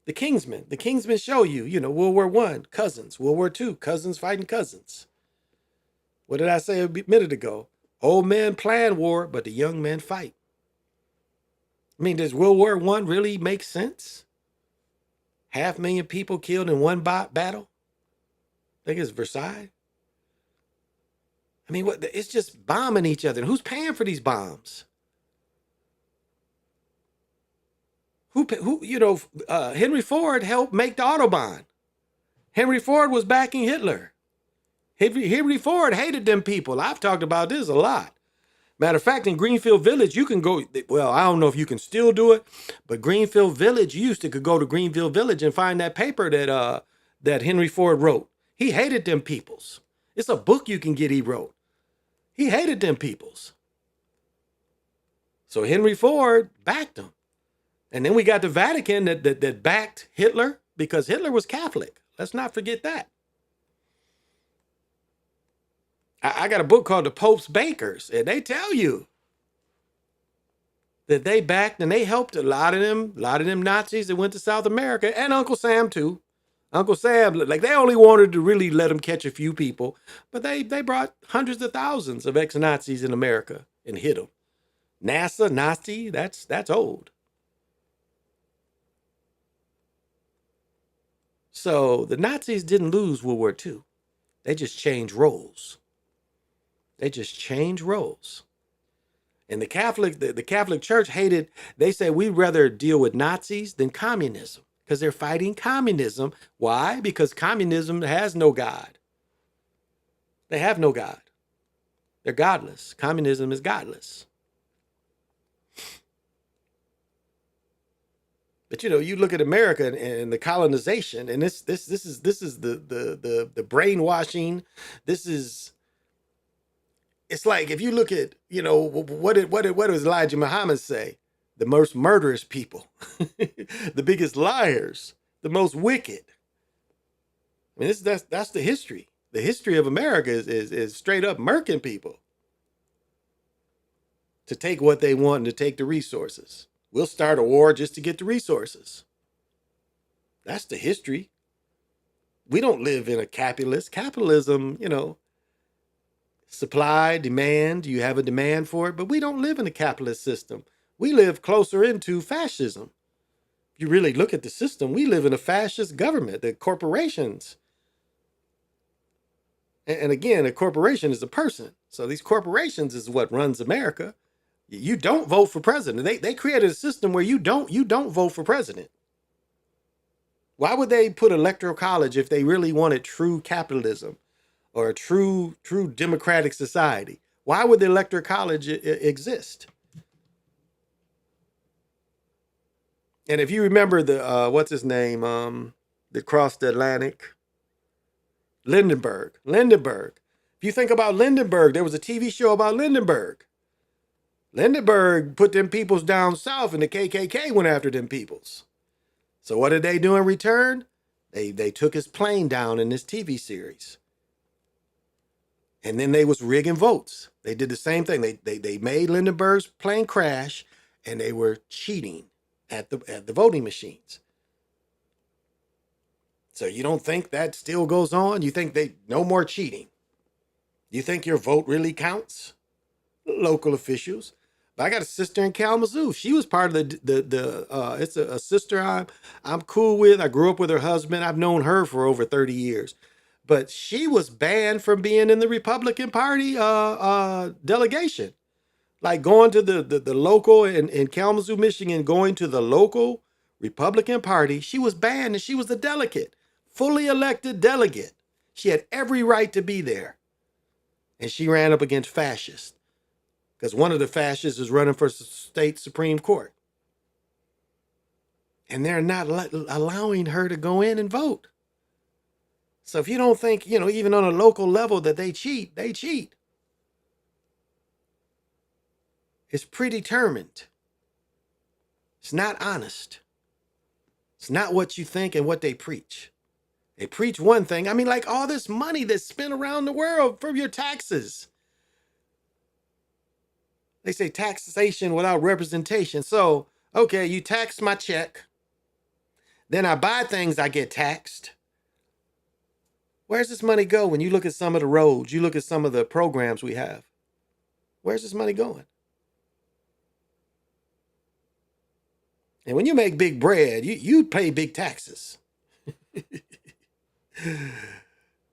The Kingsmen show you, World War I, cousins. World War II, cousins fighting cousins. What did I say a minute ago? Old men plan war, but the young men fight. I mean, does World War I really make sense? 500,000 people killed in one battle? I think it's Versailles. I mean, it's just bombing each other. Who's paying for these bombs? Henry Ford helped make the Autobahn. Henry Ford was backing Hitler. Henry Ford hated them people. I've talked about this a lot. Matter of fact, in Greenfield Village, you can go, well, I don't know if you can still do it, but Greenfield Village, you used to could go to Greenfield Village and find that paper that Henry Ford wrote. He hated them peoples. It's a book you can get he wrote. He hated them peoples. So Henry Ford backed them. And then we got the Vatican that backed Hitler because Hitler was Catholic. Let's not forget that. I got a book called The Pope's Bakers, and they tell you that they backed and they helped a lot of them Nazis that went to South America, and Uncle Sam too. Uncle Sam, like they only wanted to really let him catch a few people, but they brought hundreds of thousands of ex-Nazis in America and hit them. Nazi, that's old. So the Nazis didn't lose World War II. They just changed roles. And the Catholic Church hated, they said we'd rather deal with Nazis than communism because they're fighting communism. Why? Because communism has no God. They have no God. They're godless. Communism is godless. But you look at America and the colonization, and this is the brainwashing. It's like if you look at what does Elijah Muhammad say? The most murderous people, the biggest liars, the most wicked. I mean, that's the history. The history of America is straight up murking people to take what they want and to take the resources. We'll start a war just to get the resources. That's the history. We don't live in a capitalism, supply, demand, you have a demand for it, but we don't live in a capitalist system. We live closer into fascism. you really look at the system, we live in a fascist government, the corporations. And again, a corporation is a person. So these corporations is what runs America. You don't vote for president. They created a system where you don't vote for president. Why would they put electoral college if they really wanted true capitalism or a true democratic society? Why would the electoral college exist? And if you remember the what's his name, that crossed the Atlantic, Lindenberg. If you think about Lindenberg, there was a TV show about Lindenberg. Lindenberg put them peoples down south, and the KKK went after them peoples. So what did they do in return? They took his plane down in this TV series. And then they was rigging votes. They did the same thing. They made Lindenberg's plane crash, and they were cheating at the voting machines. So you don't think that still goes on? You think they no more cheating? You think your vote really counts? Local officials. But I got a sister in Kalamazoo. She was part of it's a sister I'm cool with. I grew up with her husband. I've known her for over 30 years. But she was banned from being in the Republican Party delegation. Like going to the local in Kalamazoo, Michigan, going to the local Republican Party, she was banned and she was a delegate, fully elected delegate. She had every right to be there. And she ran up against fascists because one of the fascists is running for state Supreme Court. And they're not allowing her to go in and vote. So if you don't think, even on a local level that they cheat, they cheat. It's predetermined. It's not honest. It's not what you think and what they preach. They preach one thing. I mean, like all this money that's spent around the world from your taxes. They say taxation without representation. So, okay, you tax my check. Then I buy things, I get taxed. Where's this money go when you look at some of the roads? You look at some of the programs we have. Where's this money going? And when you make big bread, you pay big taxes.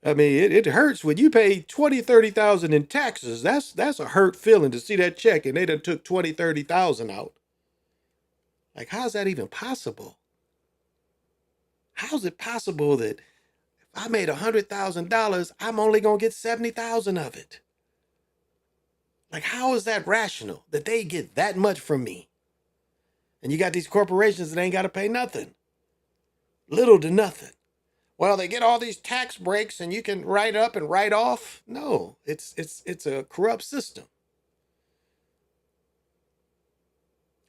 I mean, it hurts when you pay 20, 30,000 in taxes. That's a hurt feeling to see that check and they done took 20, 30,000 out. Like, how's that even possible? How's it possible that if I made $100,000, I'm only gonna get 70,000 of it? Like, how is that rational that they get that much from me? And you got these corporations that ain't got to pay nothing. Little to nothing. Well, they get all these tax breaks and you can write up and write off. No, it's a corrupt system.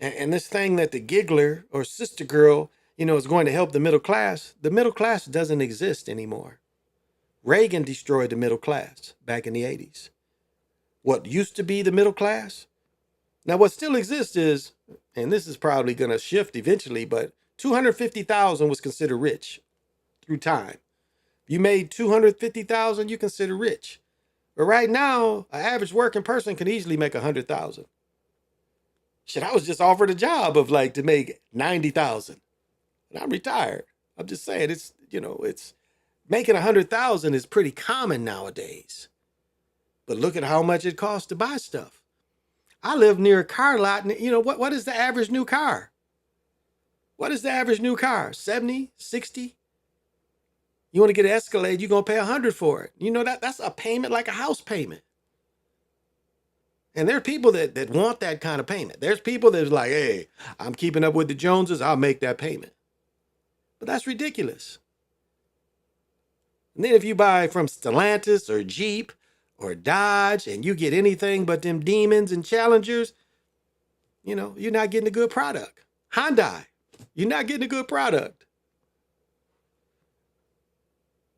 And this thing that the giggler or sister girl, is going to help the middle class doesn't exist anymore. Reagan destroyed the middle class back in the 80s. What used to be the middle class? Now, what still exists is, and this is probably going to shift eventually, but 250,000 was considered rich through time. You made 250,000, you consider rich. But right now, an average working person can easily make 100,000. Shit, I was just offered a job of to make 90,000. And I'm retired. I'm just saying it's making 100,000 is pretty common nowadays. But look at how much it costs to buy stuff. I live near a car lot, and what is the average new car? What is the average new car? 70, 60? You want to get an Escalade, you're going to pay 100 for it. That's a payment like a house payment. And there are people that want that kind of payment. There's people that's like, hey, I'm keeping up with the Joneses, I'll make that payment. But that's ridiculous. And then if you buy from Stellantis or Jeep or Dodge and you get anything but them Demons and Challengers, you're not getting a good product. Hyundai, you're not getting a good product.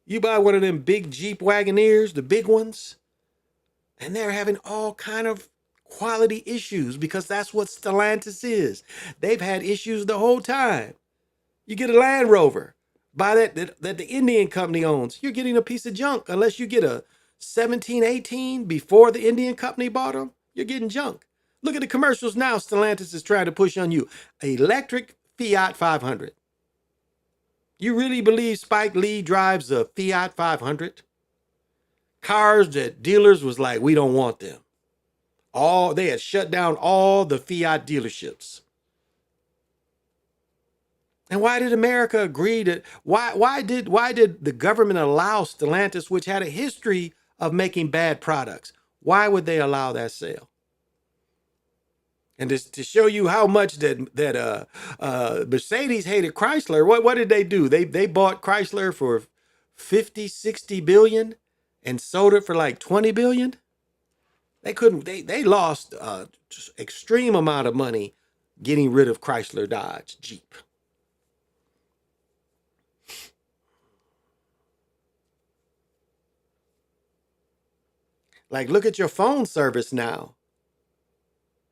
You buy one of them big Jeep Wagoneers, the big ones, and they're having all kind of quality issues because that's what Stellantis is. They've had issues the whole time. You get a Land Rover, buy that the Indian company owns, you're getting a piece of junk. Unless you get a 17, 18 before the Indian company bought them, you're getting junk. Look at the commercials now Stellantis is trying to push on you. Electric Fiat 500. You really believe Spike Lee drives a Fiat 500? Cars that dealers was like, we don't want them. They had shut down all the Fiat dealerships. And why did America agree to why did the government allow Stellantis, which had a history of making bad products? Why would they allow that sale? And to show you how much that Mercedes hated Chrysler, what did they do? They bought Chrysler for 50, 60 billion and sold it for like 20 billion. They lost just extreme amount of money getting rid of Chrysler, Dodge, Jeep. Like, look at your phone service now.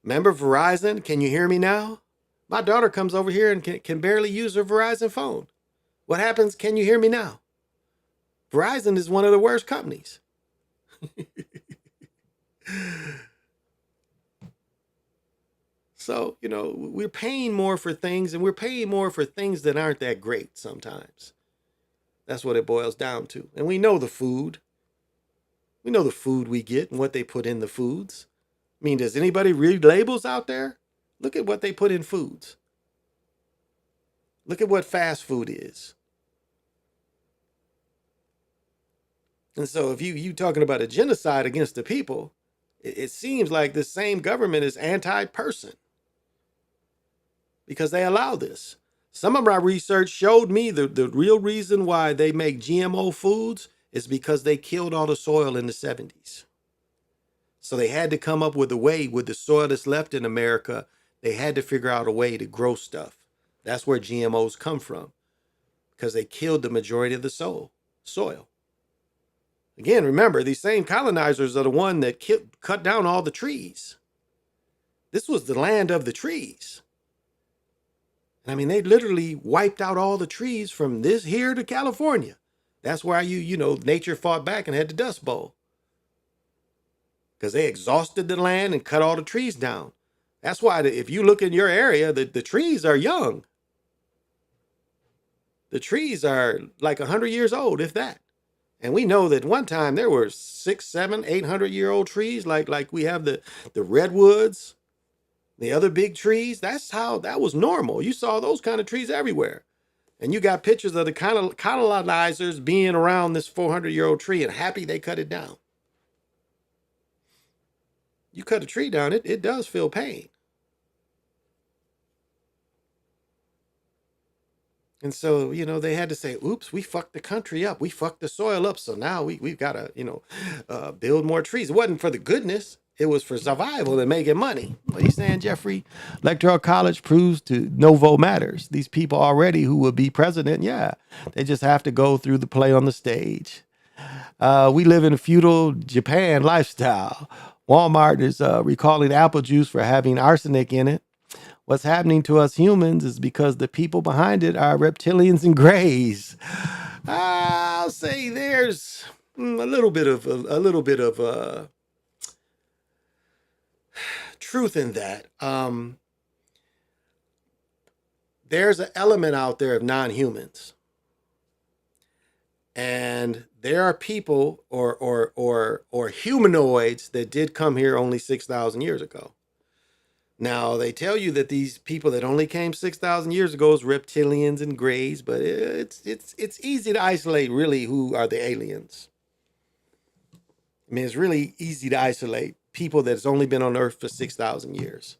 Remember Verizon? Can you hear me now? My daughter comes over here and can barely use her Verizon phone. What happens? Can you hear me now? Verizon is one of the worst companies. So, we're paying more for things, and we're paying more for things that aren't that great sometimes. That's what it boils down to. And we know the food. We know the food we get and what they put in the foods. I mean, does anybody read labels out there? Look at what they put in foods. Look at what fast food is. And so if you talking about a genocide against the people, it seems like the same government is anti-person because they allow this. Some of my research showed me the real reason why they make GMO foods is because they killed all the soil in the 70s. So they had to come up with a way with the soil that's left in America. They had to figure out a way to grow stuff. That's where GMOs come from, because they killed the majority of the soil. Again, remember, these same colonizers are the one that cut down all the trees. This was the land of the trees. And I mean, they literally wiped out all the trees from this here to California. That's why nature fought back and had the Dust Bowl. Because they exhausted the land and cut all the trees down. That's why if you look in your area, the trees are young. The trees are like 100 years old, if that. And we know that one time there were 600, 700, 800-year-old trees, like we have the redwoods, the other big trees. That was normal. You saw those kind of trees everywhere. And you got pictures of the colonizers being around this 400-year-old tree and happy they cut it down. You cut a tree down, it does feel pain. And so, they had to say, oops, we fucked the country up. We fucked the soil up. So now we've got to, build more trees. It wasn't for the goodness. It was for survival and making money. What are you saying, Jeffrey? Electoral college proves to no vote matters. These people already who will be president, yeah, they just have to go through the play on the stage. We live in a feudal Japan lifestyle. Walmart is recalling apple juice for having arsenic in it. What's happening to us humans is because the people behind it are reptilians and grays. I'll say there's a little bit of truth in that. There's an element out there of non-humans, and there are people or humanoids that did come here only 6,000 years ago. Now, they tell you that these people that only came 6,000 years ago is reptilians and grays, but it's easy to isolate really who are the aliens. I mean, it's really easy to isolate people that's only been on Earth for 6,000 years.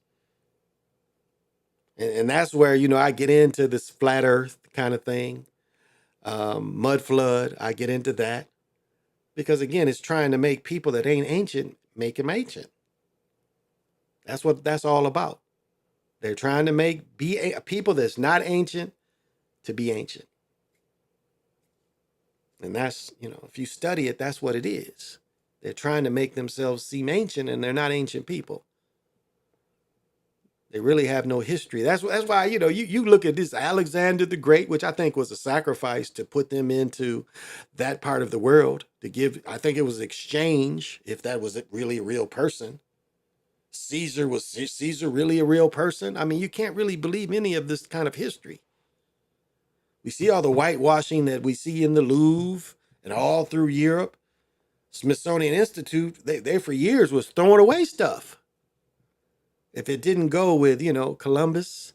And that's where, I get into this flat Earth kind of thing. Mud flood, I get into that. Because again, it's trying to make people that ain't ancient, make them ancient. That's what that's all about. They're trying to make people that's not ancient to be ancient. And that's, if you study it, that's what it is. They're trying to make themselves seem ancient, and they're not ancient people. They really have no history. That's why, you look at this Alexander the Great, which I think was a sacrifice to put them into that part of the world, to give, I think it was exchange, if that was really a real person. Caesar really a real person? I mean, you can't really believe any of this kind of history. We see all the whitewashing that we see in the Louvre and all through Europe. Smithsonian Institute, they for years was throwing away stuff. If it didn't go with, Columbus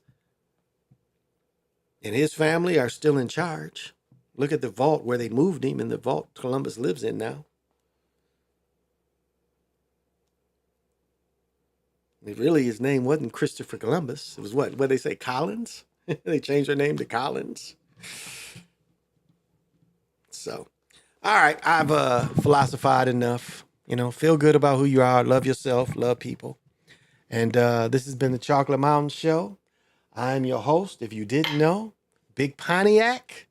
and his family are still in charge. Look at the vault where they moved him, and the vault Columbus lives in now. Really, his name wasn't Christopher Columbus. It was what they say, Collins? They changed their name to Collins. So, all right, I've philosophized enough. Feel good about who you are. Love yourself. Love people. And this has been the Chocolate Mountain Show. I'm your host, if you didn't know, Big Pontiac,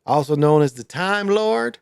also known as the Time Lord.